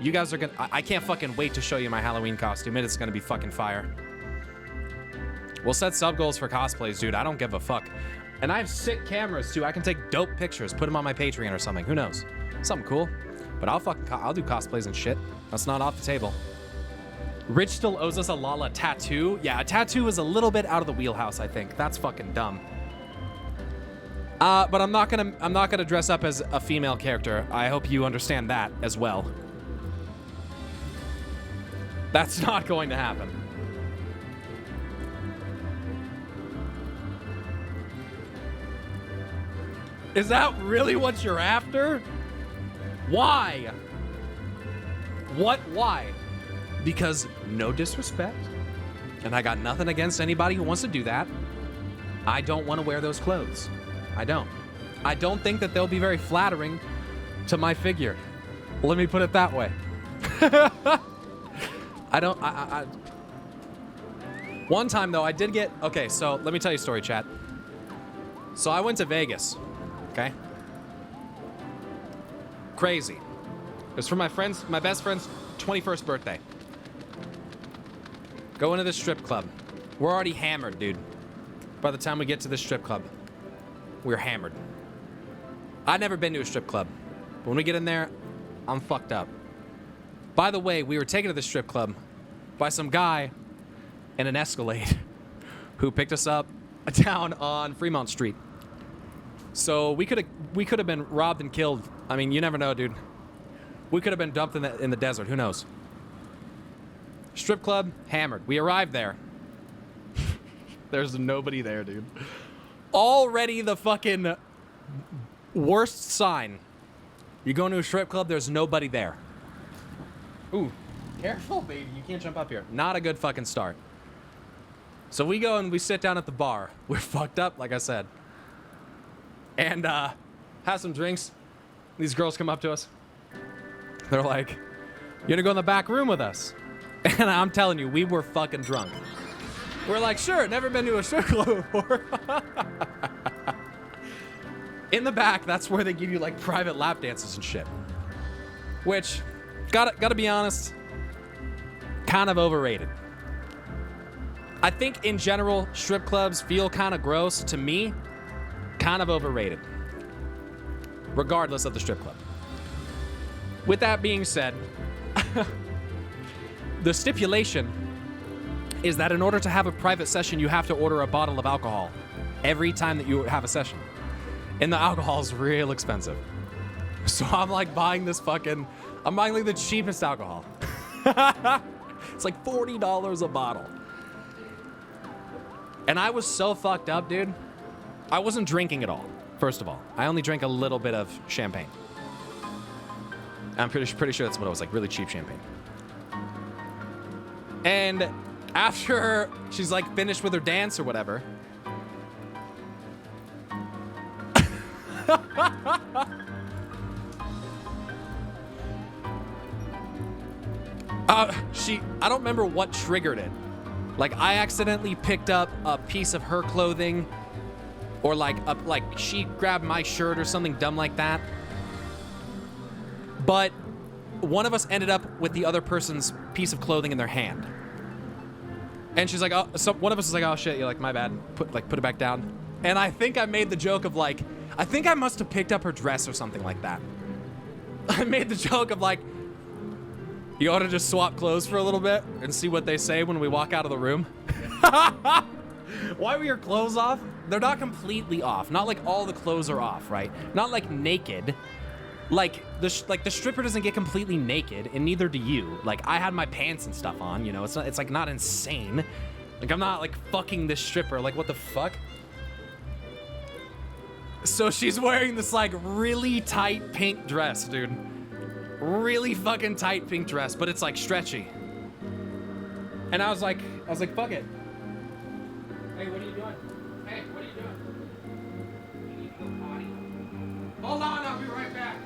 You guys are I can't fucking wait to show you my Halloween costume. It's gonna be fucking fire. We'll set sub goals for cosplays, dude. I don't give a fuck. And I have sick cameras too. I can take dope pictures, put them on my Patreon or something. Who knows? Something cool. But I'll do cosplays and shit. That's not off the table. Rich still owes us a Lala tattoo. Yeah, a tattoo is a little bit out of the wheelhouse, I think. That's fucking dumb. But I'm not gonna dress up as a female character. I hope you understand that as well. That's not going to happen. Is that really what you're after? Why? Why? Because no disrespect, and I got nothing against anybody who wants to do that. I don't want to wear those clothes. I don't. I don't think that they'll be very flattering to my figure. Let me put it that way. One time though, I did get, okay, so let me tell you a story, chat. So I went to Vegas. Okay. Crazy. It was for my best friend's 21st birthday. Going to this strip club. We're already hammered, dude. By the time we get to this strip club, we're hammered. I'd never been to a strip club. But when we get in there, I'm fucked up. By the way, we were taken to the strip club by some guy in an Escalade who picked us up down on Fremont Street. So we could have been robbed and killed. I mean, you never know, dude. We could have been dumped in the desert. Who knows? Strip club, hammered. We arrived there. There's nobody there, dude. Already the fucking worst sign. You go into a strip club, there's nobody there. Ooh, careful, baby. You can't jump up here. Not a good fucking start. So we go and we sit down at the bar. We're fucked up, like I said. And have some drinks. These girls come up to us. They're like, "You gonna go in the back room with us?" And I'm telling you, we were fucking drunk. We're like, "Sure, never been to a strip club before." In the back, that's where they give you like private lap dances and shit. Which, gotta be honest, kind of overrated. I think in general, strip clubs feel kind of gross. To me, kind of overrated. Regardless of the strip club. With that being said, the stipulation is that in order to have a private session, you have to order a bottle of alcohol every time that you have a session. And the alcohol is real expensive. So I'm like buying I'm buying like the cheapest alcohol. It's like $40 a bottle. And I was so fucked up, dude. I wasn't drinking at all, first of all. I only drank a little bit of champagne. I'm pretty sure that's what it was, like really cheap champagne. And after she's like finished with her dance or whatever, I don't remember what triggered it. Like I accidentally picked up a piece of her clothing, or like she grabbed my shirt or something dumb like that. But one of us ended up with the other person's piece of clothing in their hand. And she's like, "Oh," so one of us is like, "Oh shit," you're like, "My bad." Put it back down. And I think I made the joke of like, I think I must have picked up her dress or something like that. I made the joke of like, "You ought to just swap clothes for a little bit and see what they say when we walk out of the room." Why were your clothes off? They're not completely off. Not like all the clothes are off, right? Not like naked. Like the stripper doesn't get completely naked, and neither do you. Like I had my pants and stuff on, you know. It's like not insane. Like I'm not like fucking this stripper. Like what the fuck? So she's wearing this like really tight pink dress, dude. Really fucking tight pink dress, but it's like stretchy. And I was like, fuck it. Hey, what are you doing? Hey, what are you doing? You need to go potty? Hold on, I'll be right back.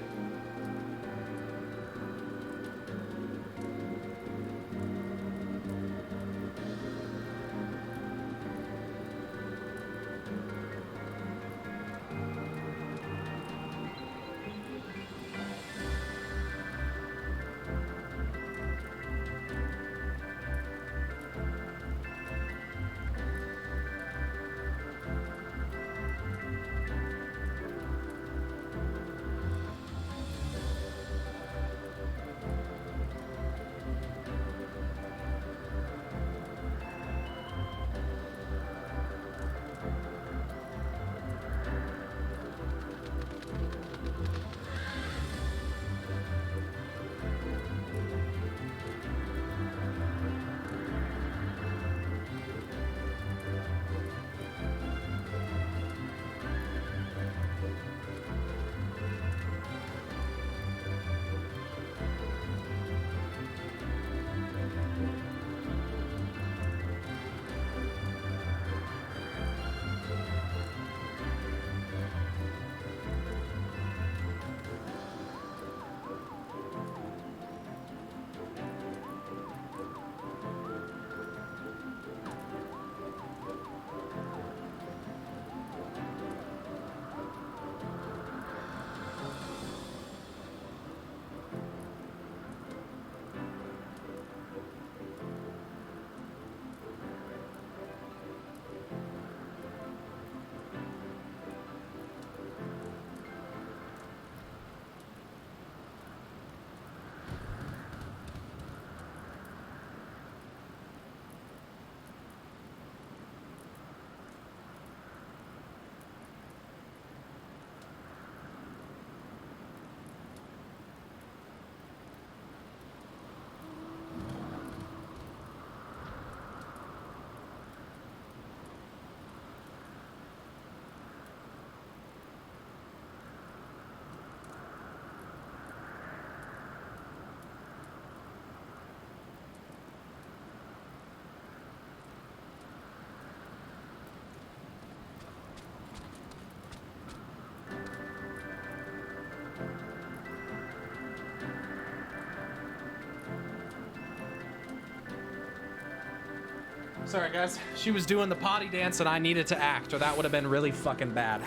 Sorry, guys. She was doing the potty dance and I needed to act, or that would have been really fucking bad.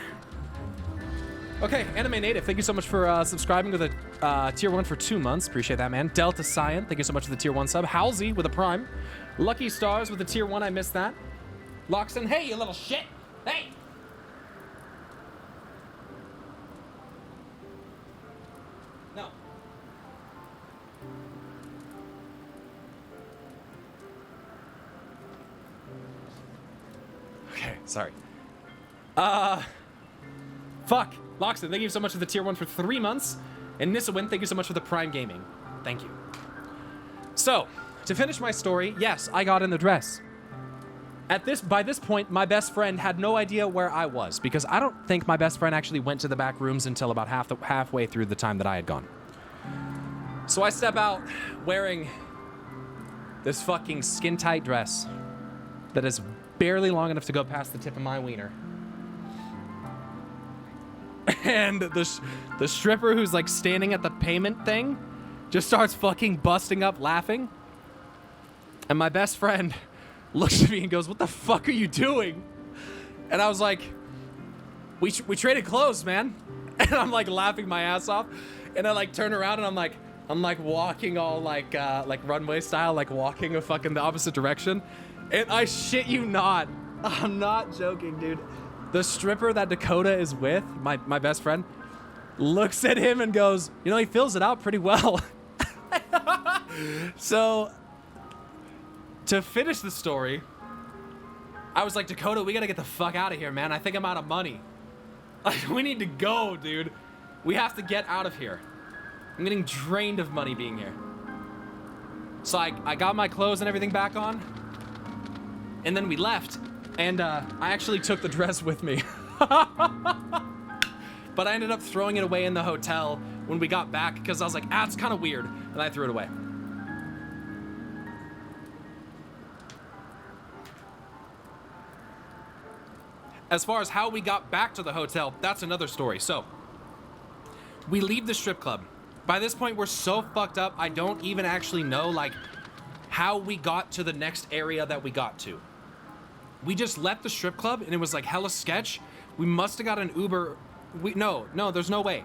Okay, Anime Native, thank you so much for subscribing with a tier 1 for 2 months. Appreciate that, man. Delta Cyan, thank you so much for the tier 1 sub. Halsey with a prime. Lucky Stars with a tier 1, I missed that. Loxton, hey, you little shit. Hey! No. Okay, sorry. Fuck. Loxton, thank you so much for the tier 1 for 3 months. And Nisawin, thank you so much for the Prime Gaming. Thank you. So, to finish my story, yes, I got in the dress. By this point, my best friend had no idea where I was, because I don't think my best friend actually went to the back rooms until about halfway through the time that I had gone. So I step out wearing this fucking skin-tight dress that is barely long enough to go past the tip of my wiener. And the stripper who's like standing at the payment thing just starts fucking busting up laughing. And my best friend looks at me and goes, "What the fuck are you doing?" And I was like, we traded clothes, man. And I'm like laughing my ass off. And I like turn around and I'm like walking all like runway style, like walking a fucking the opposite direction. And I shit you not, I'm not joking, dude. The stripper that Dakota is with, my best friend, looks at him and goes, "You know, he fills it out pretty well." So, to finish the story, I was like, "Dakota, we gotta get the fuck out of here, man. I think I'm out of money. Like, we need to go, dude. We have to get out of here. I'm getting drained of money being here." So I got my clothes and everything back on, and then we left. And I actually took the dress with me. But I ended up throwing it away in the hotel when we got back because I was like, it's kind of weird. And I threw it away. As far as how we got back to the hotel, that's another story. So, we leave the strip club. By this point, we're so fucked up, I don't even actually know, like, how we got to the next area that we got to. We just left the strip club and it was like hella sketch. We must have got an Uber. No, there's no way.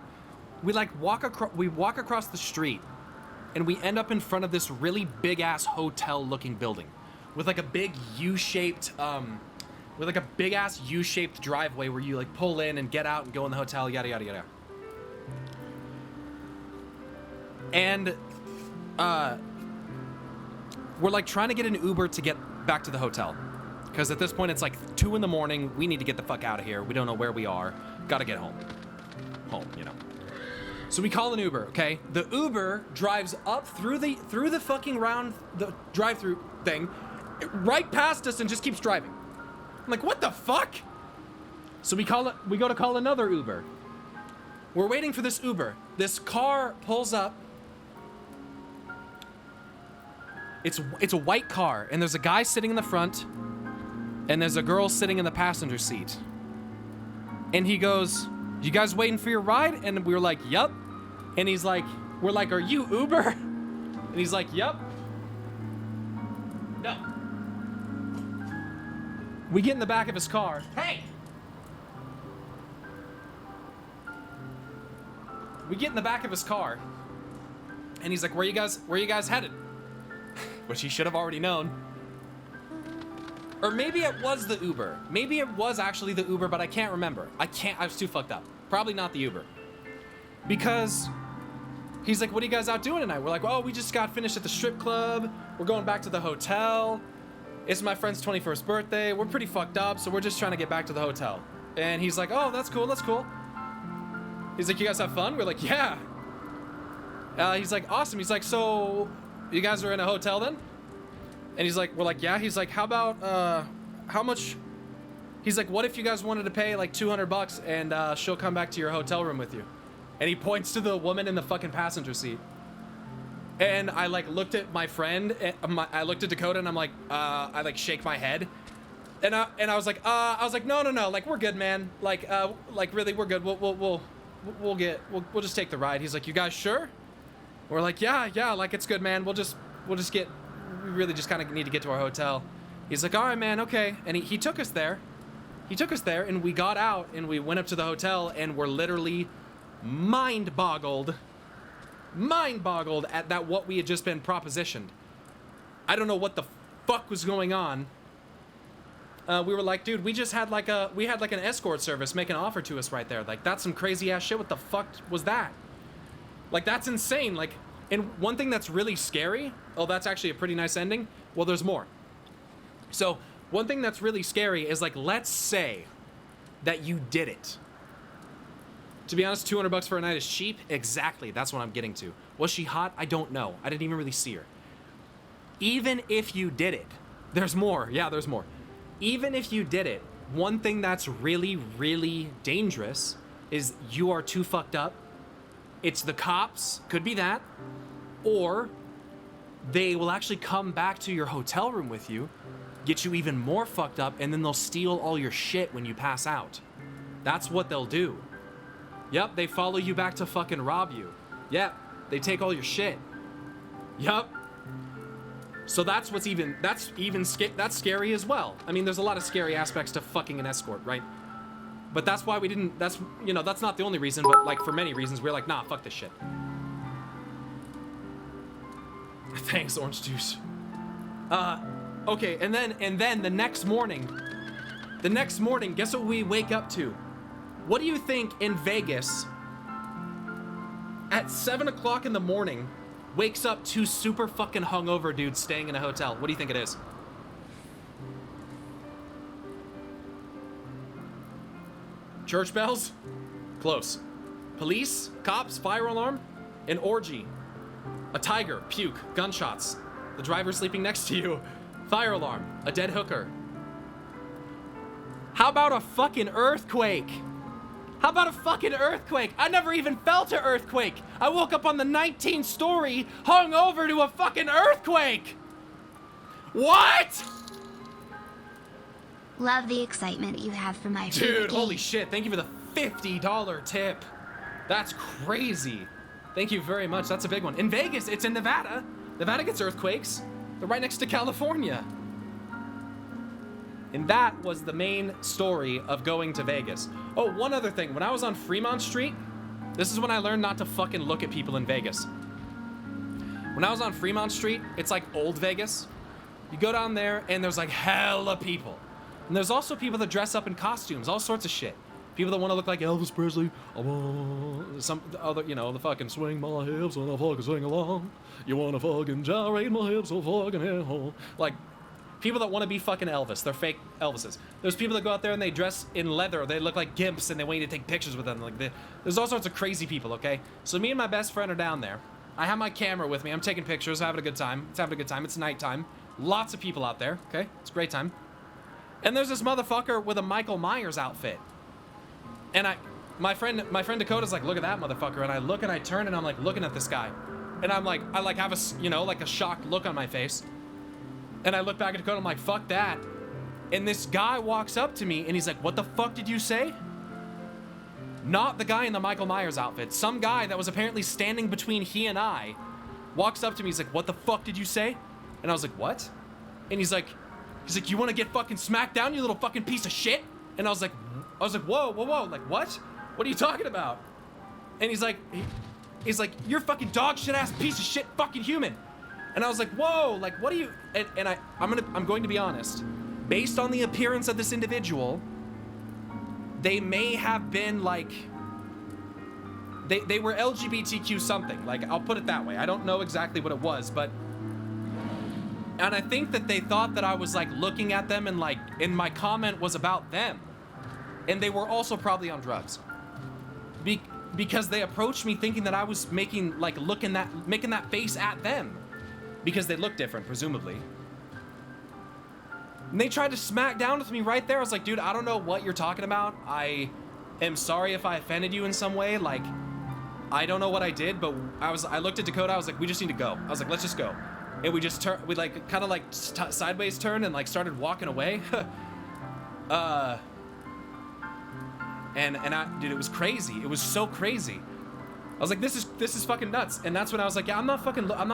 We like walk across the street and we end up in front of this really big ass hotel looking building with like a big U-shaped driveway where you like pull in and get out and go in the hotel, yada yada yada. And we're like trying to get an Uber to get back to the hotel. Because at this point, it's like 2 in the morning. We need to get the fuck out of here. We don't know where we are. Gotta get home. You know. So we call an Uber, okay? The Uber drives up through the fucking the drive-through thing, right past us and just keeps driving. I'm like, what the fuck? So we go to call another Uber. We're waiting for this Uber. This car pulls up. It's a white car, and there's a guy sitting in the front. And there's a girl sitting in the passenger seat. And he goes, "You guys waiting for your ride?" And we were like, "Yup." And we're like, "Are you Uber?" And he's like, "Yup." No. We get in the back of his car. Hey! We get in the back of his car. And he's like, where you guys headed?" Which he should have already known. Or maybe it was the Uber. Maybe it was actually the Uber, but I can't remember. I was too fucked up. Probably not the Uber. Because he's like, "What are you guys out doing tonight?" We're like, "Oh, we just got finished at the strip club. We're going back to the hotel. It's my friend's 21st birthday. We're pretty fucked up, so we're just trying to get back to the hotel." And he's like, "Oh, that's cool, that's cool." He's like, "You guys have fun?" We're like, "Yeah." He's like, "Awesome." He's like, "So you guys are in a hotel then?" And we're like, "Yeah." He's like, "How about, how much?" He's like, "What if you guys wanted to pay like $200 and she'll come back to your hotel room with you?" And he points to the woman in the fucking passenger seat. And I like looked at my friend, I looked at Dakota and I'm like, I like shake my head. And I was like, no, like we're good, man. Like really, we're good. We'll just take the ride. He's like, "You guys sure?" We're like, yeah, like it's good, man. We really just kind of need to get to our hotel. He's like, all right, man, okay. And he took us there. He took us there, and we got out, and we went up to the hotel, and we're literally mind-boggled at that what we had just been propositioned. I don't know what the fuck was going on. We were like, dude, we just had like an escort service make an offer to us right there. Like, that's some crazy ass shit. What the fuck was that? Like, that's insane. Like, and one thing that's really scary, oh, that's actually a pretty nice ending. Well, there's more. So, one thing that's really scary is, like, let's say that you did it. To be honest, $200 for a night is cheap. Exactly, that's what I'm getting to. Was she hot? I don't know. I didn't even really see her. Even if you did it, there's more. Yeah, there's more. Even if you did it, one thing that's really, really dangerous is you are too fucked up. It's the cops, could be that, or they will actually come back to your hotel room with you, get you even more fucked up, and then they'll steal all your shit when you pass out. That's what they'll do. Yep, they follow you back to fucking rob you. Yep, they take all your shit. Yep. So that's scary as well. I mean, there's a lot of scary aspects to fucking an escort, right? But that's why we didn't, that's not the only reason, but like for many reasons, we're like, nah, fuck this shit. Thanks, orange juice. Okay, and then the next morning, guess what we wake up to? What do you think in Vegas at 7 o'clock in the morning wakes up two super fucking hungover dudes staying in a hotel? What do you think it is? Church bells? Close. Police, cops, fire alarm, an orgy, a tiger, puke, gunshots, the driver sleeping next to you, fire alarm, a dead hooker. How about a fucking earthquake? How about a fucking earthquake? I never even felt an earthquake. I woke up on the 19th story, hung over to a fucking earthquake. What?
Love the excitement you have for my favorite
Dude,
game.
holy shit. Thank you for the $50 tip. That's crazy. Thank you very much. That's a big one. In Vegas, it's in Nevada. Nevada gets earthquakes. They're right next to California. And that was the main story of going to Vegas. Oh, one other thing. When I was on Fremont Street, this is when I learned not to fucking look at people in Vegas. When I was on Fremont Street, it's like old Vegas. You go down there and there's like hella people. And there's also people that dress up in costumes, all sorts of shit. People that want to look like Elvis Presley. Some other, the fucking swing my hips and I fucking sing along. You want to fucking gyrate my hips so fucking hell. Like, people that want to be fucking Elvis. They're fake Elvises. There's people that go out there and they dress in leather. They look like gimps and they want you to take pictures with them. Like, there's all sorts of crazy people, okay? So me and my best friend are down there. I have my camera with me. I'm taking pictures, having a good time. It's nighttime. Lots of people out there, okay? It's a great time. And there's this motherfucker with a Michael Myers outfit. And my friend Dakota's like, look at that motherfucker. And I look and I turn and I'm like looking at this guy. And I'm like, I like have a, like a shocked look on my face. And I look back at Dakota, I'm like, fuck that. And this guy walks up to me and he's like, what the fuck did you say? Not the guy in the Michael Myers outfit. Some guy that was apparently standing between he and I walks up to me. He's like, what the fuck did you say? And I was like, what? And he's like, you want to get fucking smacked down, you little fucking piece of shit? And I was like, whoa, like, what? What are you talking about? And he's like, you're fucking dog shit ass piece of shit fucking human. And I was like, whoa, like, what are you? And I'm going to be honest. Based on the appearance of this individual, they may have been like, they were LGBTQ something. Like, I'll put it that way. I don't know exactly what it was, but. And I think that they thought that I was like looking at them and like, and my comment was about them. And they were also probably on drugs. Because they approached me thinking that I was making that face at them. Because they look different, presumably. And they tried to smack down with me right there. I was like, dude, I don't know what you're talking about. I am sorry if I offended you in some way. Like, I don't know what I did, but I looked at Dakota, I was like, we just need to go. I was like, let's just go. And we just we like kind of like sideways turned and like started walking away. Dude, it was crazy. It was so crazy. I was like, this is fucking nuts. And that's when I was like, yeah, I'm not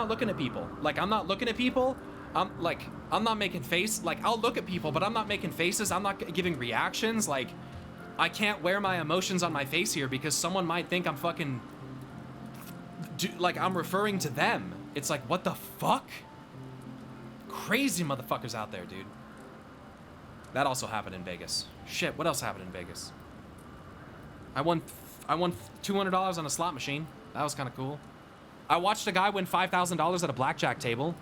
looking at people. Like, I'm not looking at people. I'm not making I'll look at people, but I'm not making faces. I'm not giving reactions. Like, I can't wear my emotions on my face here because someone might think I'm fucking, I'm referring to them. It's like, what the fuck? Crazy motherfuckers out there, dude. That also happened in Vegas. Shit, what else happened in Vegas? I won $200 on a slot machine. That was kind of cool. I watched a guy win $5,000 at a blackjack table.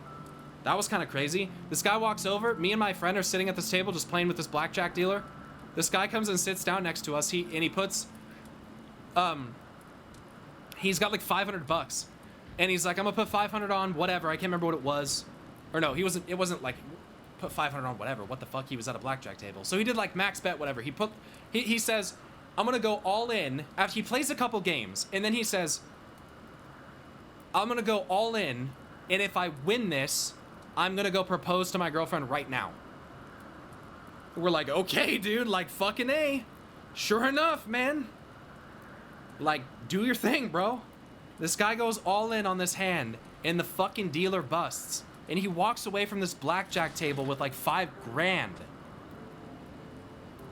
That was kind of crazy. This guy walks over. Me and my friend are sitting at this table just playing with this blackjack dealer. This guy comes and sits down next to us. He puts, he's got like $500. And he's like, I'm gonna put 500 on whatever. I can't remember what it was. Or no, it wasn't like put 500 on whatever. What the fuck? He was at a blackjack table. So he did like max bet, whatever. He says, I'm gonna go all in after he plays a couple games. And then he says, I'm gonna go all in. And if I win this, I'm gonna go propose to my girlfriend right now. We're like, okay, dude, like fucking A. Sure enough, man. Like, do your thing, bro. This guy goes all in on this hand and the fucking dealer busts. And he walks away from this blackjack table with like $5 grand.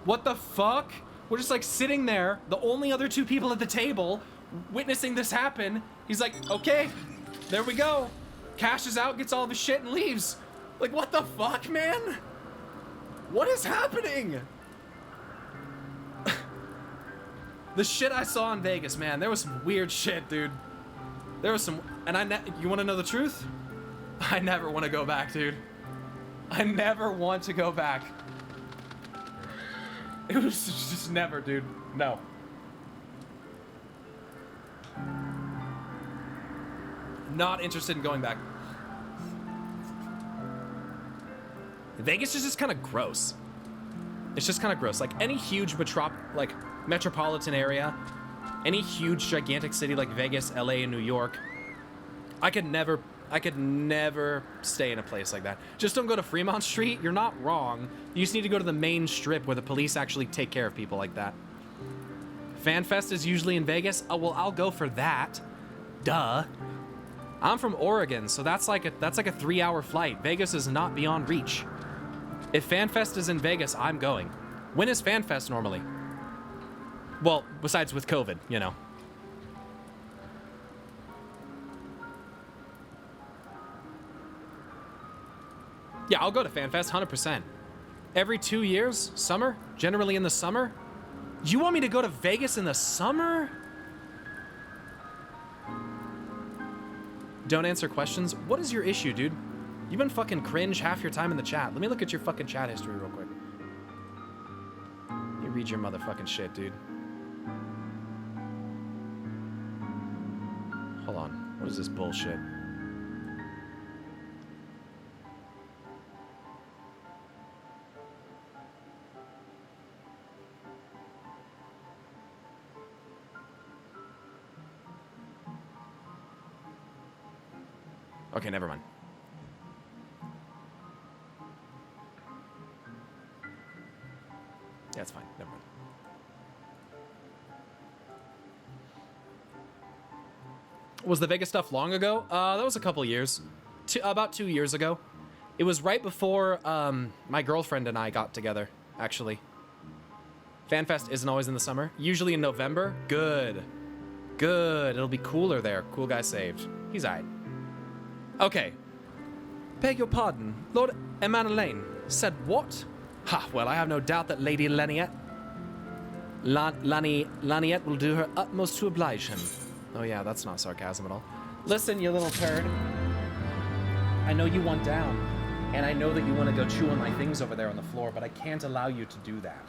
What the fuck? We're just like sitting there, the only other two people at the table, witnessing this happen. He's like, okay, there we go. Cashes out, gets all of his shit and leaves. Like, what the fuck, man? What is happening? The shit I saw in Vegas, man, there was some weird shit, dude. There was some, and you want to know the truth? I never want to go back, dude. I never want to go back. It was just never, dude. No. Not interested in going back. Vegas is just kind of gross. It's just kind of gross. Like any huge metropolitan area, any huge gigantic city like Vegas, LA, and New York, I could never stay in a place like that. Just don't go to Fremont Street. You're not wrong. You just need to go to the main strip where the police actually take care of people like that. FanFest is usually in Vegas. Oh, well, I'll go for that. Duh. I'm from Oregon, so that's like a 3-hour flight. Vegas is not beyond reach. If FanFest is in Vegas, I'm going. When is FanFest normally? Well, besides with COVID, you know. Yeah, I'll go to FanFest, 100%. Every 2 years, summer, generally in the summer. You want me to go to Vegas in the summer? Don't answer questions. What is your issue, dude? You've been fucking cringe half your time in the chat. Let me look at your fucking chat history real quick. You read your motherfucking shit, dude. Hold on. What is this bullshit? Okay, never mind. Yeah, it's fine. Never mind. Was the Vegas stuff long ago? That was a couple years. About 2 years ago. It was right before my girlfriend and I got together, actually. FanFest isn't always in the summer. Usually in November. Good. Good. It'll be cooler there. Cool guy saved. He's aight. Okay. Beg your pardon. Lord Emmanellain said what? Ha, well, I have no doubt that Lady Laniette will do her utmost to oblige him. Oh yeah, that's not sarcasm at all. Listen, you little turd. I know you want down, and I know that you want to go chew on my things over there on the floor, but I can't allow you to do that.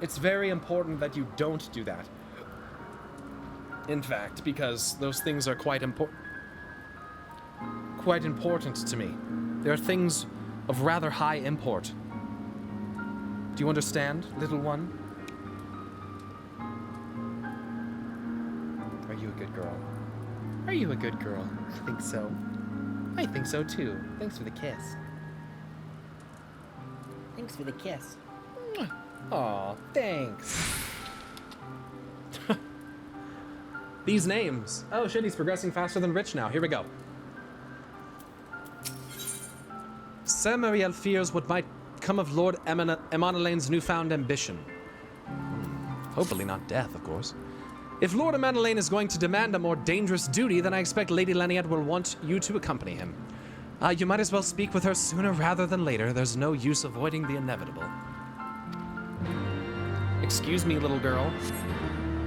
It's very important that you don't do that. In fact, because those things are quite important to me. They are things of rather high import. Do you understand, little one? Are you a good girl? Are you a good girl? I think so. I think so too. Thanks for the kiss. Thanks for the kiss. Aw, thanks. These names. Oh shit, he's progressing faster than Rich now. Here we go. Sir Muriel fears what might come of Lord Emmanellain's newfound ambition. Hopefully not death, of course. If Lord Emmanellain is going to demand a more dangerous duty, then I expect Lady Laniette will want you to accompany him. You might as well speak with her sooner rather than later. There's no use avoiding the inevitable. Excuse me, little girl.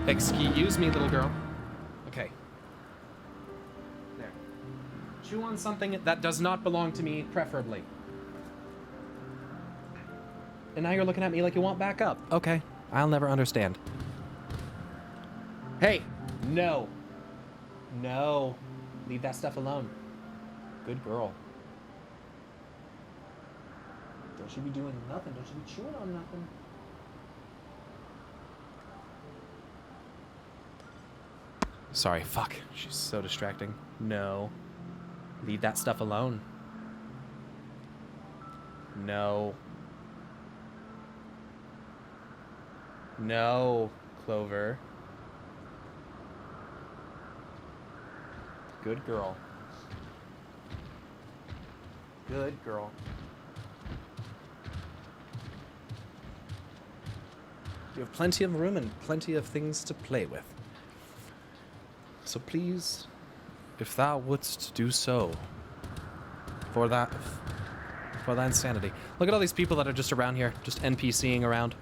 Excuse me, little girl. Okay. There. Chew on something that does not belong to me, preferably. And now you're looking at me like you want back up. Okay. I'll never understand. Hey! No. No. Leave that stuff alone. Good girl. Don't you be doing nothing. Don't you be chewing on nothing. Sorry, fuck. She's so distracting. No. Leave that stuff alone. No. No, Clover. Good girl. Good girl. You have plenty of room and plenty of things to play with. So please, if thou wouldst do so, for that insanity. Look at all these people that are just around here, just NPCing around.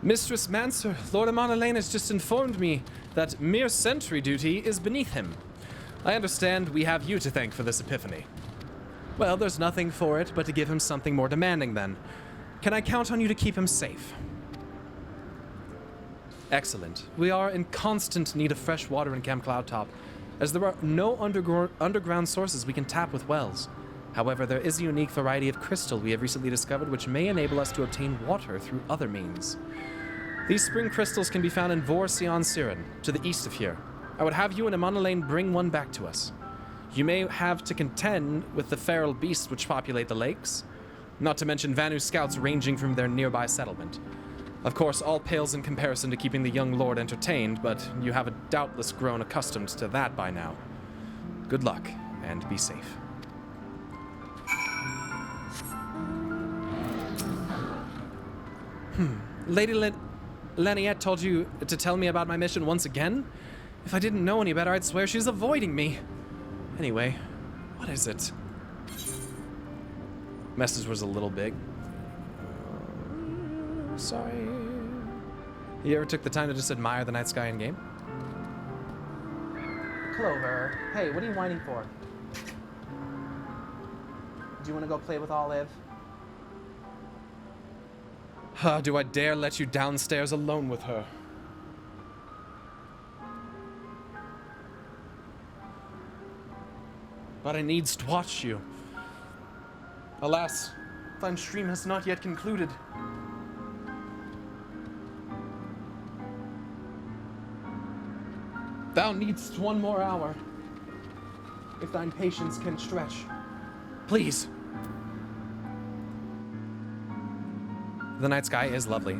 Mistress Mancer, Lord Emmanellain has just informed me that mere sentry duty is beneath him. I understand we have you to thank for this epiphany. Well, there's nothing for it but to give him something more demanding then. Can I count on you to keep him safe? Excellent. We are in constant need of fresh water in Camp Cloudtop, as there are no underground sources we can tap with wells. However, there is a unique variety of crystal we have recently discovered which may enable us to obtain water through other means. These spring crystals can be found in Vor-Sion-Siren, to the east of here. I would have you and Emmanellain bring one back to us. You may have to contend with the feral beasts which populate the lakes, not to mention Vanu scouts ranging from their nearby settlement. Of course, all pales in comparison to keeping the young lord entertained, but you have doubtless grown accustomed to that by now. Good luck, and be safe. Lady Laniette told you to tell me about my mission once again? If I didn't know any better, I'd swear she's avoiding me. Anyway, what is it? Message was a little big. Sorry. You ever took the time to just admire the night sky in game? Clover, hey, what are you whining for? Do you want to go play with Olive? Do I dare let you downstairs alone with her? But I needs to watch you. Alas, thine stream has not yet concluded. Thou needst one more hour, if thine patience can stretch. Please. The night sky is lovely.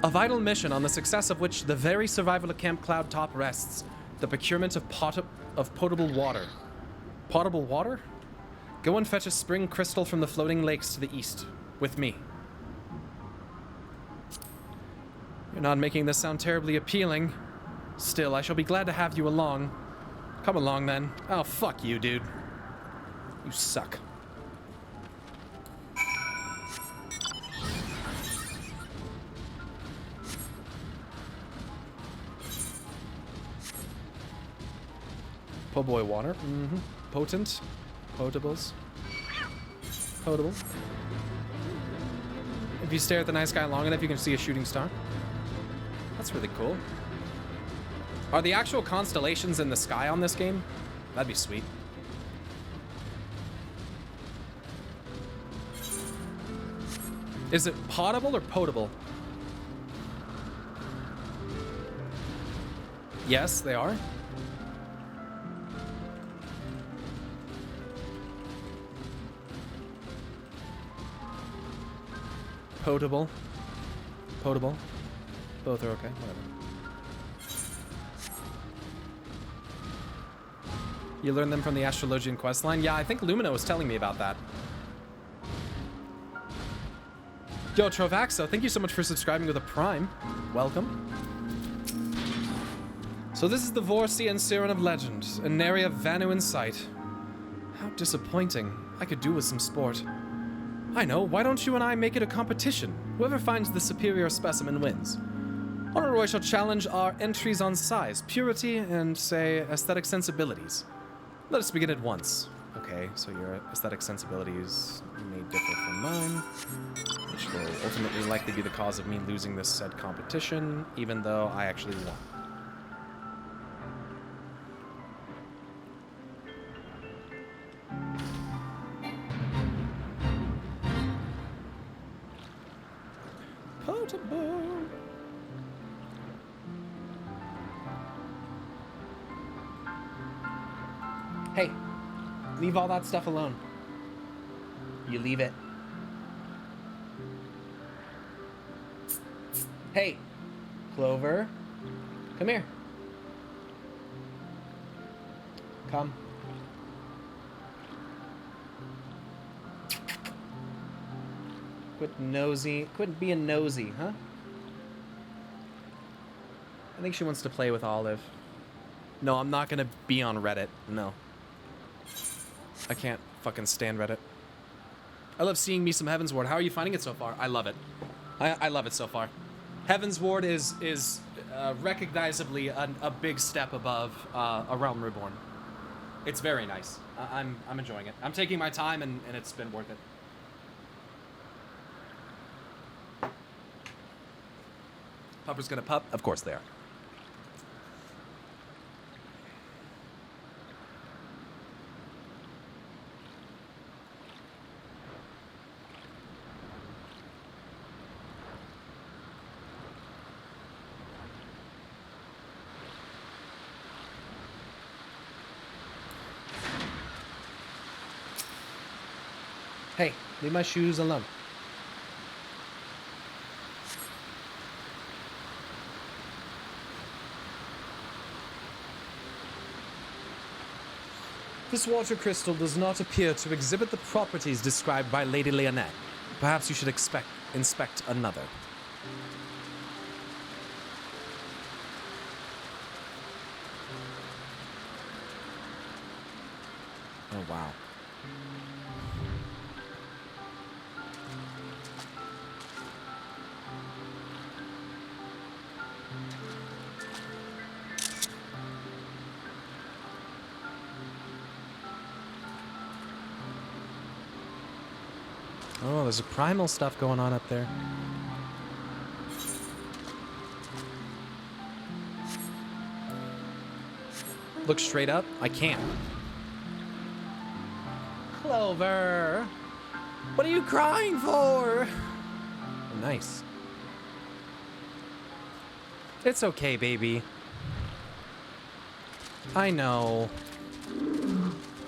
A vital mission on the success of which the very survival of Camp Cloudtop rests. The procurement of potable water. Potable water? Go and fetch a spring crystal from the floating lakes to the east. With me. You're not making this sound terribly appealing. Still, I shall be glad to have you along. Come along, then. Oh, fuck you, dude. You suck. Po' boy water. Mm-hmm. Potent. Potables. Potable. If you stare at the night sky long enough, you can see a shooting star. That's really cool. Are the actual constellations in the sky on this game? That'd be sweet. Is it potable or potable? Yes, they are. Potable. Potable. Both are okay, whatever. You learned them from the Astrologian questline? Yeah, I think Lumina was telling me about that. Yo, Trovaxo, thank you so much for subscribing with a Prime. Welcome. So this is the Vorsi and Siren of legend, an area of Vanu in sight. How disappointing. I could do with some sport. I know, why don't you and I make it a competition? Whoever finds the superior specimen wins. Honoroy shall challenge our entries on size, purity, and, say, aesthetic sensibilities. Let us begin at once. Okay, so your aesthetic sensibilities may differ from mine, which will ultimately likely be the cause of me losing this said competition, even though I actually won. Potable. Hey, leave all that stuff alone. You leave it. Hey, Clover, come here. Come. Quit being nosy, huh? I think she wants to play with Olive. No, I'm not gonna be on Reddit. No. I can't fucking stand Reddit. I love seeing me some Heaven's Ward. How are you finding it so far? I love it. I love it so far. Heaven's Ward is recognizably a big step above A Realm Reborn. It's very nice. I'm enjoying it. I'm taking my time and it's been worth it. Pupper's gonna pup? Of course they are. Hey, leave my shoes alone. This water crystal does not appear to exhibit the properties described by Lady Leonette. Perhaps you should inspect another. Oh, wow. Oh, there's a primal stuff going on up there. Look straight up? I can't. Clover! What are you crying for? Oh, nice. It's okay, baby. I know.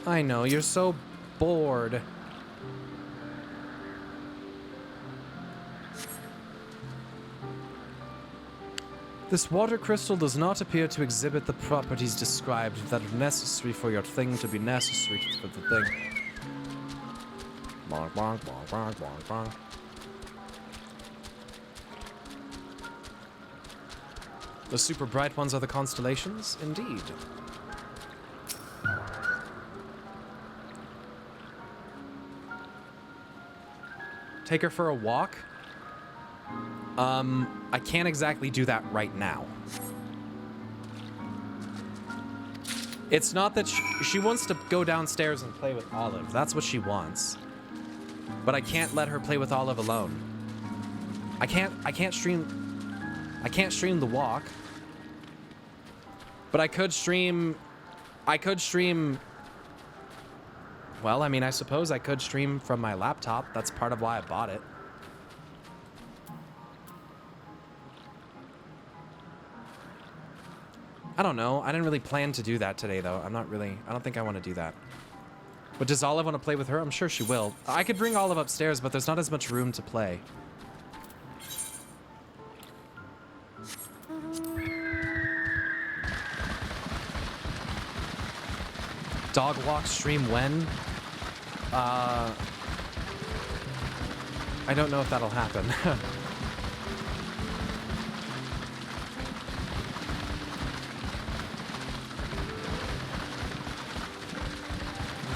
I know, you're so bored. This water crystal does not appear to exhibit the properties described that are necessary for your thing to be necessary for the thing. Bonk, bonk, bonk, bonk, bonk, bonk. The super bright ones are the constellations? Indeed. Take her for a walk? I can't exactly do that right now. It's not that she wants to go downstairs and play with Olive. That's what she wants. But I can't let her play with Olive alone. I can't stream the walk. But I could stream well, I mean, I suppose I could stream from my laptop. That's part of why I bought it. I don't know. I didn't really plan to do that today, though. I don't think I want to do that. But does Olive want to play with her? I'm sure she will. I could bring Olive upstairs, but there's not as much room to play. Dog walk stream when? I don't know if that'll happen.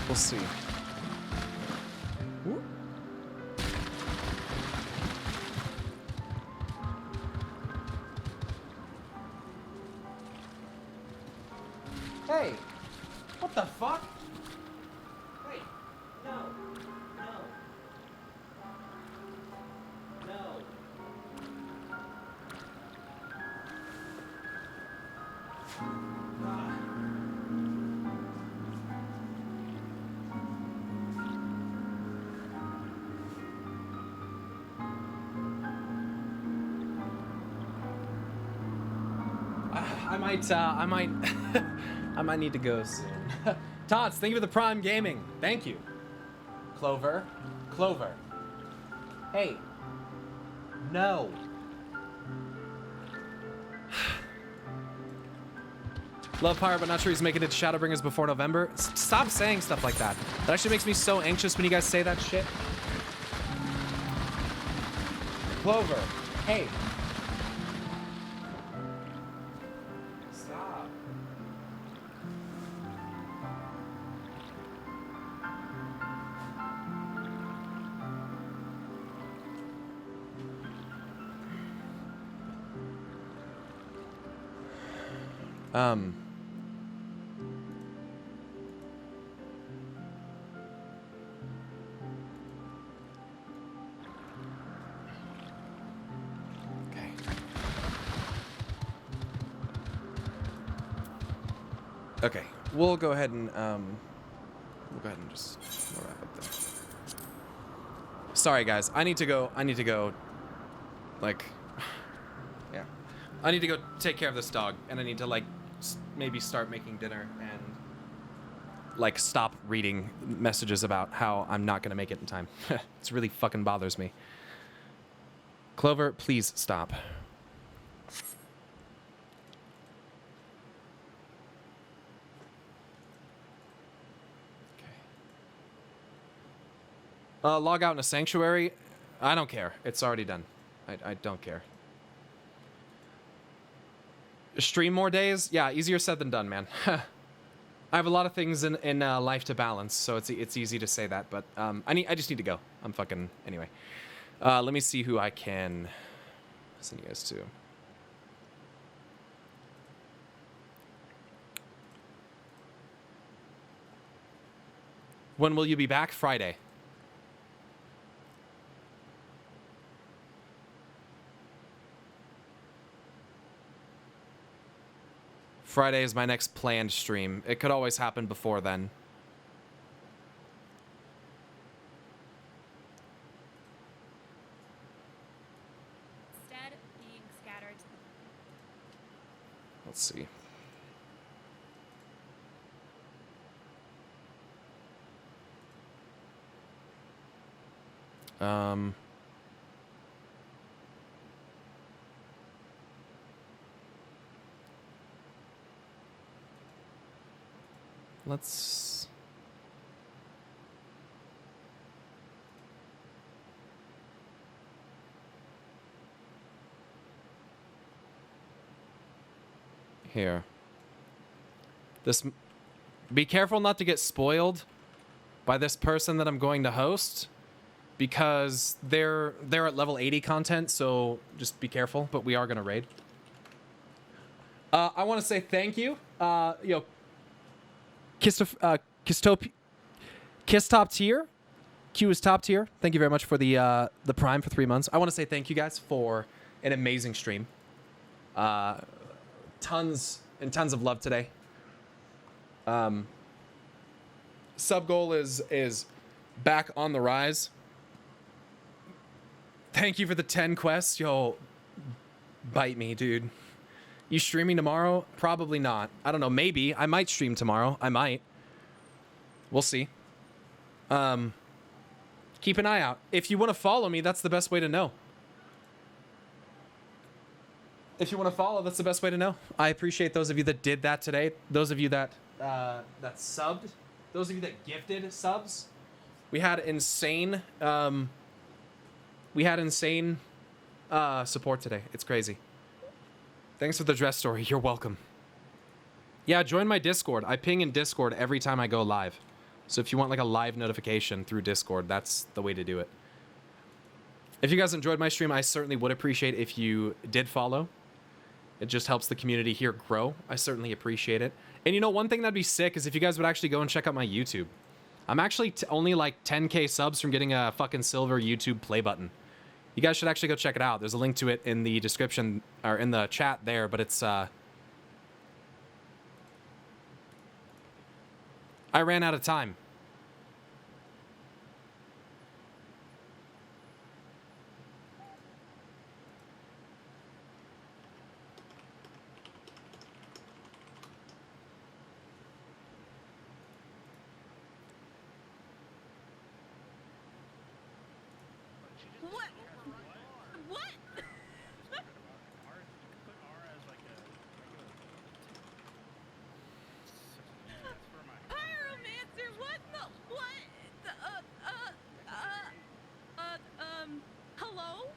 We'll see. Whoop. Hey! What the fuck? Hey! No! No! No! I might need to go soon. Tots, thank you for the Prime Gaming. Thank you. Clover. Clover. Hey. No. Love Pyro, but not sure he's making it to Shadowbringers before November. Stop saying stuff like that. That actually makes me so anxious when you guys say that shit. Clover. Hey. Stop. Okay. Okay, we'll go ahead and just wrap up there. Sorry guys, I need to go, like, yeah. I need to go take care of this dog, and I need to, like, maybe start making dinner and, like, stop reading messages about how I'm not gonna make it in time. It's really fucking bothers me. Clover, please stop. Log out in a sanctuary? I don't care. It's already done. I don't care. Stream more days? Yeah, easier said than done, man. I have a lot of things in life to balance, so it's easy to say that, but I just need to go. I'm fucking... Anyway. Let me see who I can send you guys to. When will you be back? Friday. Friday is my next planned stream. It could always happen before then.
Instead of being scattered.
Let's see. Let's... Here. This... Be careful not to get spoiled by this person that I'm going to host, because they're at level 80 content, so just be careful, but we are going to raid. I want to say thank you. Yo, Kiss top tier. Q is top tier. Thank you very much for the Prime for 3 months. I want to say thank you guys for an amazing stream. Tons and tons of love today. Sub goal is back on the rise. Thank you for the 10 quests. Yo, bite me, dude. You streaming tomorrow? Probably not. I don't know. Maybe. I might stream tomorrow. I might. We'll see. Keep an eye out. If you want to follow me, that's the best way to know. If you want to follow, that's the best way to know. I appreciate those of you that did that today. Those of you that that subbed. those of you that gifted subs. We had insane support today. It's crazy. Thanks for the dress story. You're welcome. Yeah, join my Discord. I ping in Discord every time I go live. So if you want like a live notification through Discord, that's the way to do it. If you guys enjoyed my stream, I certainly would appreciate if you did follow. It just helps the community here grow. I certainly appreciate it. And you know, one thing that'd be sick is if you guys would actually go and check out my YouTube. I'm actually only like 10k subs from getting a fucking silver YouTube play button. You guys should actually go check it out. There's a link to it in the description or in the chat there, but it's I ran out of time.
Pyromancer, what the, what? Hello?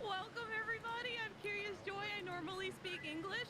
Welcome everybody, I'm Curious Joy, I normally speak English.